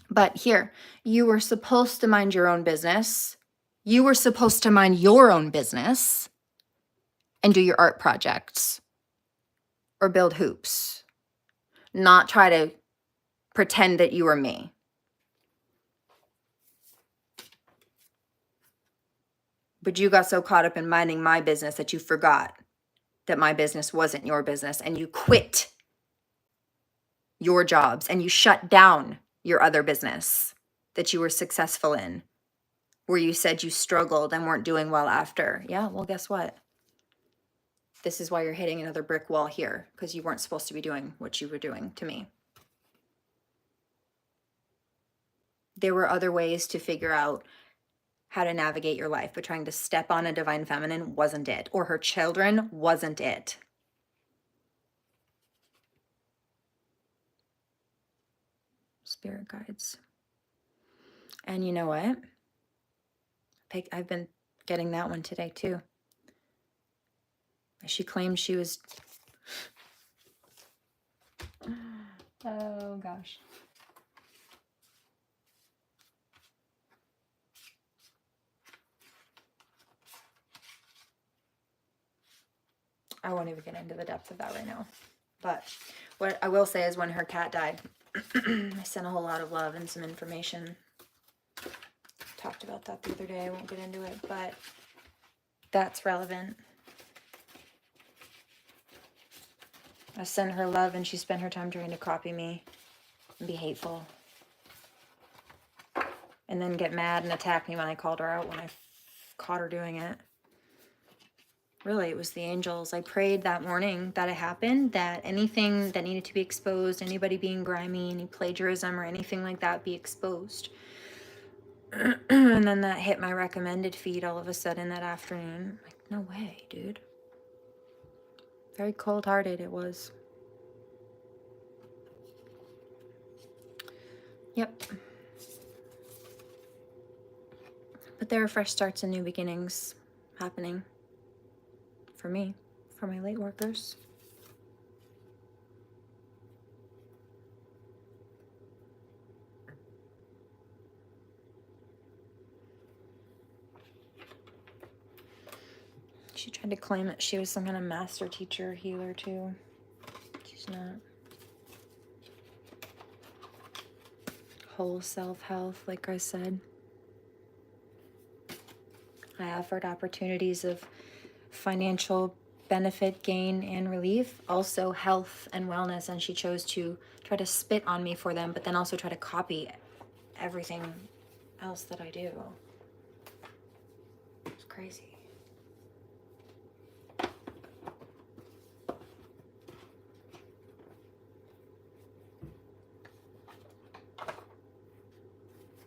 But here, you were supposed to mind your own business. You were supposed to mind your own business and do your art projects or build hoops. Not try to pretend that you were me. But you got so caught up in minding my business that you forgot that my business wasn't your business and you quit your jobs and you shut down your other business that you were successful in, where you said you struggled and weren't doing well after. Yeah, well, guess what? This is why you're hitting another brick wall here, because you weren't supposed to be doing what you were doing to me. There were other ways to figure out how to navigate your life, but trying to step on a divine feminine wasn't it, or her children wasn't it. Spirit guides. And you know what? I've been getting that one today too. She claimed she was... Oh gosh. I won't even get into the depth of that right now. But what I will say is when her cat died, I sent a whole lot of love and some information. Talked about that the other day. I won't get into it, but that's relevant. I sent her love and she spent her time trying to copy me and be hateful. And then get mad and attack me when I called her out when I caught her doing it. Really, it was the angels. I prayed that morning that it happened, that anything that needed to be exposed, anybody being grimy, any plagiarism or anything like that be exposed. And then that hit my recommended feed all of a sudden that afternoon. Like, no way, dude. Very cold-hearted it was. Yep. But there are fresh starts and new beginnings happening for me, for my late workers. She tried to claim that she was some kind of master teacher, healer too. She's not. Whole self-health, like I said. I offered opportunities of financial benefit, gain, and relief, also health and wellness, and she chose to try to spit on me for them, but then also try to copy everything else that I do. It's crazy.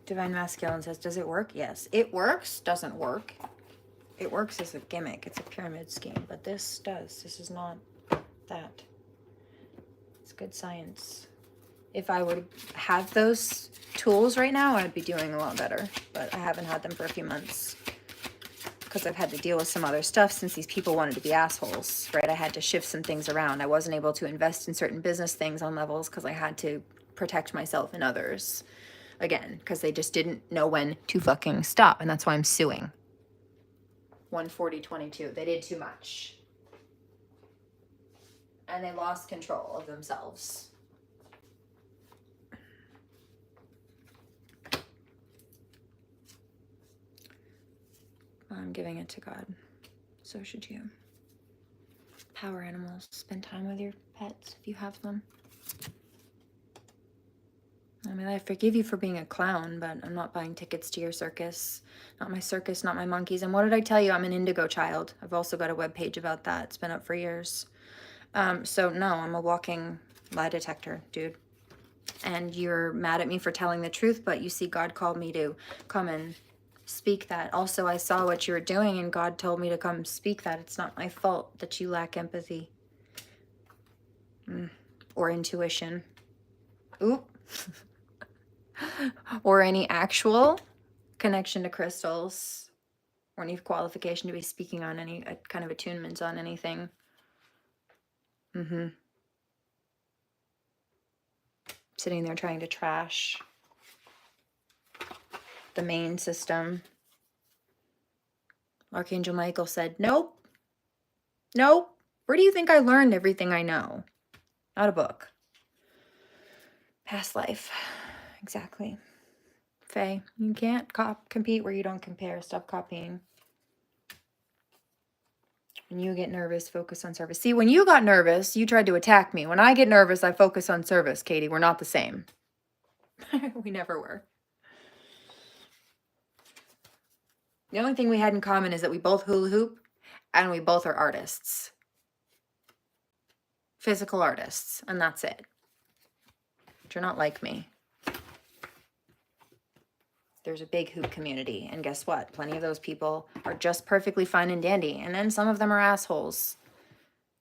Divine Masculine says, does it work? Yes. It works, doesn't work. It works as a gimmick. It's a pyramid scheme, but this does. This is not that. It's good science. If I would have those tools right now, I'd be doing a lot better, but I haven't had them for a few months because I've had to deal with some other stuff since these people wanted to be assholes, right? I had to shift some things around. I wasn't able to invest in certain business things on levels because I had to protect myself and others. Again, because they just didn't know when to fucking stop, and that's why I'm suing. 140.22. They did too much. And they lost control of themselves. I'm giving it to God. So should you. Power animals. Spend time with your pets if you have them. I mean, I forgive you for being a clown, but I'm not buying tickets to your circus. Not my circus, not my monkeys. And what did I tell you? I'm an indigo child. I've also got a webpage about that. It's been up for years. So no, I'm a walking lie detector, dude. And you're mad at me for telling the truth, but you see, God called me to come and speak that. Also, I saw what you were doing, and God told me to come speak that. It's not my fault that you lack empathy. Or intuition. Oop. Or any actual connection to crystals. Or any qualification to be speaking on any kind of attunements on anything. Sitting there trying to trash the main system. Archangel Michael said, nope. Nope. Where do you think I learned everything I know? Not a book. Past life. Exactly. Faye, you can't compete where you don't compare. Stop copying. When you get nervous, focus on service. See, when you got nervous, you tried to attack me. When I get nervous, I focus on service, Katie. We're not the same. We never were. The only thing we had in common is that we both hula hoop and we both are artists. Physical artists. And that's it. But you're not like me. There's a big hoop community. And guess what? Plenty of those people are just perfectly fine and dandy. And then some of them are assholes.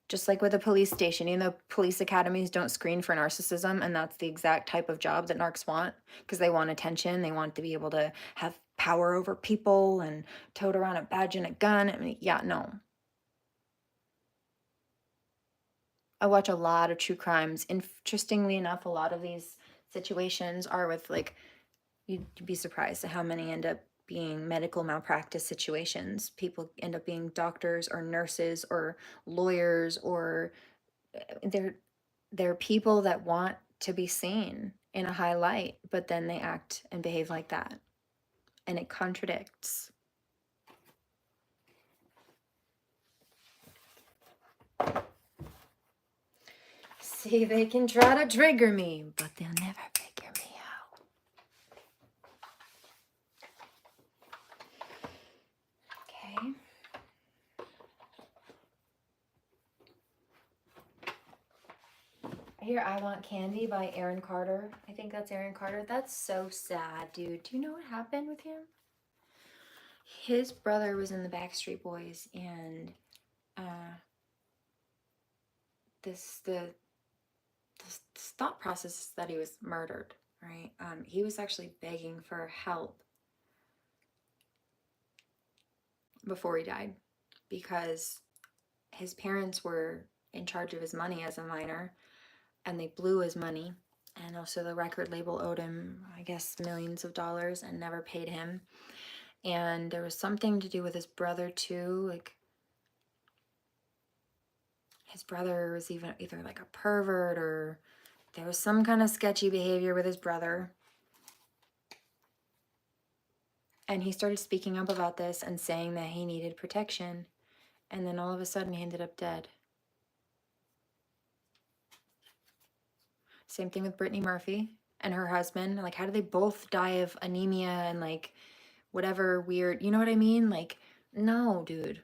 Just like with a police station, even though police academies don't screen for narcissism, and that's the exact type of job that narcs want, because they want attention, they want to be able to have power over people and tote around a badge and a gun. I mean, yeah, no. I watch a lot of true crimes. Interestingly enough, a lot of these situations are with, like, you'd be surprised at how many end up being medical malpractice situations. People end up being doctors or nurses or lawyers, or they're people that want to be seen in a high light, but then they act and behave like that. And it contradicts. See, they can try to trigger me, but they'll never figure me out. Okay. hear I Want Candy by Aaron Carter. I think that's Aaron Carter. That's so sad, dude. Do you know what happened with him? His brother was in the Backstreet Boys, and the thought process is that he was murdered, right? He was actually begging for help before he died because his parents were in charge of his money as a minor, and they blew his money. And also the record label owed him, I guess, millions of dollars and never paid him. And there was something to do with his brother too. Like, his brother was either like a pervert, or there was some kind of sketchy behavior with his brother. And he started speaking up about this and saying that he needed protection. And then all of a sudden he ended up dead. Same thing with Brittany Murphy and her husband. Like, how did they both die of anemia and like whatever weird, you know what I mean? Like, no, dude.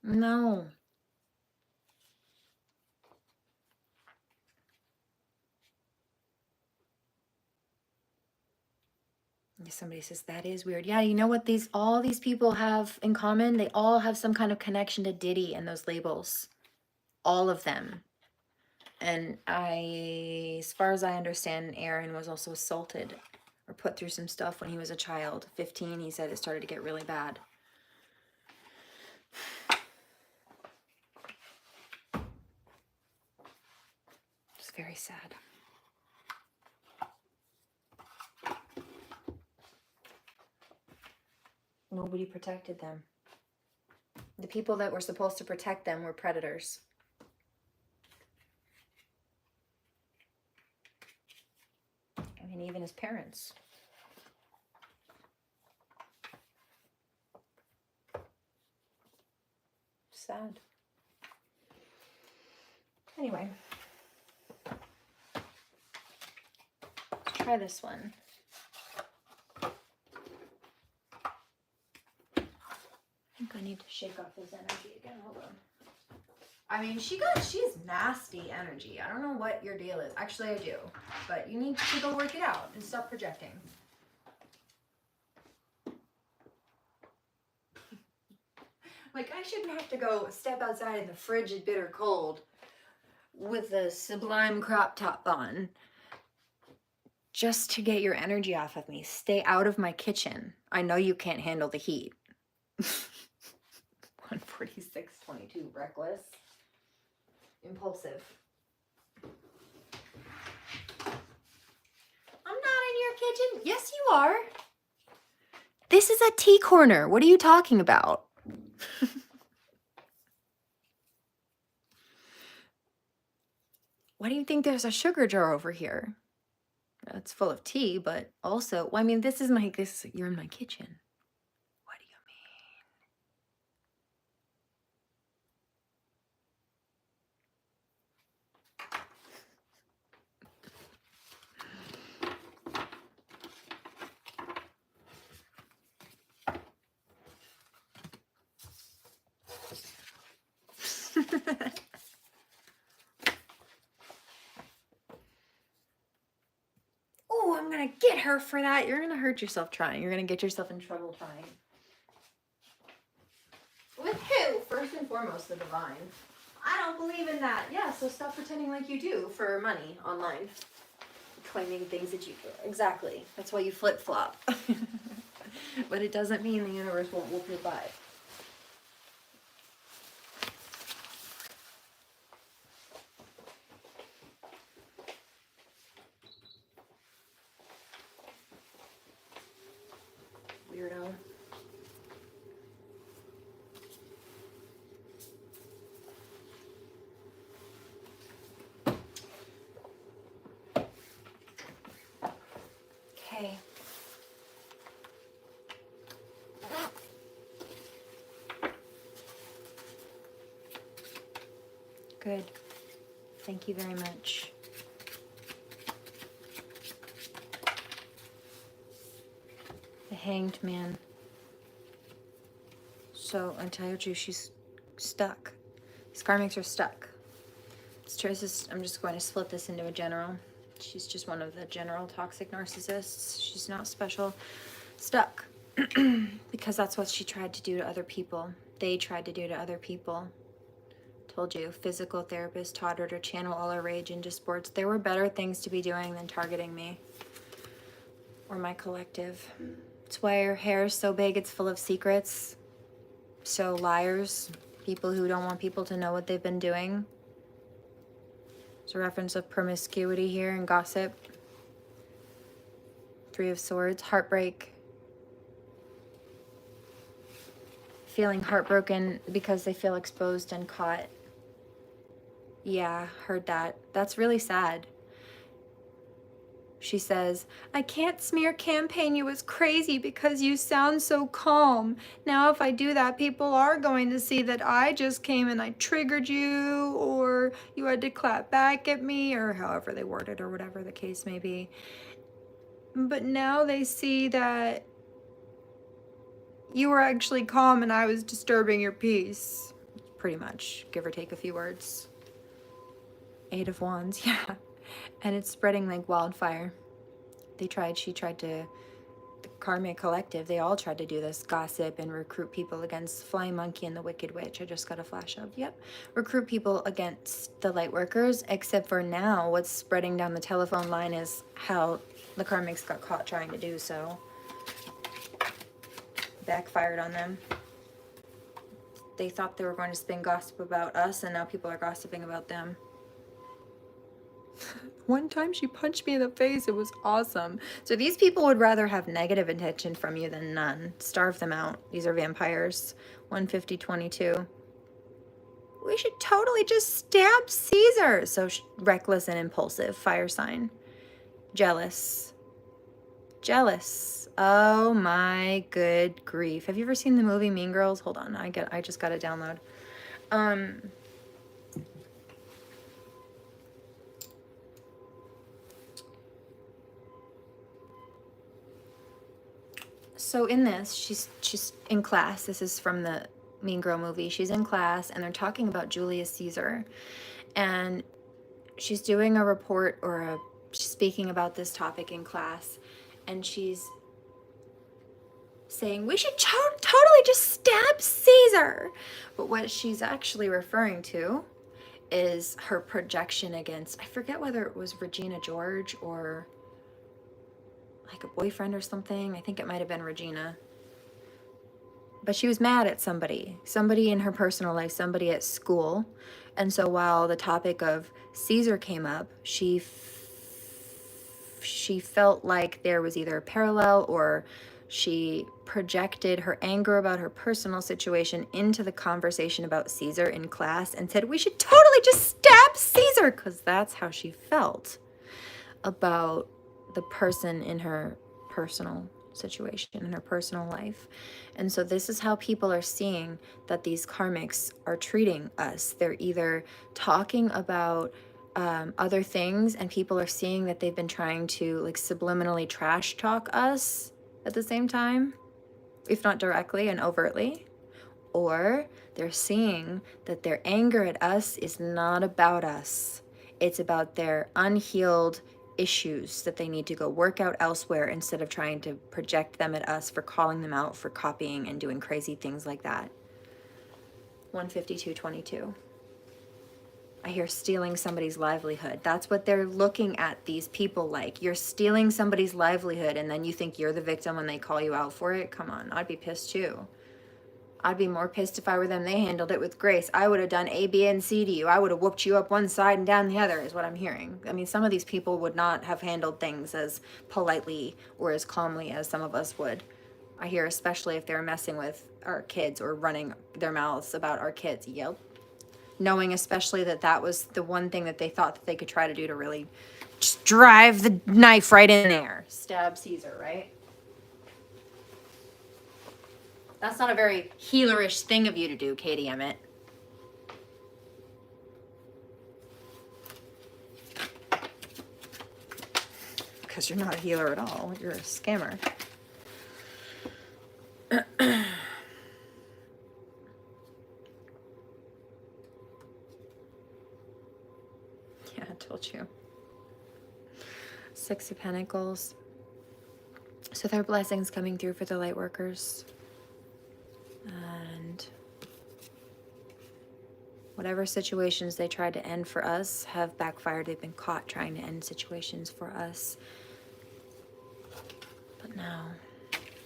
No. Somebody says that is weird. Yeah, you know what all these people have in common? They all have some kind of connection to Diddy and those labels. All of them. And as far as I understand, Aaron was also assaulted or put through some stuff when he was a child. 15, he said it started to get really bad. It's very sad. Nobody protected them. The people that were supposed to protect them were predators. I mean, even his parents. Sad. Anyway. Let's try this one. I think I need to shake off his energy again. Hold on. I mean, she has nasty energy. I don't know what your deal is. Actually, I do. But you need to go work it out and stop projecting. Like, I shouldn't have to go step outside in the frigid, bitter cold with a sublime crop top on just to get your energy off of me. Stay out of my kitchen. I know you can't handle the heat. 146.22, reckless. Impulsive. I'm not in your kitchen. Yes, you are. This is a tea corner. What are you talking about? Why do you think there's a sugar jar over here? It's full of tea, but also, well, I mean, you're in my kitchen. What do you mean? Oh, I'm gonna get her for that. You're gonna hurt yourself trying. You're gonna get yourself in trouble trying. With who? First and foremost, the divine. I don't believe in that. Yeah, so stop pretending like you do for money online. Claiming things that you do. Exactly. That's why you flip-flop. But it doesn't mean the universe won't whoop your butt. Weirdo. Okay. Good. Thank you very much. The Hanged Man. So, I tell you the truth, she's stuck. These karmics are stuck. It's I'm just going to split this into a general. She's just one of the general toxic narcissists. She's not special. Stuck. Because that's what she tried to do to other people. They tried to do to other people. Told you, physical therapist taught her to channel all her rage into sports. There were better things to be doing than targeting me. Or my collective. It's why her hair is so big, it's full of secrets. So liars, people who don't want people to know what they've been doing. There's a reference of promiscuity here and gossip. Three of Swords, heartbreak. Feeling heartbroken because they feel exposed and caught. Yeah, heard that. That's really sad. She says, I can't smear campaign you as crazy because you sound so calm. Now if I do that, people are going to see that I just came and I triggered you, or you had to clap back at me, or however they word it, or whatever the case may be. But now they see that you were actually calm and I was disturbing your peace. Pretty much, give or take a few words. 8 of Wands, yeah. And it's spreading like wildfire. She tried to, the Karmic Collective, they all tried to do this, gossip and recruit people against Flying Monkey and the Wicked Witch. I just got a flash of, yep. Recruit people against the light workers, except for now what's spreading down the telephone line is how the Karmics got caught trying to do so. Backfired on them. They thought they were going to spin gossip about us, and now people are gossiping about them. One time she punched me in the face. It was awesome. So these people would rather have negative intention from you than none. Starve them out. These are vampires. 150-22. We should totally just stab Caesar. So reckless and impulsive. Fire sign. Jealous. Jealous. Oh my good grief. Have you ever seen the movie Mean Girls? Hold on. I just got a download. So in this, she's in class. This is from the Mean Girl movie. She's in class, and they're talking about Julius Caesar. And she's doing a report she's speaking about this topic in class. And she's saying, we should totally just stab Caesar. But what she's actually referring to is her projection against, I forget whether it was Regina George or like a boyfriend or something. I think it might have been Regina. But she was mad at somebody in her personal life, somebody at school. And so while the topic of Caesar came up, she felt like there was either a parallel, or she projected her anger about her personal situation into the conversation about Caesar in class and said, we should totally just stab Caesar, because that's how she felt about the person in her personal situation, in her personal life. And so this is how people are seeing that these karmics are treating us. They're either talking about other things, and people are seeing that they've been trying to like subliminally trash talk us at the same time, if not directly and overtly. Or they're seeing that their anger at us is not about us. It's about their unhealed issues that they need to go work out elsewhere, instead of trying to project them at us for calling them out for copying and doing crazy things like that. 152-22. I hear stealing somebody's livelihood. That's what they're looking at these people like. You're stealing somebody's livelihood, and then you think you're the victim when they call you out for it? Come on, I'd be pissed too. I'd be more pissed if I were them. They handled it with grace. I would have done A, B, and C to you. I would have whooped you up one side and down the other, is what I'm hearing. I mean, some of these people would not have handled things as politely or as calmly as some of us would. I hear, especially if they're messing with our kids or running their mouths about our kids. Yep. Knowing especially that that was the one thing that they thought that they could try to do to really just drive the knife right in there. Stab Caesar, right? That's not a very healerish thing of you to do, Katie Emmett. Because you're not a healer at all. You're a scammer. Told you. Six of Pentacles. So there are blessings coming through for the light workers. And whatever situations they tried to end for us have backfired. They've been caught trying to end situations for us. But now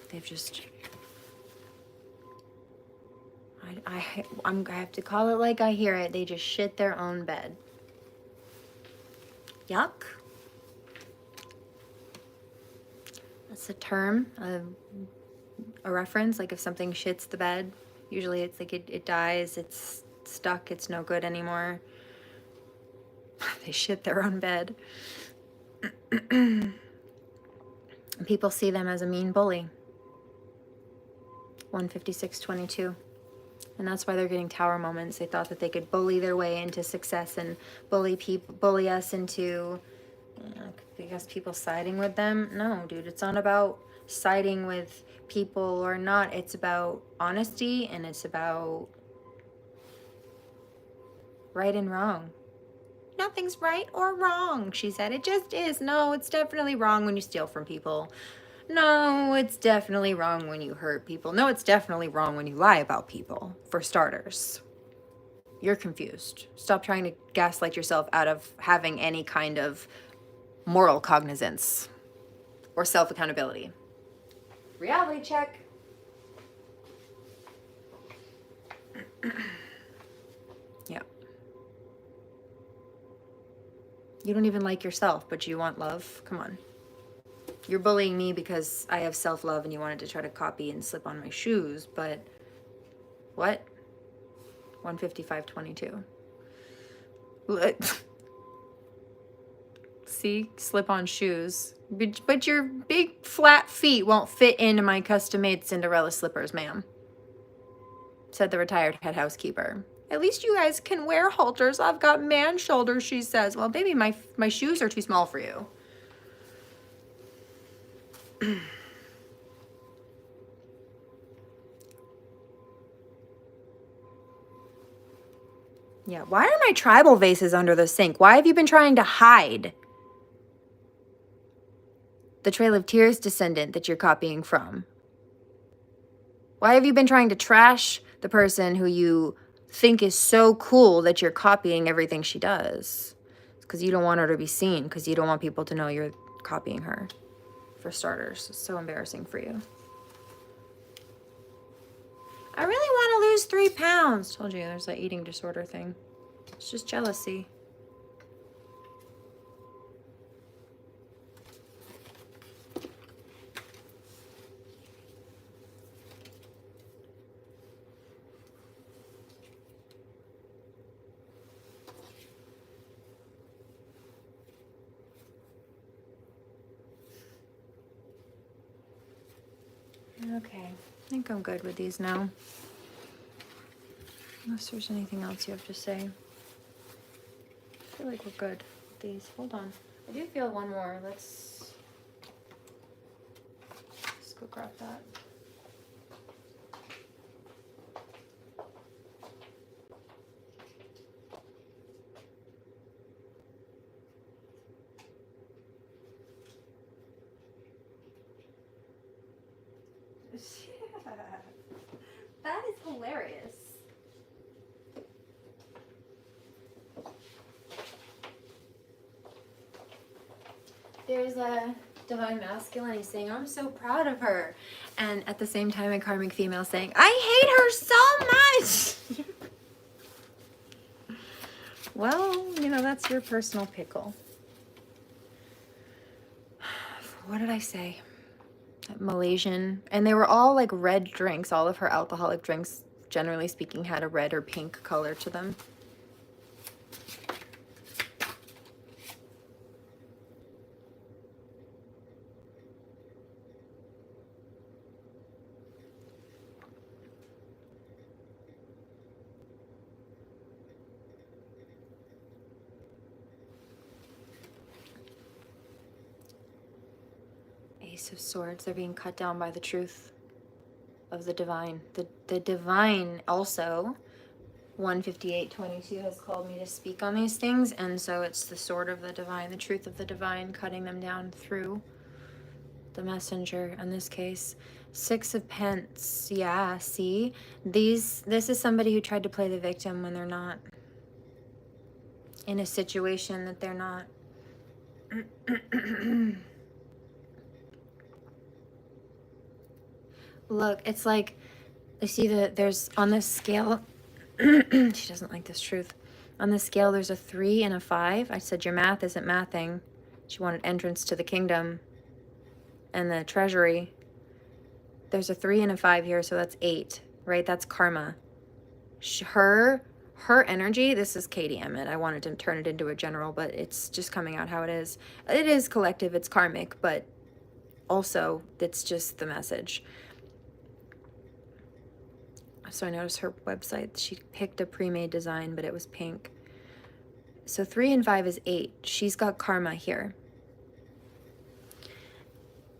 they've just... I have to call it like I hear it. They just shit their own bed. Yuck. That's a term, a reference. Like if something shits the bed, usually it's like it dies, it's stuck, it's no good anymore. They shit their own bed. And people see them as a mean bully. 156.22. And that's why they're getting tower moments. They thought that they could bully their way into success and bully us into, I guess, people siding with them. No, dude, it's not about siding with people or not. It's about honesty, and it's about right and wrong. Nothing's right or wrong, she said. It just is. No, it's definitely wrong when you steal from people. No, it's definitely wrong when you hurt people. No, it's definitely wrong when you lie about people, for starters. You're confused. Stop trying to gaslight yourself out of having any kind of moral cognizance or self-accountability. Reality check. Yeah. You don't even like yourself, but you want love? Come on. You're bullying me because I have self-love and you wanted to try to copy and slip on my shoes, but what? 155.22. See? Slip on shoes. But your big flat feet won't fit into my custom-made Cinderella slippers, ma'am, said the retired head housekeeper. At least you guys can wear halters. I've got man shoulders, she says. Well, baby, my shoes are too small for you. Yeah, why are my tribal vases under the sink? Why have you been trying to hide the Trail of Tears descendant that you're copying from? Why have you been trying to trash the person who you think is so cool that you're copying everything she does? It's because you don't want her to be seen, because you don't want people to know you're copying her, for starters. It's so embarrassing for you. I really want to lose 3 pounds. Told you, there's that eating disorder thing. It's just jealousy. Okay, I think I'm good with these now. Unless there's anything else you have to say. I feel like we're good with these. Hold on. I do feel one more. Let's go grab that. That is hilarious. There's a divine masculine. He's saying, I'm so proud of her. And at the same time, a karmic female saying, I hate her so much. Well, you know, that's your personal pickle. What did I say? Malaysian. And they were all like red drinks. All of her alcoholic drinks, generally speaking, had a red or pink color to them. Ace of Swords. They're being cut down by the truth of the divine. The divine also 158:22 has called me to speak on these things, and so it's the sword of the divine, the truth of the divine, cutting them down through the messenger in this case. 6 of Pence. Yeah, see? This is somebody who tried to play the victim when they're not in a situation that they're not. Look, it's like, you see that there's on this scale, she doesn't like this truth. On this scale, there's a 3 and a 5. I said, your math isn't mathing. She wanted entrance to the kingdom and the treasury. There's a 3 and a 5 here, so that's 8, right? That's karma. Her energy, this is Katie Emmett. I wanted to turn it into a general, but it's just coming out how it is. It is collective, it's karmic, but also it's just the message. So I noticed her website, she picked a pre-made design, but it was pink. So 3 and 5 is 8. She's got karma here.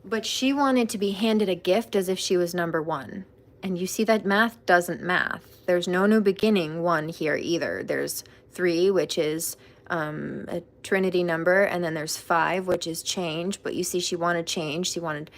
But she wanted to be handed a gift as if she was number 1. And you see that math doesn't math. There's no new beginning 1 here either. There's 3, which is a trinity number, and then there's 5, which is change. But you see she wanted change. She wanted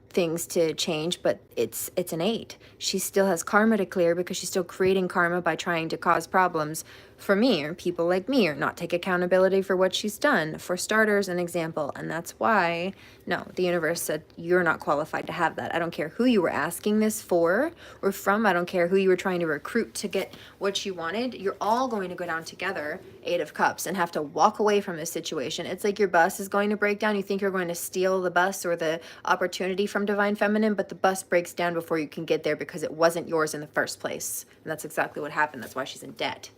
things to change, but it's an 8. She still has karma to clear because she's still creating karma by trying to cause problems for me or people like me, or not take accountability for what she's done. For starters, an example. And that's why, no, the universe said, you're not qualified to have that. I don't care who you were asking this for or from. I don't care who you were trying to recruit to get what you wanted. You're all going to go down together, 8 of Cups, and have to walk away from this situation. It's like your bus is going to break down. You think you're going to steal the bus or the opportunity from Divine Feminine, but the bus breaks down before you can get there because it wasn't yours in the first place. And that's exactly what happened. That's why she's in debt.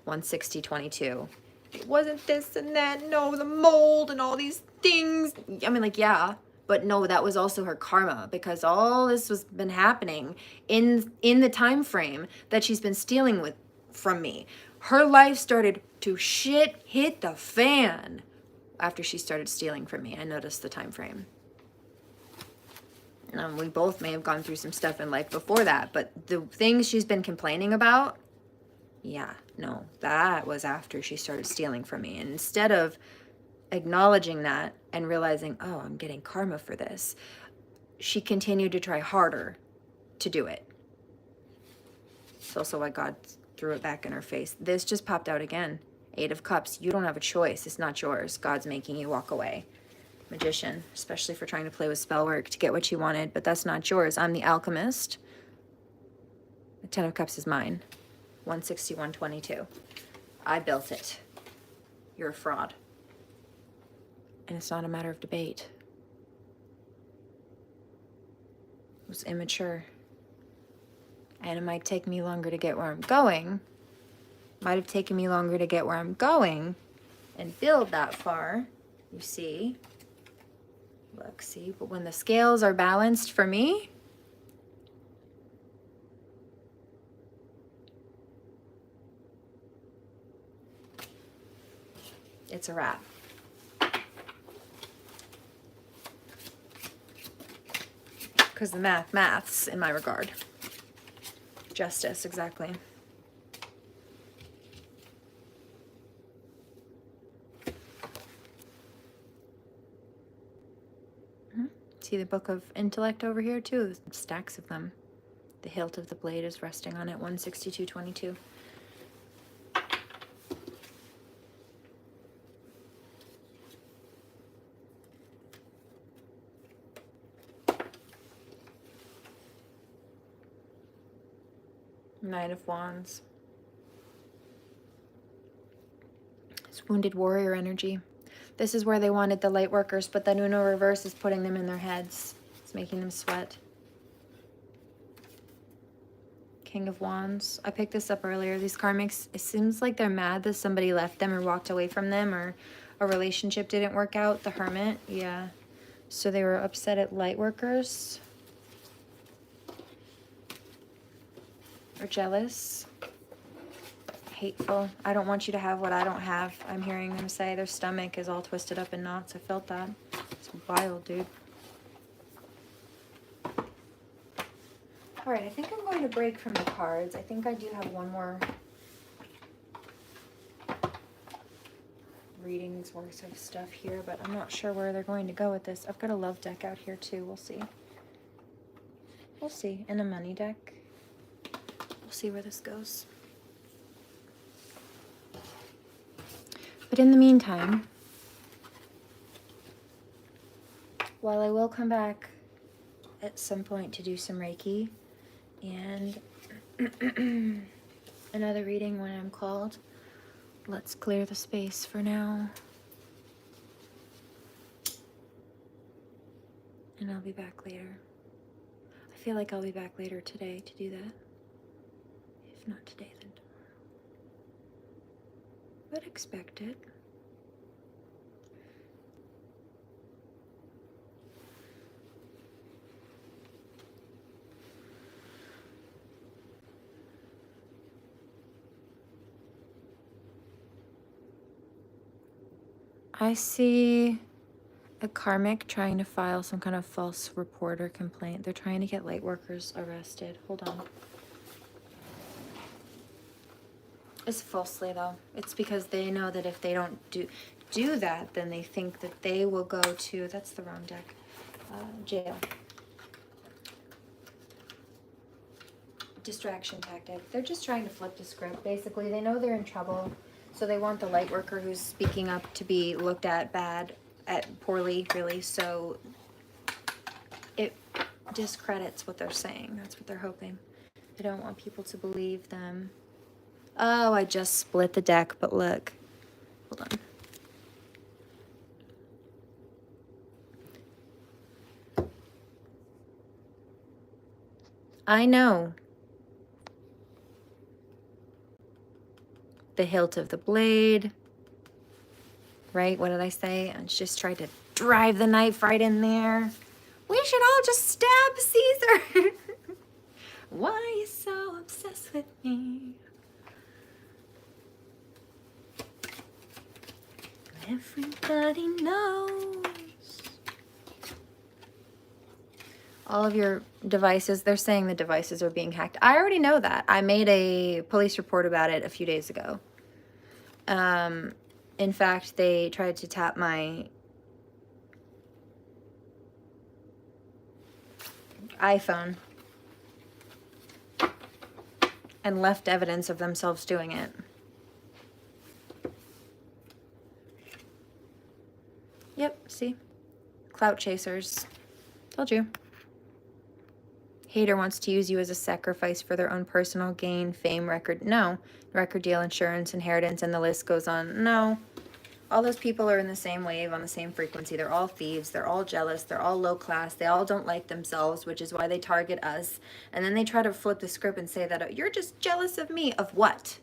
160:22. It wasn't this and that. No, the mold and all these things. I mean, like, yeah, but no, that was also her karma, because all this was been happening in the time frame that she's been stealing with from me. Her life started to hit the fan after she started stealing from me. I noticed the time frame. We both may have gone through some stuff in life before that, but the things she's been complaining about, yeah, no, that was after she started stealing from me. And instead of acknowledging that and realizing, oh, I'm getting karma for this, she continued to try harder to do it. It's also why God threw it back in her face. This just popped out again. 8 of Cups. You don't have a choice. It's not yours. God's making you walk away. Magician, especially for trying to play with spell work to get what you wanted, but that's not yours. I'm the alchemist. The 10 of Cups is mine. 161:22. I built it. You're a fraud. And it's not a matter of debate. It was immature. And it might take me longer to get where I'm going. Might have taken me longer to get where I'm going and build that far. You see? Look, see? But when the scales are balanced for me, it's a wrap. Because the maths in my regard. Justice, exactly. See the book of intellect over here too? There's stacks of them. The hilt of the blade is resting on it. 162:22. Knight of Wands. It's wounded warrior energy. This is where they wanted the light workers, but the Uno reverse is putting them in their heads. It's making them sweat. King of Wands. I picked this up earlier. These karmics, it seems like they're mad that somebody left them or walked away from them, or a relationship didn't work out. The Hermit, yeah. So they were upset at light workers. Or jealous. Hateful. I don't want you to have what I don't have. I'm hearing them say their stomach is all twisted up in knots. I felt that. It's wild, dude. All right, I think I'm going to break from the cards. I think I do have one more readings worth of stuff here, but I'm not sure where they're going to go with this. I've got a love deck out here too. We'll see. We'll see. And a money deck. We'll see where this goes. But in the meantime, while I will come back at some point to do some Reiki and another reading when I'm called, let's clear the space for now. And I'll be back later. I feel like I'll be back later today to do that. If not today, then tomorrow. But expect it. I see a karmic trying to file some kind of false report or complaint. They're trying to get light workers arrested. Hold on. It's falsely though. It's because they know that if they don't do that, then they think that they will go to, that's the wrong deck, jail. Distraction tactic. They're just trying to flip the script. Basically, they know they're in trouble. So they want the light worker who's speaking up to be looked at poorly, really. So it discredits what they're saying. That's what they're hoping. They don't want people to believe them. Oh, I just split the deck, but look. Hold on. I know. The hilt of the blade, right? What did I say? I just tried to drive the knife right in there. We should all just stab Caesar. Why are you so obsessed with me? Everybody knows. All of your devices, they're saying the devices are being hacked. I already know that. I made a police report about it a few days ago. In fact, they tried to tap my iPhone and left evidence of themselves doing it. Yep, see? Clout chasers. Told you. Hater wants to use you as a sacrifice for their own personal gain, fame, record. No. Record deal, insurance, inheritance, and the list goes on. No. All those people are in the same wave, on the same frequency. They're all thieves. They're all jealous. They're all low class. They all don't like themselves, which is why they target us. And then they try to flip the script and say that you're just jealous of me. Of what?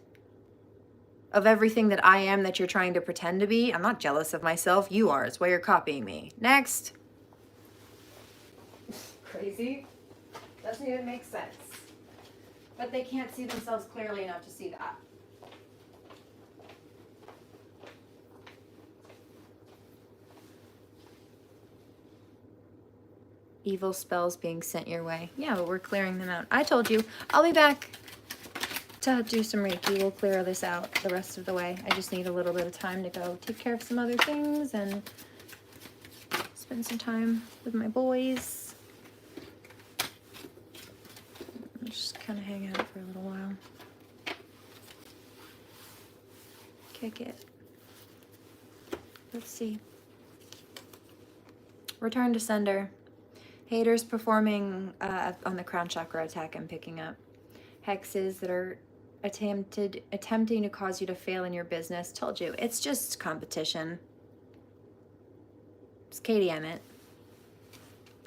Of everything that I am that you're trying to pretend to be? I'm not jealous of myself. You are. It's why you're copying me. Next. Crazy. Doesn't even make sense. But they can't see themselves clearly enough to see that. Evil spells being sent your way. Yeah, but we're clearing them out. I told you. I'll be back to do some Reiki. We'll clear this out the rest of the way. I just need a little bit of time to go take care of some other things and spend some time with my boys. Just kind of hang out for a little while. Kick it. Let's see. Return to sender. Haters performing on the crown chakra attack I'm picking up. Hexes that are attempting to cause you to fail in your business. Told you, it's just competition. It's Katie Emmett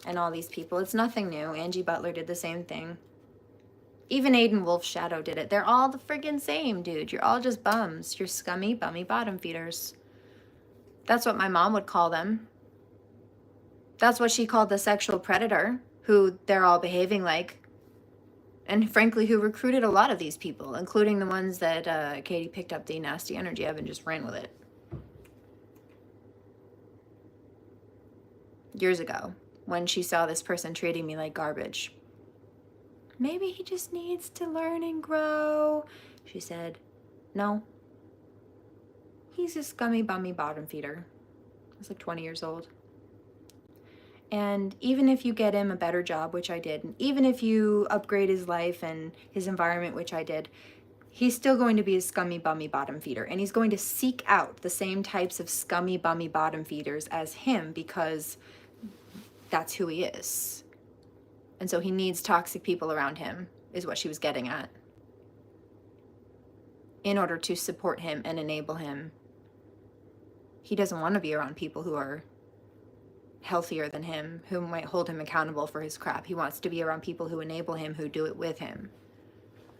and all these people. It's nothing new. Angie Butler did the same thing. Even Aiden Wolf's shadow did it. They're all the friggin' same, dude. You're all just bums. You're scummy, bummy bottom feeders. That's what my mom would call them. That's what she called the sexual predator, who they're all behaving like. And frankly, who recruited a lot of these people, including the ones that Katie picked up the nasty energy of and just ran with it. Years ago, when she saw this person treating me like garbage. Maybe he just needs to learn and grow. She said, no. He's a scummy, bummy bottom feeder. He's like 20 years old. And even if you get him a better job, which I did, and even if you upgrade his life and his environment, which I did, he's still going to be a scummy, bummy bottom feeder. And he's going to seek out the same types of scummy, bummy bottom feeders as him because that's who he is. And so he needs toxic people around him, is what she was getting at, in order to support him and enable him. He doesn't want to be around people who are healthier than him, who might hold him accountable for his crap. He wants to be around people who enable him, who do it with him.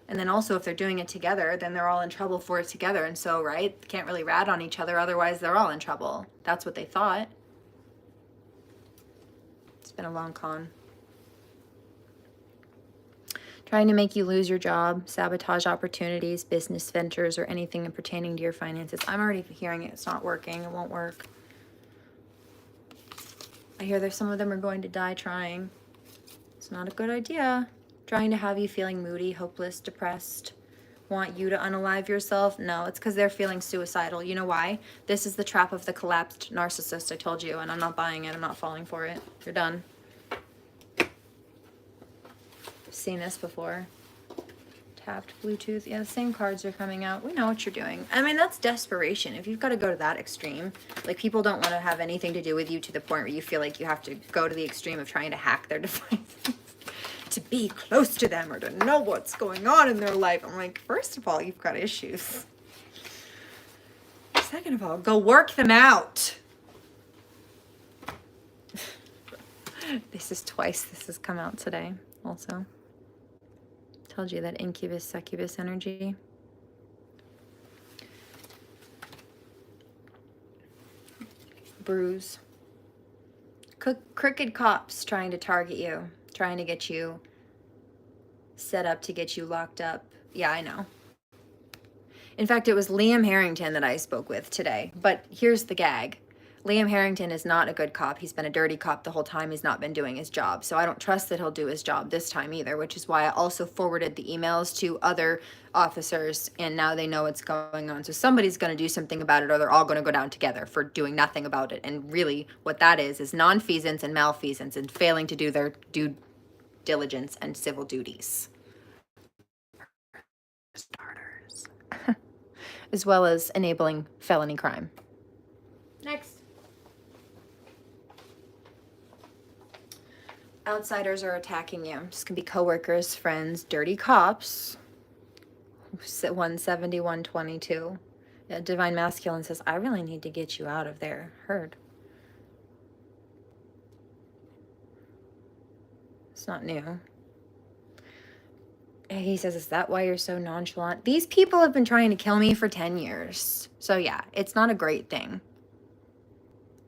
And then also, if they're doing it together, then they're all in trouble for it together. And so, right, can't really rat on each other, otherwise they're all in trouble. That's what they thought. It's been a long con. Trying to make you lose your job, sabotage opportunities, business ventures, or anything pertaining to your finances. I'm already hearing it. It's not working. It won't work. I hear there's some of them are going to die trying. It's not a good idea. Trying to have you feeling moody, hopeless, depressed, want you to unalive yourself. No, it's because they're feeling suicidal. You know why? This is the trap of the collapsed narcissist, I told you, and I'm not buying it. I'm not falling for it. You're done. Seen this before. Tapped Bluetooth. Yeah, the same cards are coming out. We know what you're doing. I mean, that's desperation. If you've got to go to that extreme, like people don't want to have anything to do with you to the point where you feel like you have to go to the extreme of trying to hack their devices to be close to them or to know what's going on in their life. I'm like, first of all, you've got issues. Second of all, go work them out. This is twice this has come out today also. Told you that incubus, succubus energy. Bruise. Crooked cops trying to target you, trying to get you set up to get you locked up. Yeah, I know. In fact, it was Liam Harrington that I spoke with today. But here's the gag. Liam Harrington is not a good cop. He's been a dirty cop the whole time. He's not been doing his job. So I don't trust that he'll do his job this time either, which is why I also forwarded the emails to other officers, and now they know what's going on. So somebody's going to do something about it, or they're all going to go down together for doing nothing about it. And really what that is nonfeasance and malfeasance and failing to do their due diligence and civil duties. Starters. As well as enabling felony crime. Next. Outsiders are attacking you. This can be coworkers, friends, dirty cops. 170, 122. Yeah, Divine Masculine says, I really need to get you out of there. Heard. It's not new. He says, is that why you're so nonchalant? These people have been trying to kill me for 10 years. So yeah, it's not a great thing.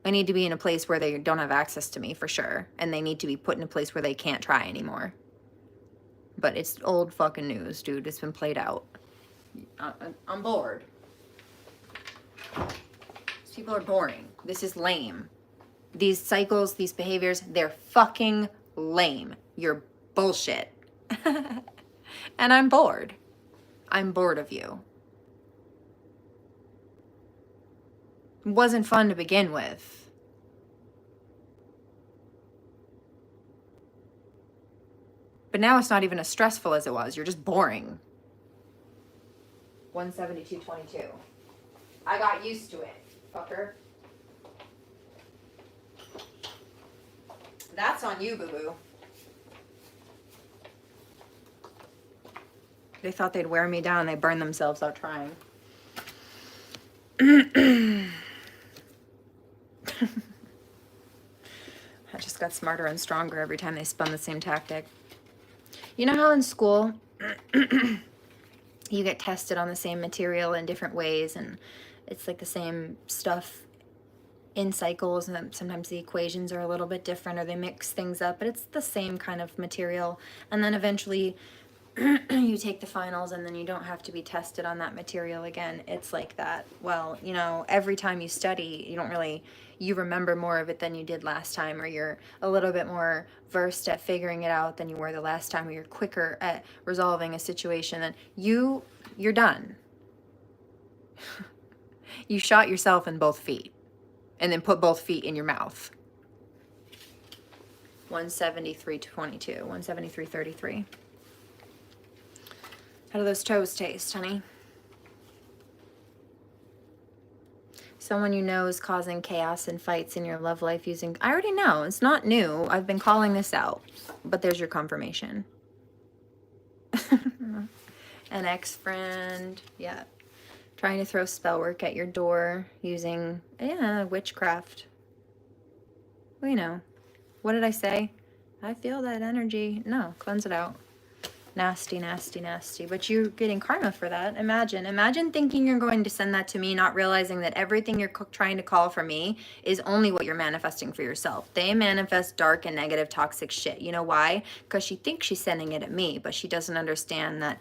I need to be in a place where they don't have access to me for sure. And they need to be put in a place where they can't try anymore. But it's old fucking news, dude. It's been played out. I'm bored. These people are boring. This is lame. These cycles, these behaviors, they're fucking lame. You're bullshit. And I'm bored. I'm bored of you. It wasn't fun to begin with. But now it's not even as stressful as it was. You're just boring. 172.22. I got used to it, fucker. That's on you, boo-boo. They thought they'd wear me down. They burned themselves out trying. I just got smarter and stronger every time they spun the same tactic. You know how in school you get tested on the same material in different ways, and it's like the same stuff in cycles, and sometimes the equations are a little bit different or they mix things up, but it's the same kind of material. And then eventually you take the finals and then you don't have to be tested on that material again. It's like that. Well, you know, every time you study, you remember more of it than you did last time, or you're a little bit more versed at figuring it out than you were the last time, or you're quicker at resolving a situation, and you're done. You shot yourself in both feet and then put both feet in your mouth. 173.22, 173.33. How do those toes taste, honey? Someone you know is causing chaos and fights in your love life using... I already know. It's not new. I've been calling this out. But there's your confirmation. An ex-friend. Yeah. Trying to throw spell work at your door using... Yeah, witchcraft. We know. What did I say? I feel that energy. No, cleanse it out. Nasty, nasty, nasty. But you're getting karma for that. Imagine thinking you're going to send that to me, not realizing that everything you're trying to call for me is only what you're manifesting for yourself. They manifest dark and negative, toxic shit. You know why? Because she thinks she's sending it at me, but she doesn't understand that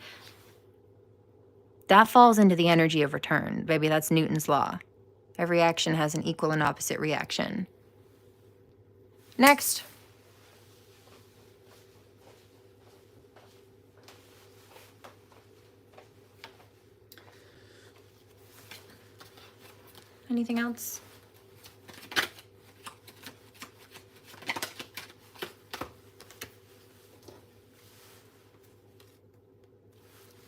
that falls into the energy of return. Baby, that's Newton's law. Every action has an equal and opposite reaction. Next. Anything else?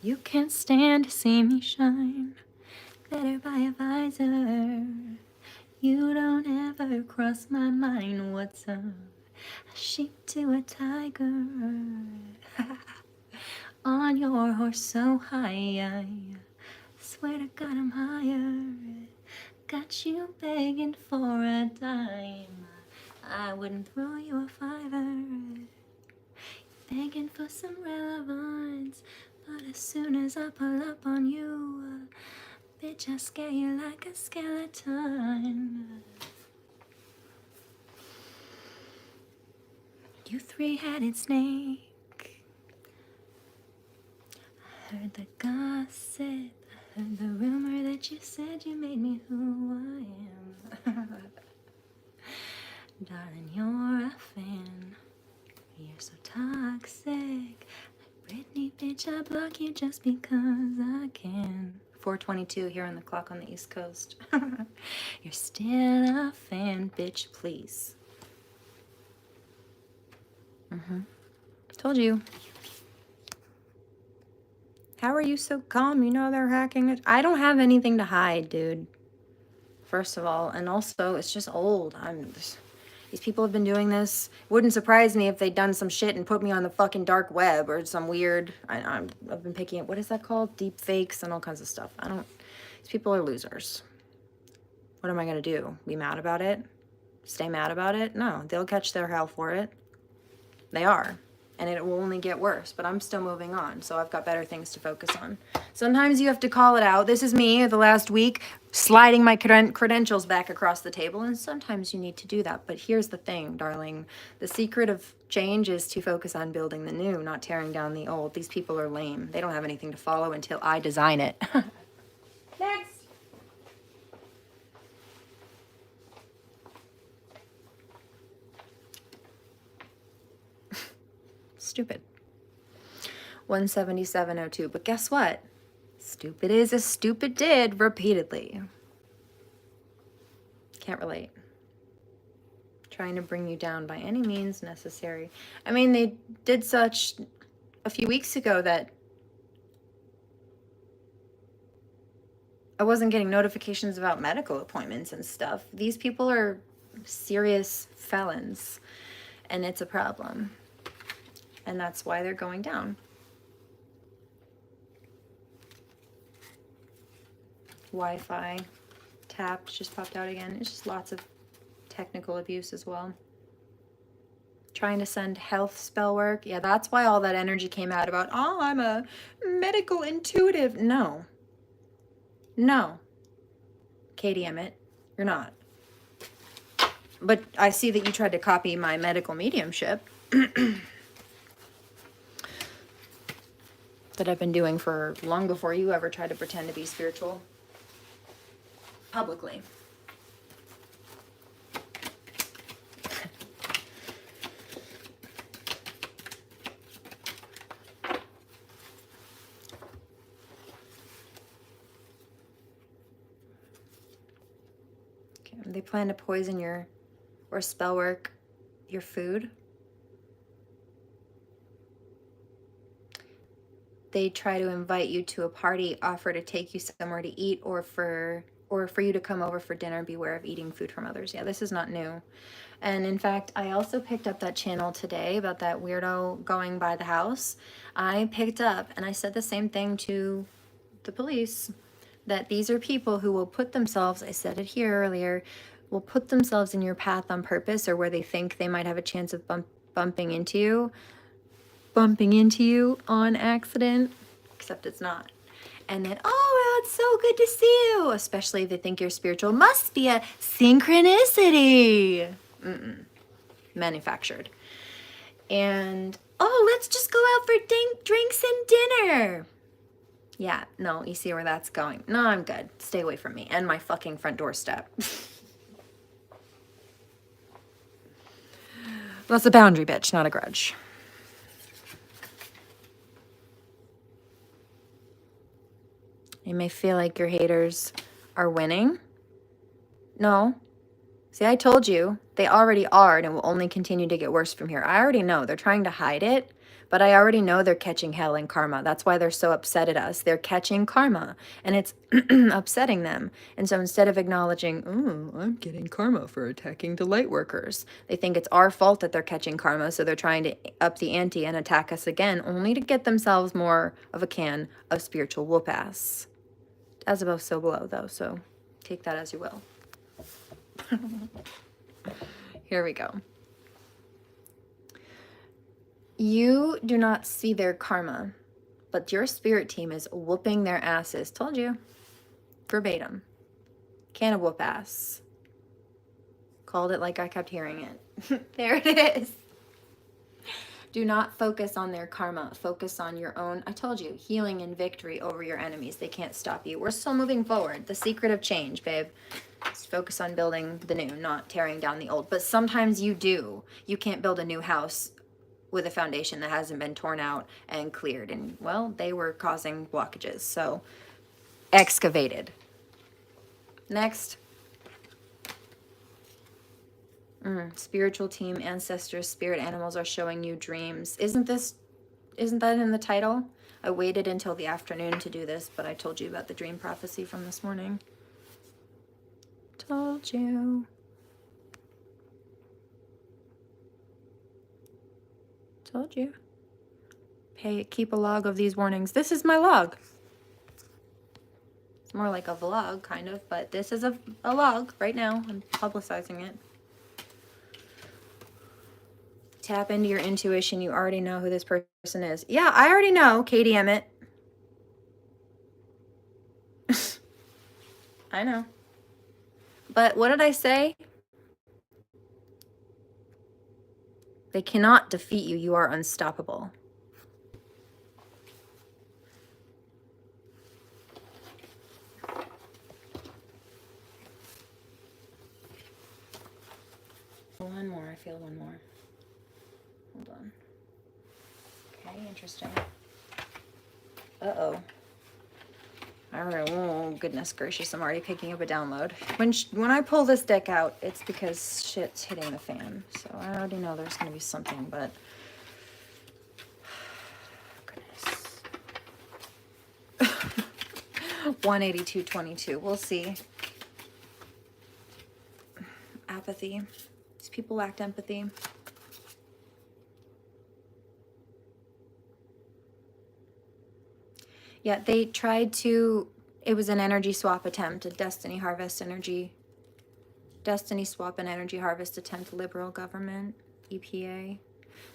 You can't stand to see me shine. Glitter by a visor. You don't ever cross my mind. What's up? A sheep to a tiger. On your horse so high. I swear to God I'm higher. Got you begging for a dime. I wouldn't throw you a fiver. Begging for some relevance. But as soon as I pull up on you, bitch, I scare you like a skeleton. You three-headed snake. I heard the gossip. I heard the rumor that you said you made me who I am. Darling, you're a fan. You're so toxic. Like Britney, bitch, I block you just because I can. 4:22 here on the clock on the East Coast. You're still a fan, bitch, please. Told you. How are you so calm? You know they're hacking it. I don't have anything to hide, dude. First of all, and also it's just old. These people have been doing this. Wouldn't surprise me if they'd done some shit and put me on the fucking dark web or some weird. I've been picking up, what is that called? Deep fakes and all kinds of stuff. These people are losers. What am I gonna do? Be mad about it? Stay mad about it? No, they'll catch their hell for it. They are. And it will only get worse, but I'm still moving on, so I've got better things to focus on. Sometimes you have to call it out. This is me the last week sliding my credentials back across the table, and sometimes you need to do that. But here's the thing, darling. The secret of change is to focus on building the new, not tearing down the old. These people are lame. They don't have anything to follow until I design it. Next. Stupid. 177.02. But guess what? Stupid is as stupid did repeatedly. Can't relate. Trying to bring you down by any means necessary. I mean, they did such a few weeks ago that I wasn't getting notifications about medical appointments and stuff. These people are serious felons, and it's a problem. And that's why they're going down. Wi-Fi tapped, just popped out again. It's just lots of technical abuse as well. Trying to send health spell work. Yeah, that's why all that energy came out about, oh, I'm a medical intuitive. No. No. Katie Emmett, you're not. But I see that you tried to copy my medical mediumship. That I've been doing for long before you ever tried to pretend to be spiritual publicly. plan to poison your, or spell work your food. They try to invite you to a party, offer to take you somewhere to eat, or for you to come over for dinner. Beware of eating food from others. Yeah, this is not new. And in fact, I also picked up that channel today about that weirdo going by the house. I picked up and I said the same thing to the police, that these are people who will put themselves, I said it here earlier, will put themselves in your path on purpose, or where they think they might have a chance of bumping into you on accident, except it's not. And then, oh, it's so good to see you, especially if they think you're spiritual. Must be a synchronicity. Manufactured. And, oh, let's just go out for drinks and dinner. Yeah, no, you see where that's going. No, I'm good. Stay away from me and my fucking front doorstep. That's a boundary, bitch, not a grudge. You may feel like your haters are winning. No. See, I told you, they already are, and it will only continue to get worse from here. I already know. They're trying to hide it, but I already know they're catching hell and karma. That's why they're so upset at us. They're catching karma, and it's upsetting them. And so instead of acknowledging, oh, I'm getting karma for attacking the light workers, they think it's our fault that they're catching karma, so they're trying to up the ante and attack us again, only to get themselves more of a can of spiritual whoop-ass. As above, so below, though, so take that as you will. Here we go. You do not see their karma, but your spirit team is whooping their asses. Told you. Verbatim. Can of whoop ass. Called it like I kept hearing it. There it is. Do not focus on their karma. Focus on your own, I told you, healing and victory over your enemies. They can't stop you. We're still moving forward. The secret of change, babe. Just focus on building the new, not tearing down the old. But sometimes you do. You can't build a new house with a foundation that hasn't been torn out and cleared. And, well, they were causing blockages. So, excavated. Next. Spiritual team, ancestors, spirit animals are showing you dreams. Isn't that in the title? I waited until the afternoon to do this, but I told you about the dream prophecy from this morning. Told you. Told you. Keep a log of these warnings. This is my log. It's more like a vlog, kind of, but this is a log right now. I'm publicizing it. Tap into your intuition. You already know who this person is. Yeah, I already know, Katie Emmett. I know. But what did I say? They cannot defeat you. You are unstoppable. One more. I feel one more. Hold on. Okay, interesting. Uh-oh. All right. Oh, goodness gracious. I'm already picking up a download. When I pull this deck out, it's because shit's hitting the fan. So I already know there's going to be something, but... Goodness. 182.22. We'll see. Apathy. These people lacked empathy. Yeah, they tried to, it was an energy swap attempt, a destiny harvest energy, destiny swap and energy harvest attempt, liberal government, EPA,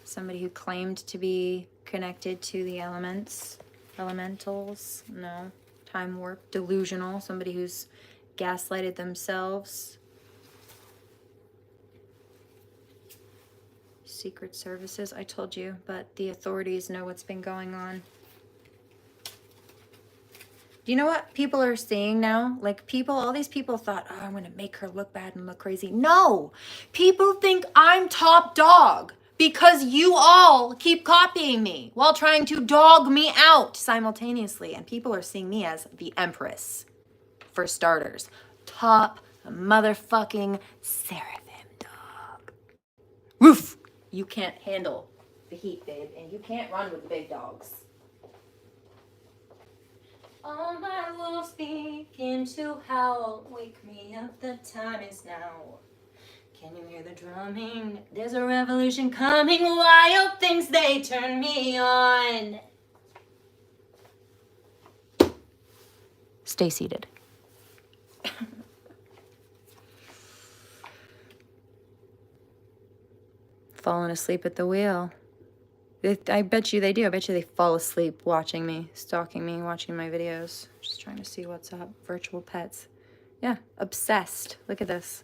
somebody who claimed to be connected to the elementals, no, time warp, delusional, somebody who's gaslighted themselves. Secret services, I told you, but the authorities know what's been going on. Do you know what people are saying now? Like all these people thought, oh, I'm going to make her look bad and look crazy. No, people think I'm top dog because you all keep copying me while trying to dog me out simultaneously. And people are seeing me as the Empress, for starters. Top a motherfucking seraphim dog. Woof! You can't handle the heat, babe, and you can't run with the big dogs. All my wolves begin to howl. Wake me up, the time is now. Can you hear the drumming? There's a revolution coming. Wild things, they turn me on. Stay seated. Falling asleep at the wheel. I bet you they do. I bet you they fall asleep watching me, stalking me, watching my videos. Just trying to see what's up. Virtual pets. Yeah, obsessed. Look at this.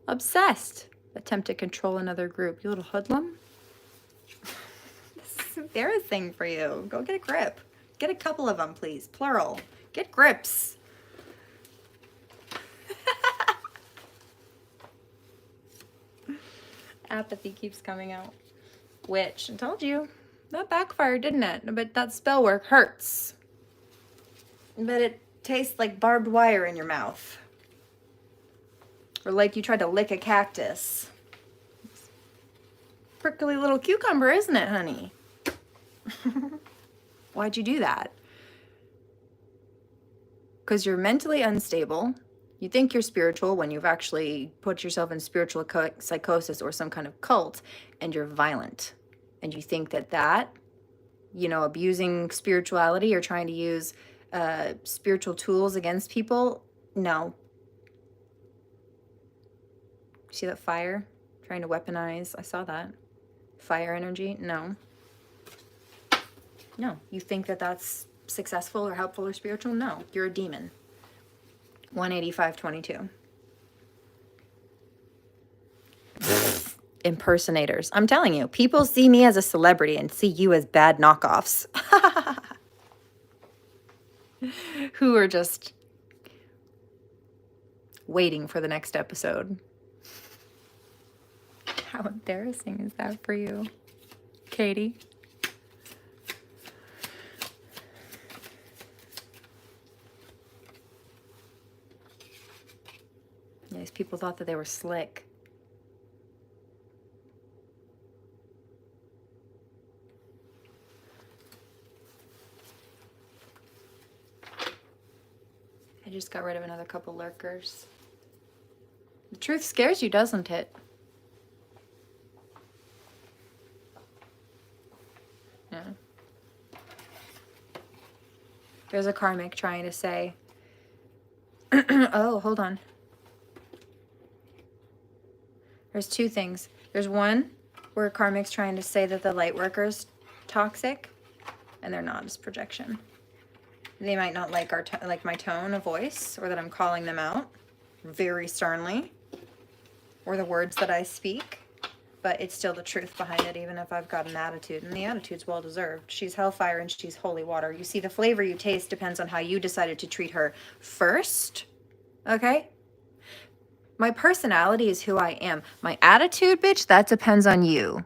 Obsessed. Attempt to control another group. You little hoodlum. This is embarrassing for you. Go get a grip. Get a couple of them, please. Plural. Get grips. Apathy keeps coming out. Witch. I told you. That backfired, didn't it? But that spell work hurts. But it tastes like barbed wire in your mouth. Or like you tried to lick a cactus. Prickly little cucumber, isn't it, honey? Why'd you do that? Because you're mentally unstable. You think you're spiritual when you've actually put yourself in spiritual psychosis or some kind of cult, and you're violent. And you think that, abusing spirituality or trying to use spiritual tools against people, no. See that fire? Trying to weaponize. I saw that. Fire energy? No. No. You think that that's successful or helpful or spiritual? No. You're a demon. 185.22. Impersonators. I'm telling you, people see me as a celebrity and see you as bad knockoffs. Who are just waiting for the next episode. How embarrassing is that for you, Katie? Yeah, these people thought that they were slick. I just got rid of another couple lurkers. The truth scares you, doesn't it? Yeah. There's a karmic trying to say, oh, hold on. There's two things. There's one where a karmic's trying to say that the light worker's toxic, and they're not. It's projection. They might not like like my tone of voice, or that I'm calling them out very sternly, or the words that I speak, but it's still the truth behind it, even if I've got an attitude, and the attitude's well-deserved. She's hellfire and she's holy water. You see, the flavor you taste depends on how you decided to treat her first, okay? My personality is who I am. My attitude, bitch, that depends on you.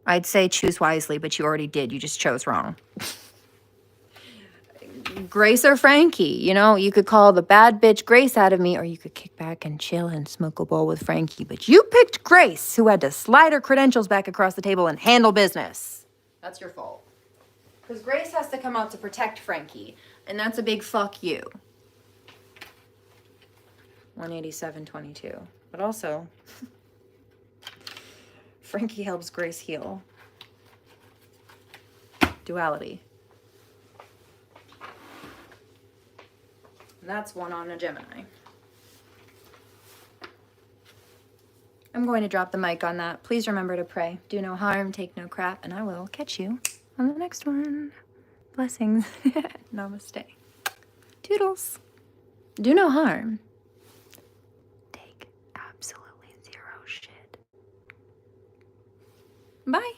I'd say choose wisely, but you already did. You just chose wrong. Grace or Frankie, you could call the bad bitch Grace out of me, or you could kick back and chill and smoke a bowl with Frankie. But you picked Grace, who had to slide her credentials back across the table and handle business. That's your fault. Because Grace has to come out to protect Frankie, and that's a big fuck you. 187.22. But also, Frankie helps Grace heal. Duality. And that's one on a Gemini. I'm going to drop the mic on that. Please remember to pray. Do no harm, take no crap, and I will catch you on the next one. Blessings. Namaste. Toodles. Do no harm. Take absolutely zero shit. Bye.